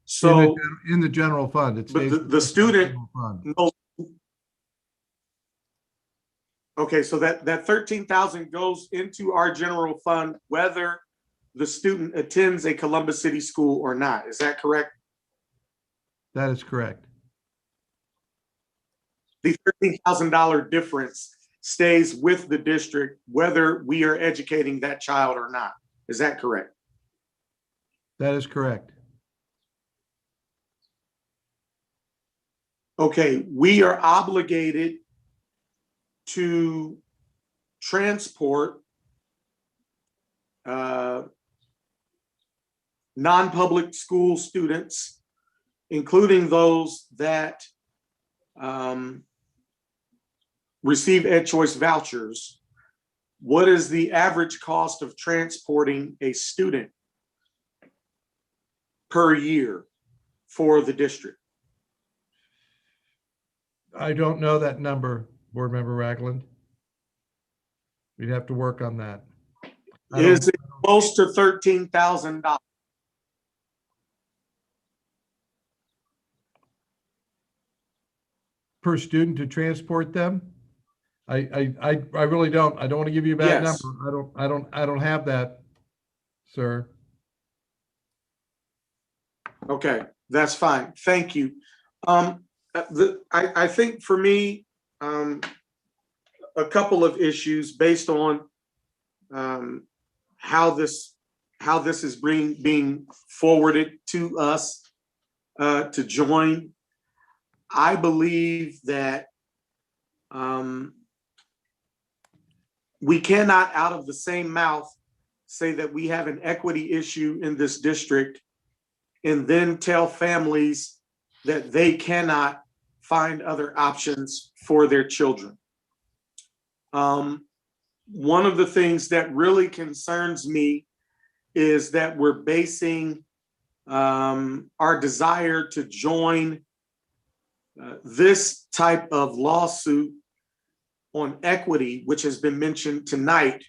so in the general fund, it stays. But the student knows. Okay, so that 13,000 goes into our general fund, whether the student attends a Columbus City school or not. Is that correct? That is correct. The $13,000 difference stays with the district, whether we are educating that child or not. Is that correct? That is correct. Okay, we are obligated to transport non-public school students, including those that receive Ed Choice vouchers. What is the average cost of transporting a student per year for the district? I don't know that number, Board Member Ragland. We'd have to work on that. Is it close to $13,000? Per student to transport them? I really don't. I don't want to give you a bad number. I don't have that, sir. Okay, that's fine. Thank you. I think for me, a couple of issues based on how this is being forwarded to us to join. I believe that we cannot, out of the same mouth, say that we have an equity issue in this district and then tell families that they cannot find other options for their children. One of the things that really concerns me is that we're basing our desire to join this type of lawsuit on equity, which has been mentioned tonight,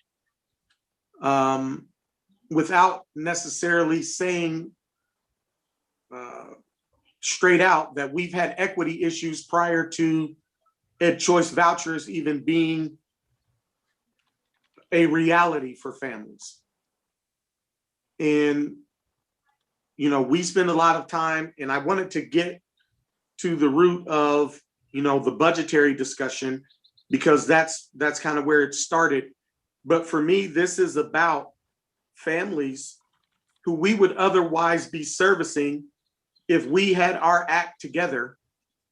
without necessarily saying straight out that we've had equity issues prior to Ed Choice vouchers even being a reality for families. And, you know, we spend a lot of time, and I wanted to get to the root of, you know, the budgetary discussion, because that's kind of where it started. But for me, this is about families who we would otherwise be servicing if we had our act together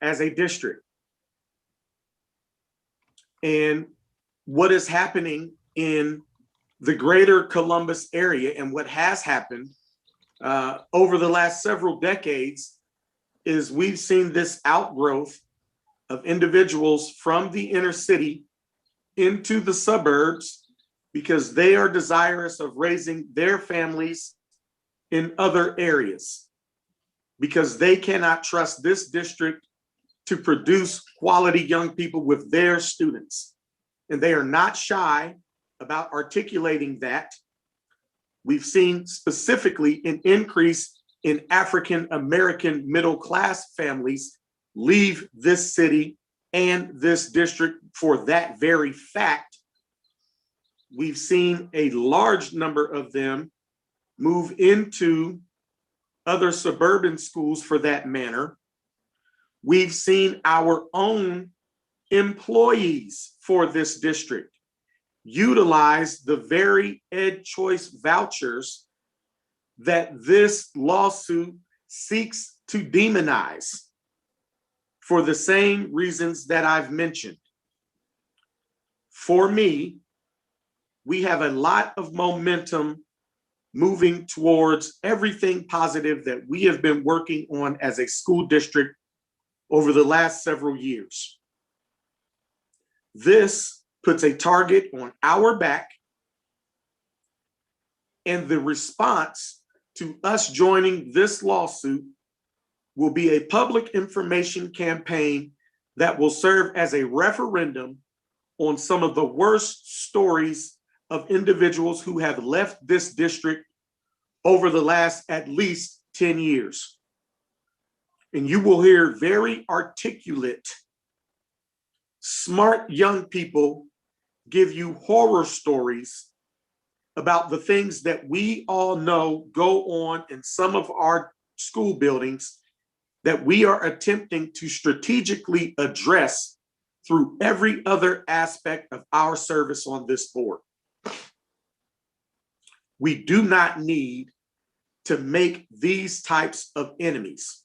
as a district. And what is happening in the greater Columbus area, and what has happened over the last several decades, is we've seen this outgrowth of individuals from the inner city into the suburbs because they are desirous of raising their families in other areas, because they cannot trust this district to produce quality young people with their students. And they are not shy about articulating that. We've seen specifically an increase in African-American middle-class families leave this city and this district for that very fact. We've seen a large number of them move into other suburban schools for that matter. We've seen our own employees for this district utilize the very Ed Choice vouchers that this lawsuit seeks to demonize for the same reasons that I've mentioned. For me, we have a lot of momentum moving towards everything positive that we have been working on as a school district over the last several years. This puts a target on our back, and the response to us joining this lawsuit will be a public information campaign that will serve as a referendum on some of the worst stories of individuals who have left this district over the last at least 10 years. And you will hear very articulate, smart young people give you horror stories about the things that we all know go on in some of our school buildings that we are attempting to strategically address through every other aspect of our service on this board. We do not need to make these types of enemies.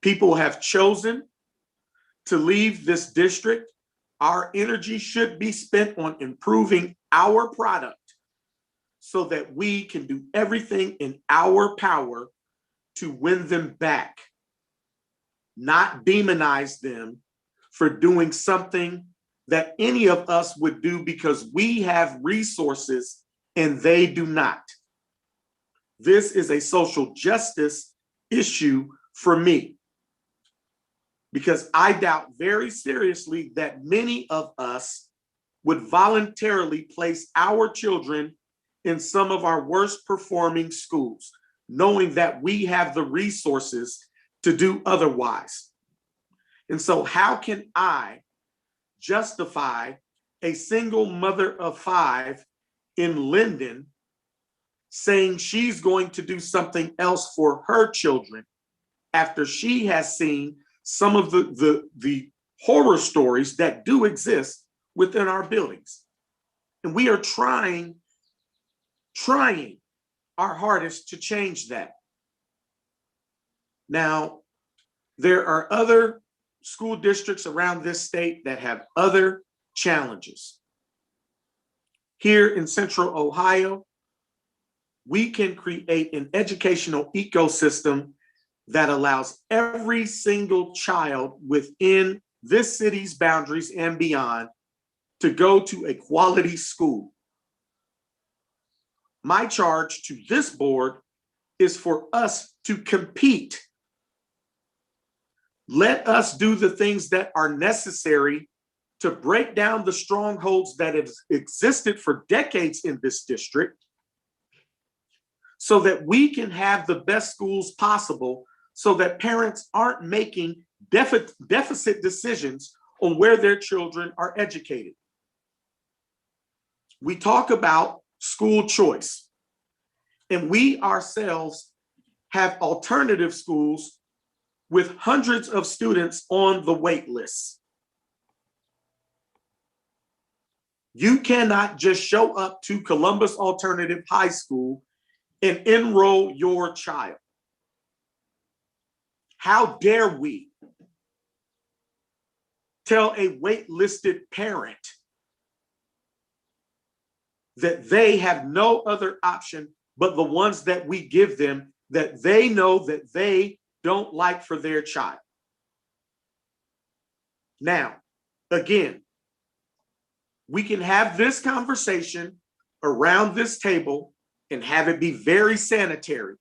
People have chosen to leave this district. Our energy should be spent on improving our product so that we can do everything in our power to win them back, not demonize them for doing something that any of us would do because we have resources and they do not. This is a social justice issue for me, because I doubt very seriously that many of us would voluntarily place our children in some of our worst performing schools, knowing that we have the resources to do otherwise. And so how can I justify a single mother of 5 in Linden saying she's going to do something else for her children after she has seen some of the horror stories that do exist within our buildings? And we are trying our hardest to change that. Now, there are other school districts around this state that have other challenges. Here in Central Ohio, we can create an educational ecosystem that allows every single child within this city's boundaries and beyond to go to a quality school. My charge to this board is for us to compete. Let us do the things that are necessary to break down the strongholds that have existed for decades in this district so that we can have the best schools possible, so that parents aren't making deficit decisions on where their children are educated. We talk about school choice, and we ourselves have alternative schools with hundreds of students on the wait list. You cannot just show up to Columbus Alternative High School and enroll your child. How dare we tell a waitlisted parent that they have no other option but the ones that we give them, that they know that they don't like for their child? Now, again, we can have this conversation around this table and have it be very sanitary.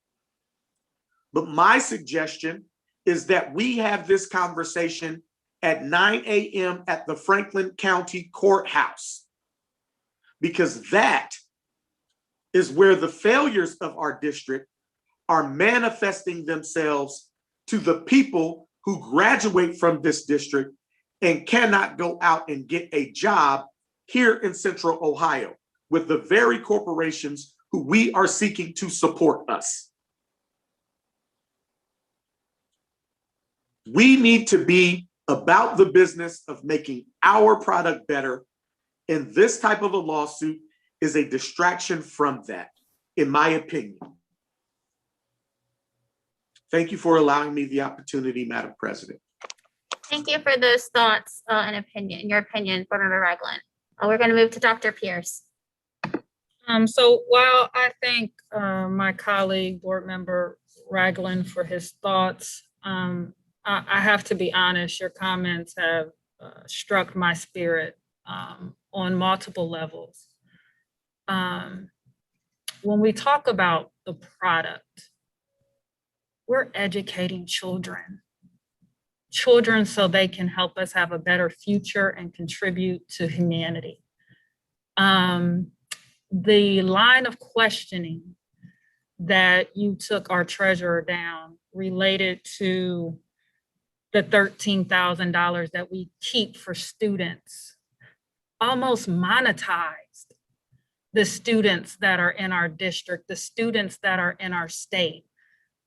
But my suggestion is that we have this conversation at 9 a.m. at the Franklin County Courthouse, because that is where the failures of our district are manifesting themselves to the people who graduate from this district and cannot go out and get a job here in Central Ohio with the very corporations who we are seeking to support us. We need to be about the business of making our product better, and this type of a lawsuit is a distraction from that, in my opinion. Thank you for allowing me the opportunity, Madam President. Thank you for those thoughts and your opinion, Board Member Ragland. We're going to move to Dr. Pierce. So while I thank my colleague, Board Member Ragland, for his thoughts, I have to be honest, your comments have struck my spirit on multiple levels. When we talk about the product, we're educating children so they can help us have a better future and contribute to humanity. The line of questioning that you took our treasurer down related to the $13,000 that we keep for students almost monetized the students that are in our district, the students that are in our state.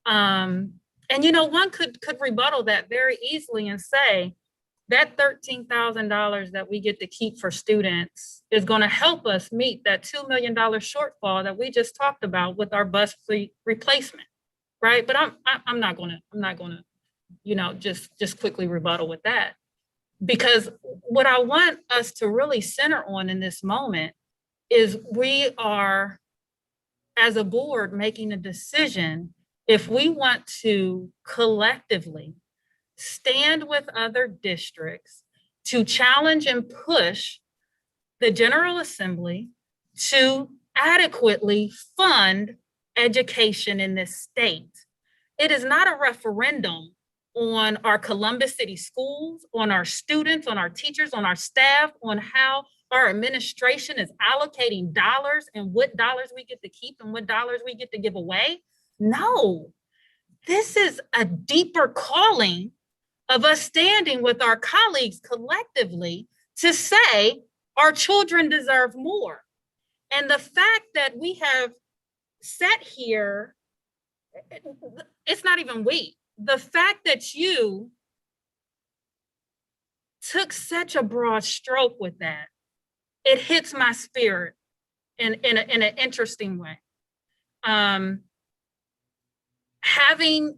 And you know, one could rebuttal that very easily and say that $13,000 that we get to keep for students is going to help us meet that $2 million shortfall that we just talked about with our bus fleet replacement, right? But I'm not going to, you know, just quickly rebuttal with that, because what I want us to really center on in this moment is we are, as a board, making a decision if we want to collectively stand with other districts to challenge and push the General Assembly to adequately fund education in this state. It is not a referendum on our Columbus City schools, on our students, on our teachers, on our staff, on how our administration is allocating dollars and what dollars we get to keep and what dollars we get to give away. No, this is a deeper calling of us standing with our colleagues collectively to say our children deserve more. And the fact that we have sat here, it's not even we. The fact that you took such a broad stroke with that, it hits my spirit in an interesting way. Having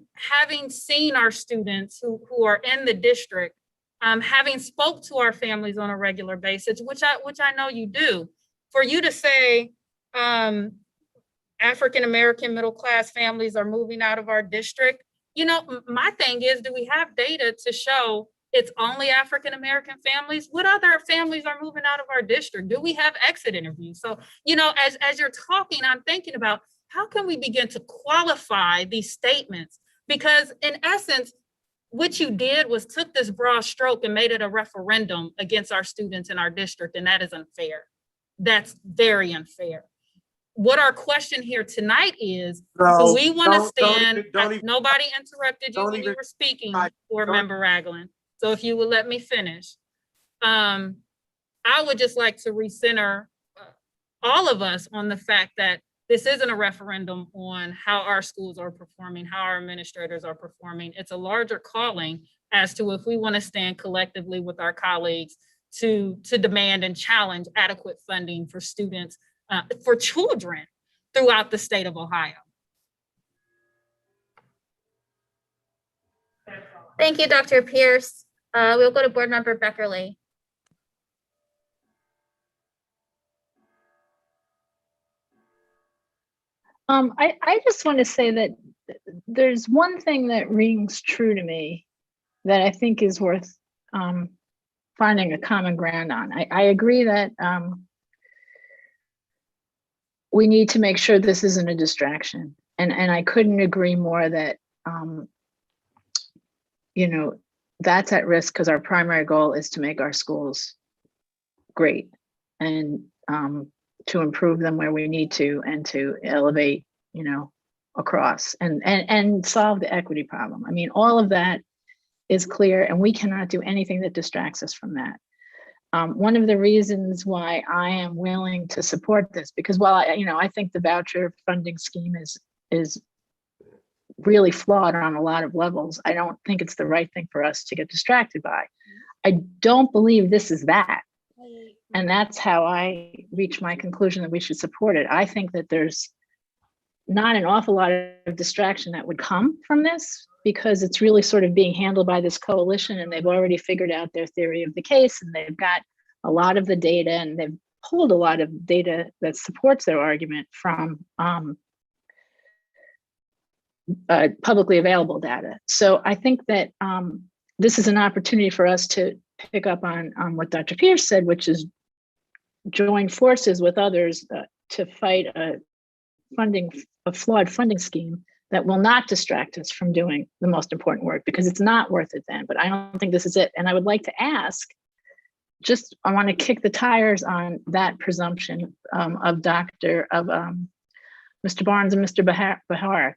seen our students who are in the district, having spoke to our families on a regular basis, which I know you do, for you to say African-American middle-class families are moving out of our district, you know, my thing is, do we have data to show it's only African-American families. What other families are moving out of our district? Do we have exit interviews? So, as you're talking, I'm thinking about how can we begin to qualify these statements? Because in essence, what you did was took this broad stroke and made it a referendum against our students in our district, and that is unfair. That's very unfair. What our question here tonight is, do we want to stand? Nobody interrupted you when you were speaking, Board Member Ragland. So if you would let me finish, I would just like to recenter all of us on the fact that this isn't a referendum on how our schools are performing, how our administrators are performing. It's a larger calling as to if we want to stand collectively with our colleagues to demand and challenge adequate funding for students, for children throughout the state of Ohio. Thank you, Dr. Pierce. We'll go to Board Member Beckerly. I just want to say that there's one thing that rings true to me that I think is worth finding a common ground on. I agree that we need to make sure this isn't a distraction. And I couldn't agree more that, that's at risk because our primary goal is to make our schools great and to improve them where we need to and to elevate, across and solve the equity problem. I mean, all of that is clear and we cannot do anything that distracts us from that. One of the reasons why I am willing to support this, because while I think the voucher funding scheme is really flawed on a lot of levels, I don't think it's the right thing for us to get distracted by. I don't believe this is that. And that's how I reach my conclusion that we should support it. I think that there's not an awful lot of distraction that would come from this because it's really sort of being handled by this coalition and they've already figured out their theory of the case and they've got a lot of the data and they've pulled a lot of data that supports their argument from publicly available data. So I think that this is an opportunity for us to pick up on what Dr. Pierce said, which is join forces with others to fight a flawed funding scheme that will not distract us from doing the most important work because it's not worth it then. But I don't think this is it. And I would like to ask, I want to kick the tires on that presumption of Mr. Barnes and Mr. Baharik.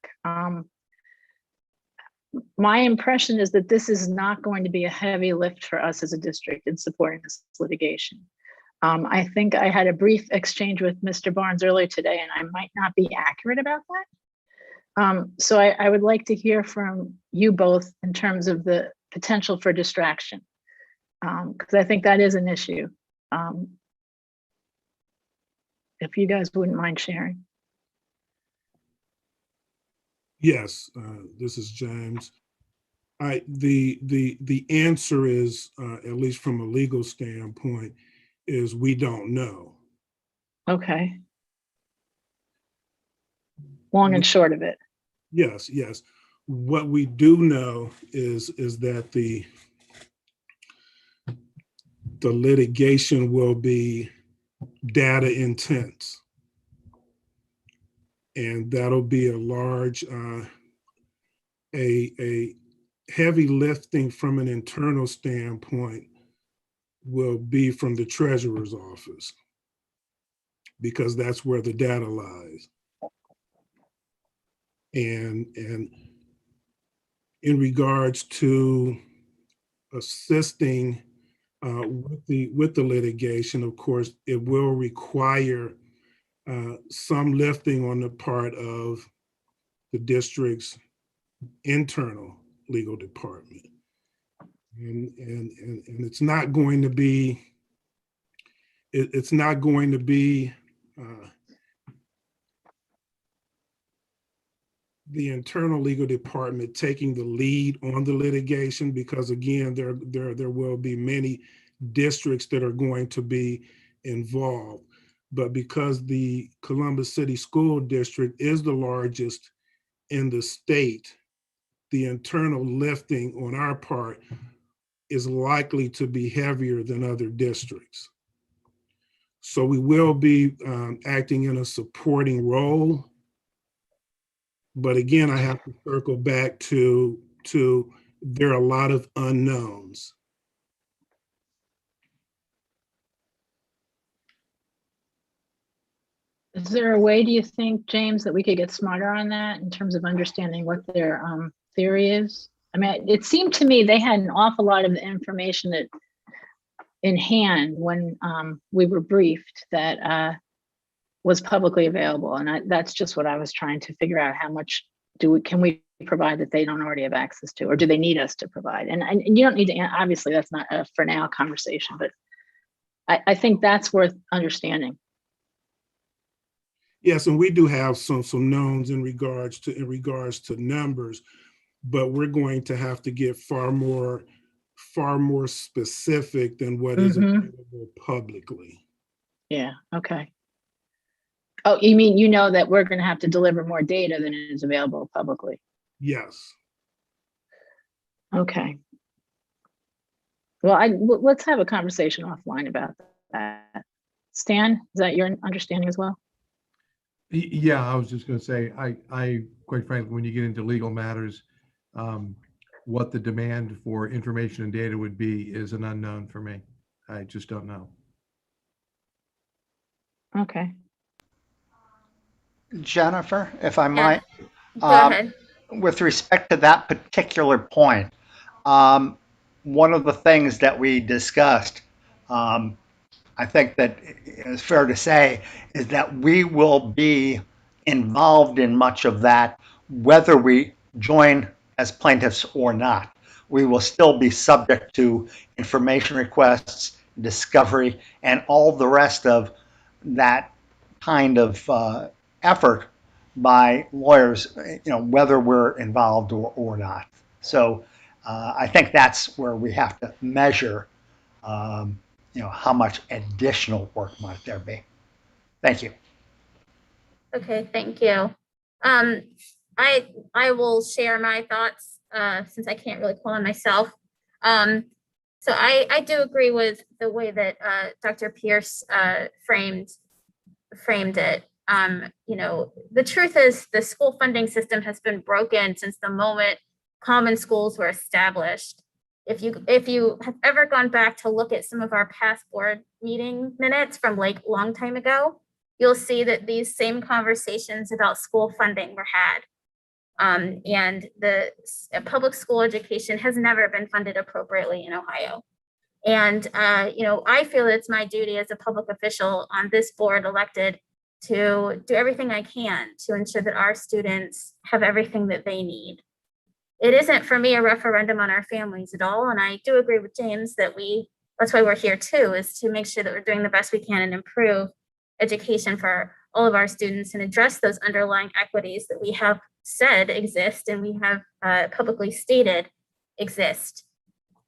My impression is that this is not going to be a heavy lift for us as a district in supporting this litigation. I think I had a brief exchange with Mr. Barnes earlier today, and I might not be accurate about that. So I would like to hear from you both in terms of the potential for distraction, because I think that is an issue. If you guys wouldn't mind sharing. Yes, this is James. The answer is, at least from a legal standpoint, is we don't know. Okay. Long and short of it. Yes. What we do know is that the litigation will be data intense. And that'll be a large, a heavy lifting from an internal standpoint will be from the treasurer's office because that's where the data lies. And in regards to assisting with the litigation, of course, it will require some lifting on the part of the district's internal legal department. And it's not going to be, it's not going to be the internal legal department taking the lead on the litigation, because again, there will be many districts that are going to be involved. But because the Columbus City School District is the largest in the state, the internal lifting on our part is likely to be heavier than other districts. So we will be acting in a supporting role. But again, I have to circle back to there are a lot of unknowns. Is there a way, do you think, James, that we could get smarter on that in terms of understanding what their theory is? I mean, it seemed to me they had an awful lot of information that in hand when we were briefed that was publicly available. And that's just what I was trying to figure out. How much can we provide that they don't already have access to, or do they need us to provide? And you don't need to, obviously that's not a for now conversation, but I think that's worth understanding. Yes, and we do have some knowns in regards to numbers, but we're going to have to get far more specific than what is available publicly. Yeah, okay. Oh, you mean, you know that we're going to have to deliver more data than is available publicly? Yes. Okay. Well, let's have a conversation offline about that. Stan, is that your understanding as well? Yeah, I was just going to say, I quite frankly, when you get into legal matters, what the demand for information and data would be is an unknown for me. I just don't know. Okay. Jennifer, if I might, Go ahead. with respect to that particular point, one of the things that we discussed, I think that it's fair to say, is that we will be involved in much of that, whether we join as plaintiffs or not. We will still be subject to information requests, discovery, and all the rest of that kind of effort by lawyers, whether we're involved or not. So I think that's where we have to measure how much additional work might there be. Thank you. Okay, thank you. I will share my thoughts since I can't really call on myself. So I do agree with the way that Dr. Pierce framed it. The truth is the school funding system has been broken since the moment common schools were established. If you have ever gone back to look at some of our past board meeting minutes from like a long time ago, you'll see that these same conversations about school funding were had. And the public school education has never been funded appropriately in Ohio. And, I feel it's my duty as a public official on this board elected to do everything I can to ensure that our students have everything that they need. It isn't for me a referendum on our families at all. And I do agree with James that that's why we're here too, is to make sure that we're doing the best we can and improve education for all of our students and address those underlying equities that we have said exist and we have publicly stated exist.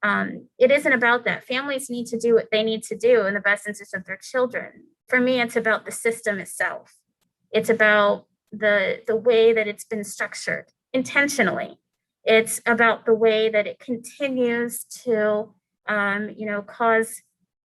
It isn't about that. Families need to do what they need to do in the best interest of their children. For me, it's about the system itself. It's about the way that it's been structured intentionally. It's about the way that it continues to, cause,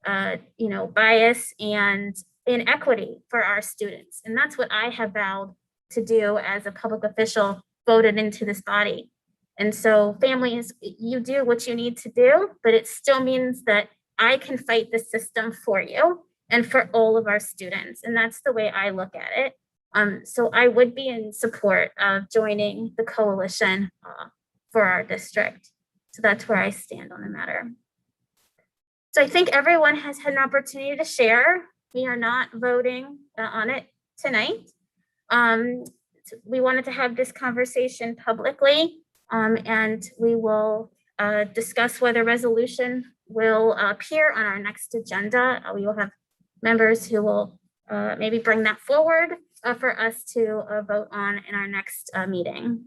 bias and inequity for our students. And that's what I have vowed to do as a public official voted into this body. And so families, you do what you need to do, but it still means that I can fight the system for you and for all of our students. And that's the way I look at it. So I would be in support of joining the coalition for our district. So that's where I stand on the matter. So I think everyone has had an opportunity to share. We are not voting on it tonight. We wanted to have this conversation publicly, and we will discuss whether resolution will appear on our next agenda. We will have members who will maybe bring that forward for us to vote on in our next meeting.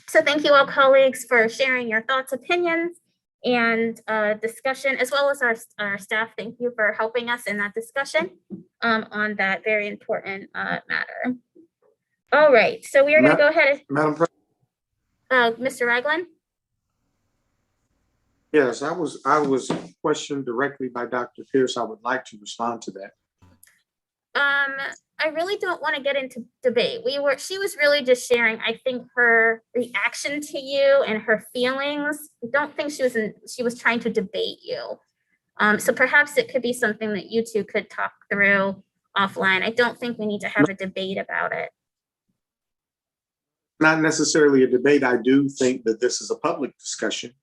So thank you all colleagues for sharing your thoughts, opinions, and discussion, as well as our staff. Thank you for helping us in that discussion on that very important matter. All right, so we are going to go ahead. Madam President. Mr. Ragland? Yes, I was questioned directly by Dr. Pierce. I would like to respond to that. I really don't want to get into debate. She was really just sharing, I think, her reaction to you and her feelings. I don't think she was trying to debate you. So perhaps it could be something that you two could talk through offline. I don't think we need to have a debate about it. Not necessarily a debate. I do think that this is a public discussion,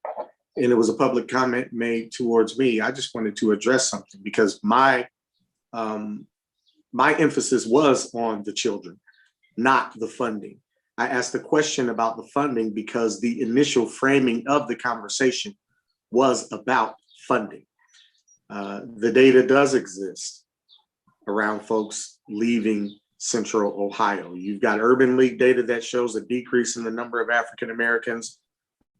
and it was a public comment made towards me. I just wanted to address something because my emphasis was on the children, not the funding. I asked the question about the funding because the initial framing of the conversation was about funding. The data does exist around folks leaving Central Ohio. You've got Urban League data that shows a decrease in the number of African Americans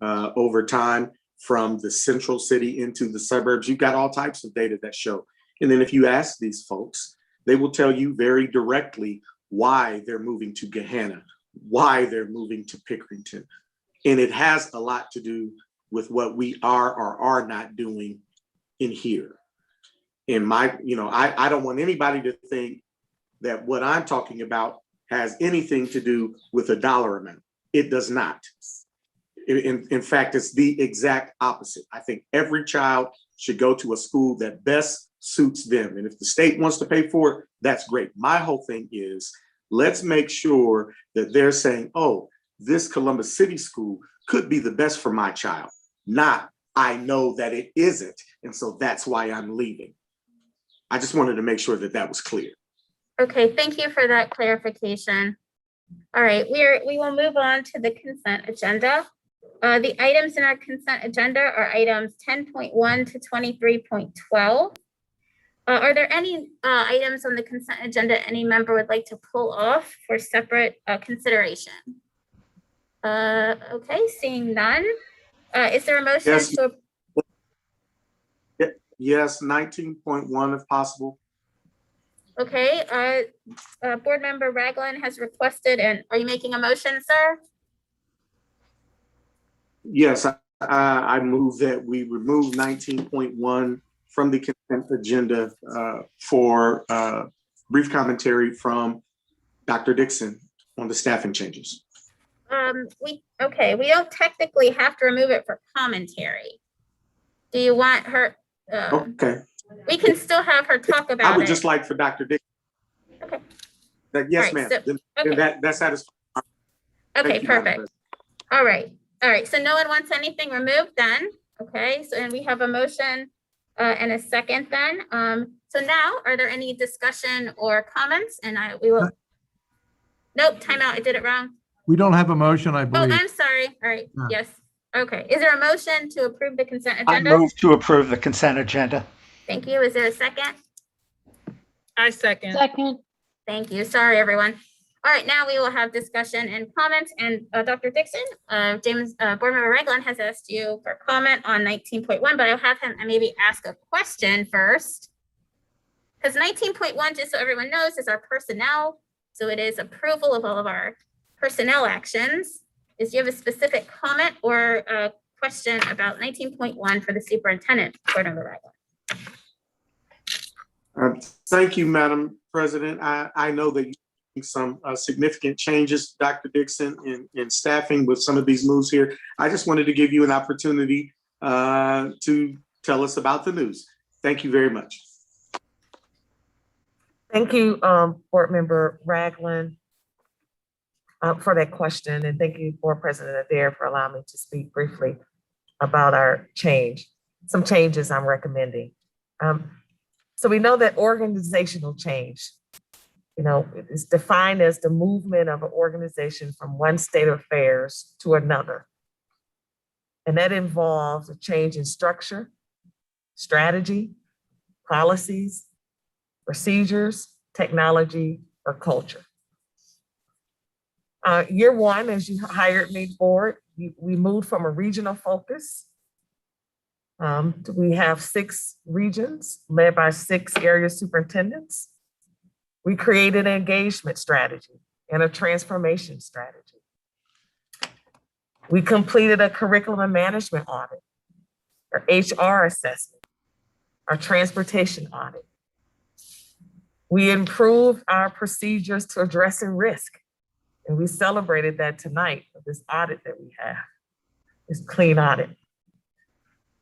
over time from the central city into the suburbs. You've got all types of data that show. And then if you ask these folks, they will tell you very directly why they're moving to Gahanna, why they're moving to Pickerington. And it has a lot to do with what we are or are not doing in here. And I don't want anybody to think that what I'm talking about has anything to do with a dollar amount. It does not. In fact, it's the exact opposite. I think every child should go to a school that best suits them. And if the state wants to pay for it, that's great. My whole thing is, let's make sure that they're saying, oh, this Columbus City school could be the best for my child, not I know that it isn't. And so that's why I'm leaving. I just wanted to make sure that that was clear. Okay, thank you for that clarification. All right, we will move on to the consent agenda. The items in our consent agenda are items 10.1 to 23.12. Are there any items on the consent agenda any member would like to pull off for separate consideration? Okay, seeing none. Is there a motion Yes. to? Yes, 19.1 if possible. Okay, Board Member Ragland has requested, and are you making a motion, sir? Yes, I move that we remove 19.1 from the consent agenda for brief commentary from Dr. Dixon on the staffing changes. We don't technically have to remove it for commentary. Do you want her? Okay. We can still have her talk about it. I would just like for Dr. Dixon. Okay. Yes, All right, ma'am. so- Then that satisfies. Okay, Thank you, Madam perfect. All right. So no one wants anything removed then. Okay, so and we have a motion and a second then. So now, are there any discussion or comments? And we will. Nope, timeout. I did it wrong. We don't have a motion, I Oh, believe. I'm sorry. All right. Yeah. Yes. Okay. Is there a motion to approve the consent I agenda? move to approve the consent agenda. Thank you. Is there a second? I second. Second. Thank you. Sorry, everyone. All right, now we will have discussion and comments. And Dr. Dixon, Board Member Ragland has asked you for comment on 19.1, but I'll have him maybe ask a question first. Because 19.1, just so everyone knows, is our personnel. So it is approval of all of our personnel actions. Do you have a specific comment or a question about 19.1 for the superintendent, Board Member Ragland? Thank you, Madam President. I know that you make some significant changes, Dr. Dixon, in staffing with some of these moves here. I just wanted to give you an opportunity to tell us about the news. Thank you very much. Thank you, Board Member Ragland, for that question. And thank you, Board President Adair, for allowing me to speak briefly about our some changes I'm recommending. So we know that organizational change, is defined as the movement of an organization from one state of affairs to another. And that involves a change in structure, strategy, policies, procedures, technology, or culture. Year one, as you hired me, Board, we moved from a regional focus. We have 6 regions led by 6 area superintendents. We created an engagement strategy and a transformation strategy. We completed a curriculum and management audit. our HR assessment, our transportation audit. We improved our procedures to addressing risk. And we celebrated that tonight with this audit that we have, this clean audit.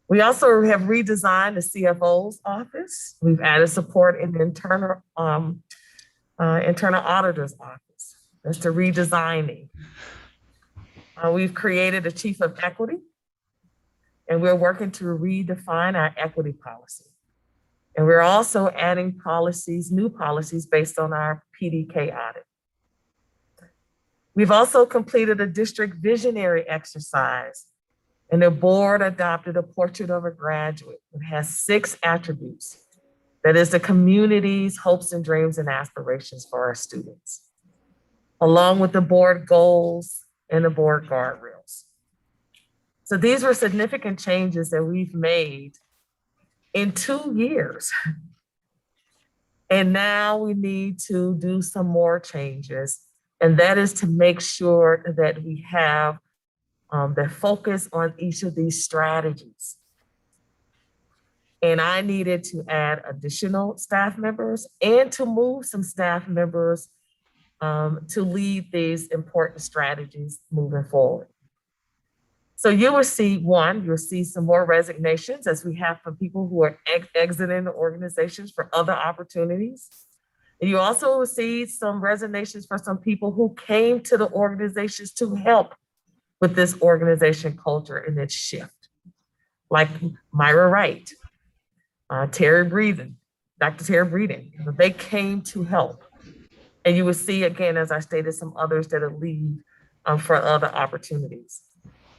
We also have redesigned the CFO's office. We've added support in the internal auditor's office. That's the redesigning. We've created a chief of equity, and we're working to redefine our equity policy. And we're also adding policies, new policies based on our PDK audit. We've also completed a district visionary exercise, and the board adopted a portrait of a graduate. It has 6 attributes. That is the community's hopes and dreams and aspirations for our students, along with the board goals and the board guardrails. So these were significant changes that we've made in 2 years. And now we need to do some more changes. And that is to make sure that we have the focus on each of these strategies. And I needed to add additional staff members and to move some staff members to lead these important strategies moving forward. So you will see, you'll see some more resignations as we have from people who are exiting the organizations for other opportunities. And you also will see some resignations for some people who came to the organizations to help with this organization culture and its shift. Like Myra Wright, Terry Breeden, Dr. Terry Breeden, they came to help. And you will see, again, as I stated, some others that will leave for other opportunities.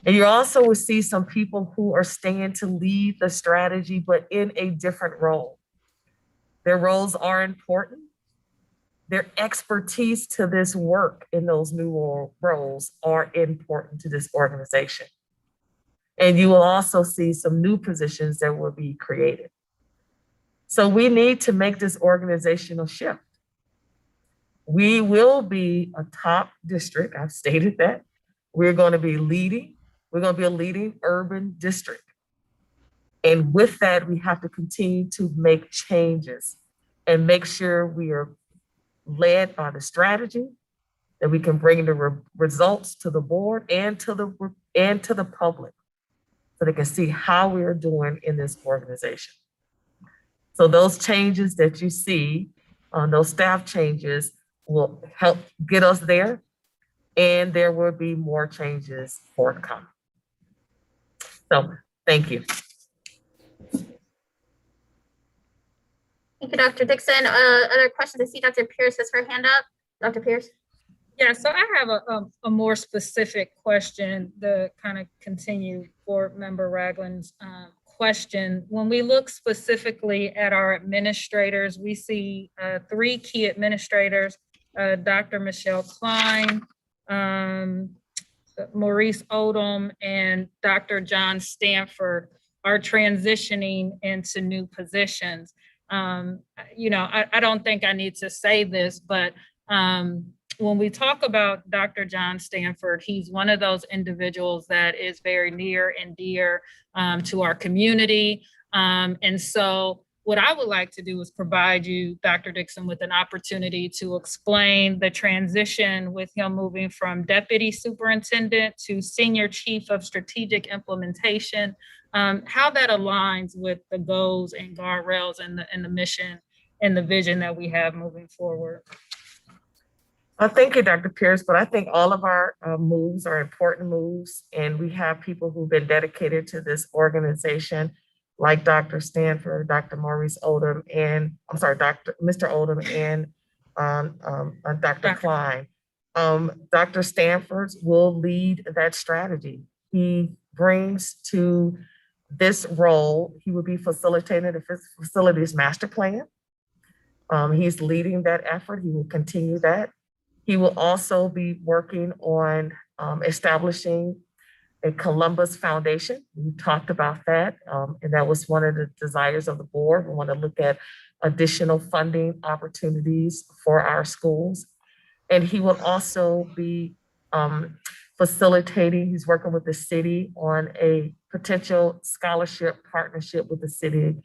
And you also will see some people who are staying to lead the strategy, but in a different role. Their roles are important. Their expertise to this work in those new roles are important to this organization. And you will also see some new positions that will be created. So we need to make this organizational shift. We will be a top district. I've stated that. We're going to be leading. We're going to be a leading urban district. And with that, we have to continue to make changes and make sure we are led by the strategy, that we can bring the results to the board and to the public so they can see how we are doing in this organization. So those changes that you see, those staff changes will help get us there, and there will be more changes forthcoming. So thank you. Thank you, Dr. Dixon. Other questions? I see Dr. Pierce has her hand up. Dr. Pierce? Yeah, so I have a more specific question to kind of continue Board Member Ragland's question. When we look specifically at our administrators, we see 3 key administrators, Dr. Michelle Klein, Maurice Odom, and Dr. John Stanford are transitioning into new positions. You know, I don't think I need to say this, but when we talk about Dr. John Stanford, he's one of those individuals that is very near and dear to our community. And so what I would like to do is provide you, Dr. Dixon, with an opportunity to explain the transition with him moving from Deputy Superintendent to Senior Chief of Strategic Implementation, how that aligns with the goals and guardrails and the mission and the vision that we have moving forward. Thank you, Dr. Pierce, but I think all of our moves are important moves, and we have people who've been dedicated to this organization, like Dr. Stanford, Dr. Maurice Odom, and Mr. Odom and Dr. Klein. Dr. Stanford will lead that strategy. He brings to this role, he will be facilitating the facilities master plan. He's leading that effort. He will continue that. He will also be working on establishing a Columbus Foundation. We talked about that, and that was one of the desires of the board. We want to look at additional funding opportunities for our schools. And he will also be facilitating, he's working with the city on a potential scholarship partnership with the city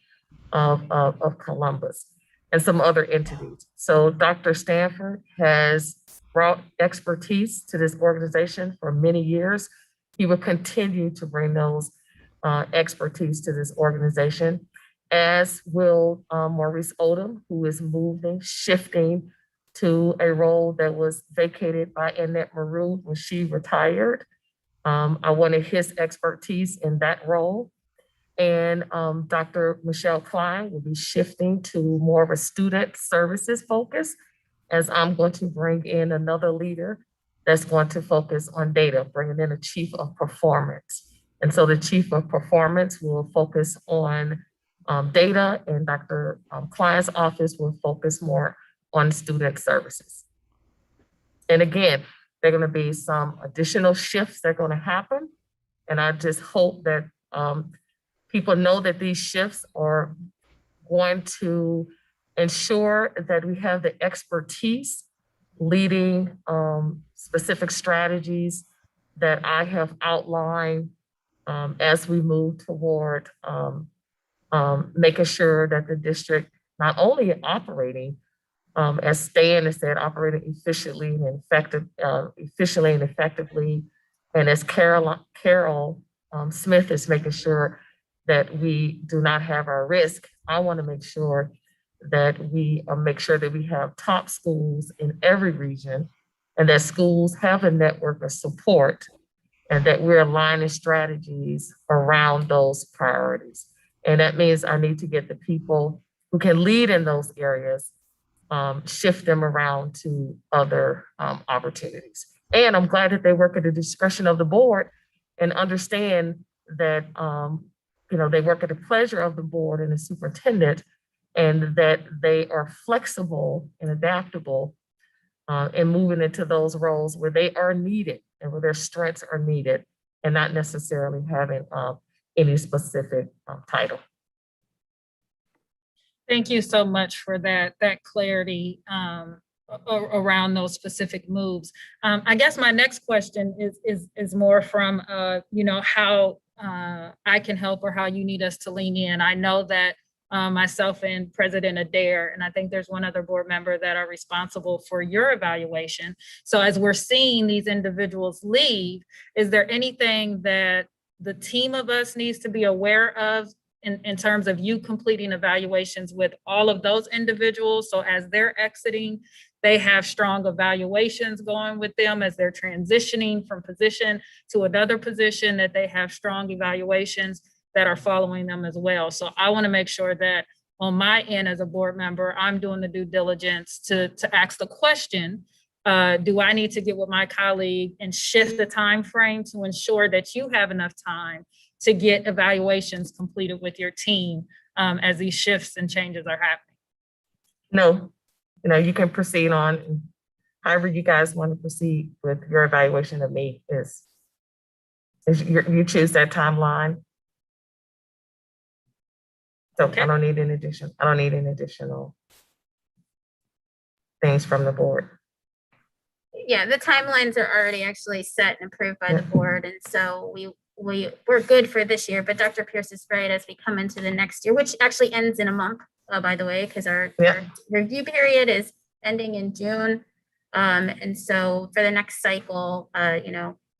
of Columbus and some other entities. So Dr. Stanford has brought expertise to this organization for many years. He will continue to bring those expertise to this organization, as will Maurice Odom, who is shifting to a role that was vacated by Annette Maru when she retired. I wanted his expertise in that role. And Dr. Michelle Klein will be shifting to more of a student services focus, as I'm going to bring in another leader that's going to focus on data, bringing in a chief of performance. And so the chief of performance will focus on data, and Dr. Klein's office will focus more on student services. And again, there are going to be some additional shifts that are going to happen. And I just hope that people know that these shifts are going to ensure that we have the expertise leading specific strategies that I have outlined as we move toward making sure that the district not only operating, as Stan has said, operating efficiently and effectively, and as Carol Smith is making sure that we do not have our risk. I want to make sure that we make sure that we have top schools in every region, and that schools have a network of support, and that we're aligning strategies around those priorities. And that means I need to get the people who can lead in those areas, shift them around to other opportunities. And I'm glad that they work at the discretion of the board and understand that they work at the pleasure of the board and the superintendent, and that they are flexible and adaptable in moving into those roles where they are needed and where their strengths are needed, and not necessarily having any specific title. Thank you so much for that clarity around those specific moves. I guess my next question is more from how I can help, or how you need us to lean in. I know that myself and President Adair, and I think there's one other board member that are responsible for your evaluation. So as we're seeing these individuals leave, is there anything that the team of us needs to be aware of in terms of you completing evaluations with all of those individuals? So as they're exiting, they have strong evaluations going with them as they're transitioning from position to another position, that they have strong evaluations that are following them as well. So I want to make sure that on my end as a board member, I'm doing the due diligence to ask the question, do I need to get with my colleague and shift the time frame to ensure that you have enough time to get evaluations completed with your team as these shifts and changes are happening? No, you can proceed on however you guys want to proceed with your evaluation of me. Is you choose that timeline. So okay. I don't need any additional things from the board. Yeah, the timelines are already actually set and approved by the board, and so we're good for this year. But Dr. Pierce is right, as we come into the next year, which actually ends in a month, by the way, because our review period is ending in June. And so for the next cycle,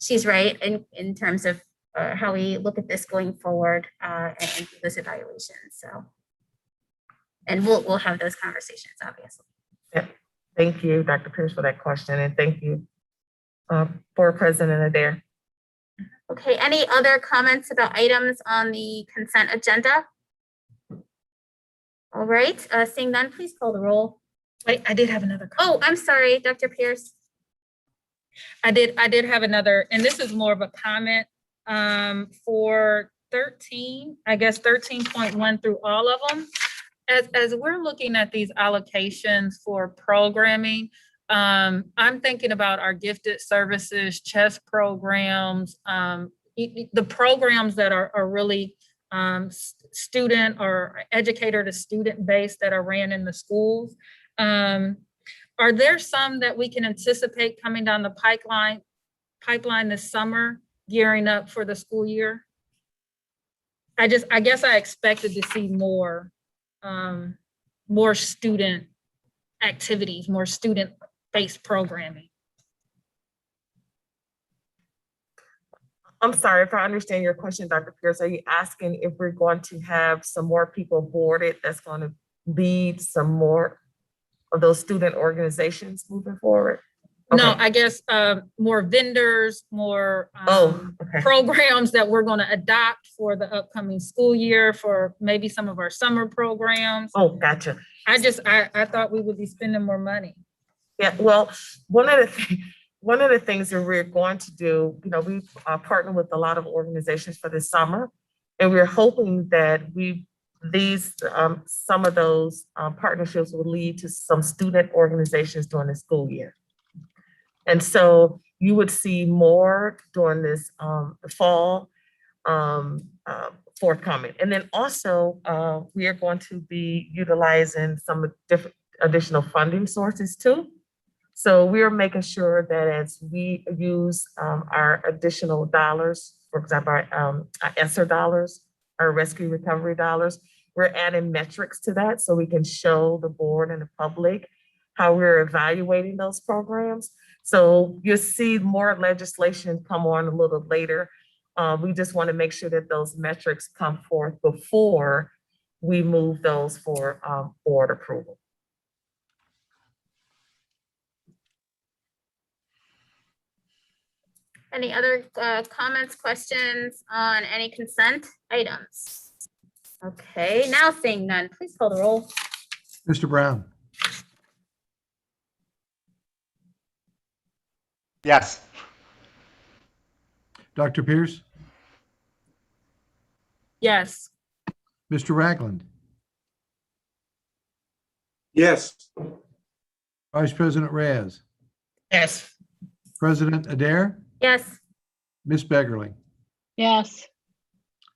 she's right in terms of how we look at this going forward and do this evaluation. So, and we'll have those conversations, obviously. Yeah. Thank you, Dr. Pierce, for that question, and thank you, Board President Adair. Okay, any other comments about items on the consent agenda? All right, seeing none, please call the roll. Wait, I did have another comment. Oh, I'm sorry, Dr. Pierce. I did have another, and this is more of a comment for 13, I guess 13.1 through all of them. As we're looking at these allocations for programming, I'm thinking about our gifted services, chess programs, the programs that are really student or educator to student based that are ran in the schools. Are there some that we can anticipate coming down the pipeline this summer, gearing up for the school year? I guess I expected to see more student activities, more student-based programming. I'm sorry if I understand your question, Dr. Pierce. Are you asking if we're going to have some more people boarded that's going to lead some more of those student organizations moving forward? No, Okay. I guess more vendors, more Okay. programs that we're going to adopt for the upcoming school year, for maybe some of our summer programs. Oh, gotcha. I thought we would be spending more money. Yeah, well, one of the things that we're going to do, we partner with a lot of organizations for this summer, and we're hoping that some of those partnerships will lead to some student organizations during the school year. And so you would see more during this fall forthcoming. And then also we are going to be utilizing some different additional funding sources too. So we are making sure that as we use our additional dollars, for example, our ESSER dollars, our rescue recovery dollars, we're adding metrics to that so we can show the board and the public how we're evaluating those programs. So you'll see more legislation come on a little later. We just want to make sure that those metrics come forth before we move those for board approval. Any other comments, questions on any consent items? Okay, now seeing none, please call the roll. Mr. Brown, Yes. Dr. Pierce, Yes. Mr. Ragland, Yes. Vice President Reyes, Yes. President Adair, Yes, Ms. Beggerly. Yes.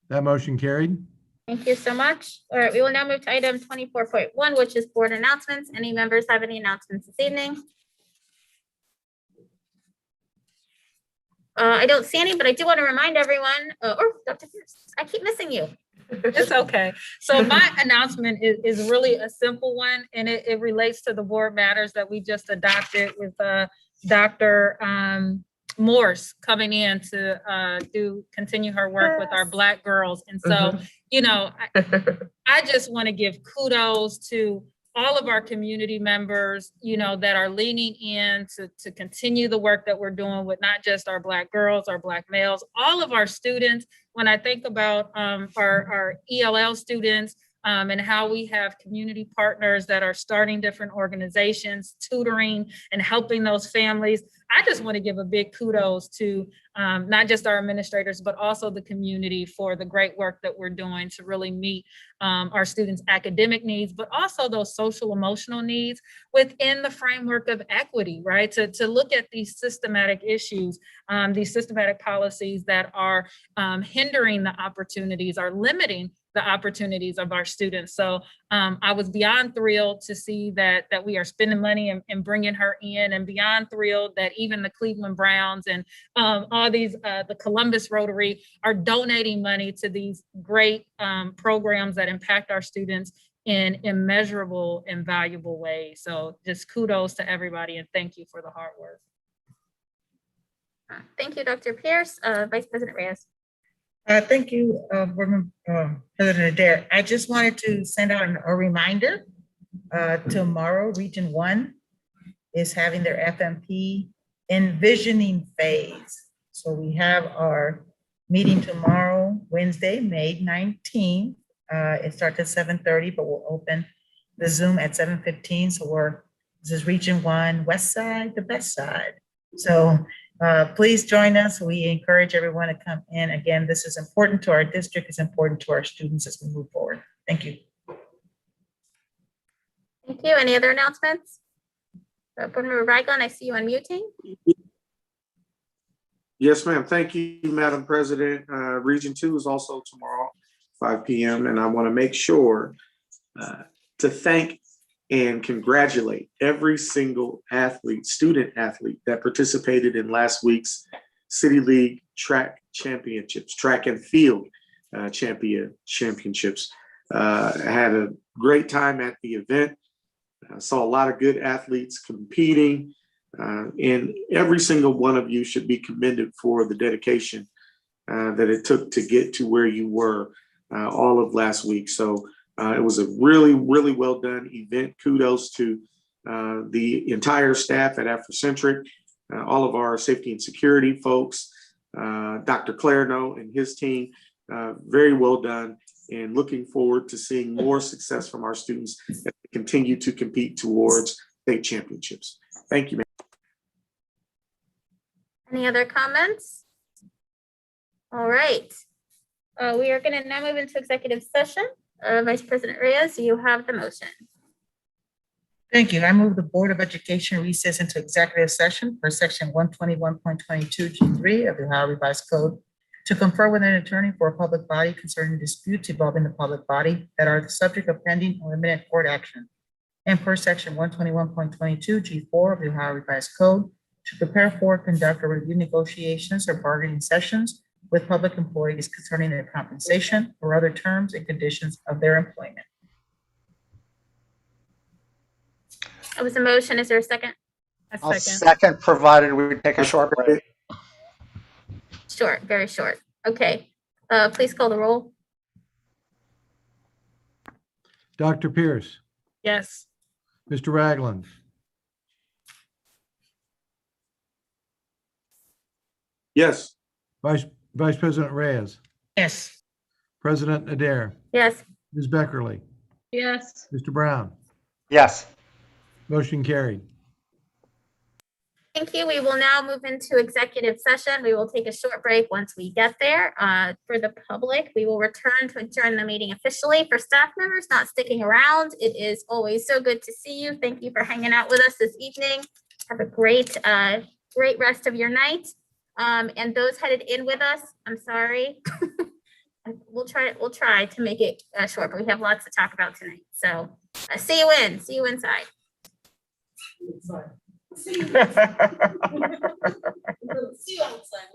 That motion carried. thank you so much. All right, we will now move to item 24.1, which is board announcements. Any members have any announcements this evening? I don't see any, but I do want to remind everyone, or Dr. Pierce, I keep missing you. It's okay. So my announcement is really a simple one, and it relates to the board matters that we just adopted with Dr. Morse coming in to continue her work with our Black girls. And so, I just want to give kudos to all of our community members, that are leaning in to continue the work that we're doing with not just our Black girls, our Black males, all of our students. When I think about our ELL students and how we have community partners that are starting different organizations, tutoring and helping those families, I just want to give a big kudos to not just our administrators, but also the community for the great work that we're doing to really meet our students' academic needs, but also those social emotional needs within the framework of equity, right? To look at these systematic issues, these systematic policies that are hindering the opportunities, are limiting the opportunities of our students. So I was beyond thrilled to see that we are spending money and bringing her in, and beyond thrilled that even the Cleveland Browns and all these, the Columbus Rotary are donating money to these great programs that impact our students in immeasurable and valuable ways. So just kudos to everybody and thank you for the hard work. Thank you, Dr. Pierce. Vice President Reyes. Thank you, President Adair. I just wanted to send out a reminder. Tomorrow, Region 1 is having their FMP envisioning phase. So we have our meeting tomorrow, Wednesday, May 19th. It starts at 7:30, but we'll open the Zoom at 7:15. So this is Region 1, West Side, the best side. So please join us. We encourage everyone to come in. Again, this is important to our district. It's important to our students as we move forward. Thank you. Thank you. Any other announcements? Board Member Ragland, I see you unmuting. Yes, ma'am. Thank you, Madam President. Region 2 is also tomorrow, 5 p.m. And I want to make sure to thank and congratulate every single athlete, student athlete that participated in last week's City League track championships, track and field. championships. I had a great time at the event. I saw a lot of good athletes competing, and every single one of you should be commended for the dedication that it took to get to where you were all of last week. So it was a really, really well done event. Kudos to the entire staff at Afrocentric, all of our safety and security folks, Dr. Clarno and his team. Very well done, and looking forward to seeing more success from our students as they continue to compete towards state championships. Thank you, ma'am. Any other comments? All right. We are going to now move into executive session. Vice President Reyes, you have the motion. Thank you. I move the Board of Education recess into executive session for section 121.22 G3 of the Ohio Revised Code to confer with an attorney for a public body concerning disputes involving the public body that are the subject of pending or imminent court action. And per section 121.22 G4 of the Ohio Revised Code to prepare for, conduct, or review negotiations or bargaining sessions with public employees concerning their compensation or other terms and conditions of their employment. That was a motion. Is there a second? I'll second, provided we take a short break. Short, very short. Okay. Please call the roll. Dr. Pierce, Yes. Mr. Ragland, Yes. Vice President Reyes, Yes. President Adair, Yes. Ms. Beckerly, Yes. Mr. Brown. Yes. Motion carried. Thank you. We will now move into executive session. We will take a short break once we get there. For the public, we will return to adjourn the meeting officially. For staff members not sticking around, it is always so good to see you. Thank you for hanging out with us this evening. Have a great rest of your night. And those headed in with us, I'm sorry. We'll try to make it short, but we have lots to talk about tonight. So see you inside. See you outside.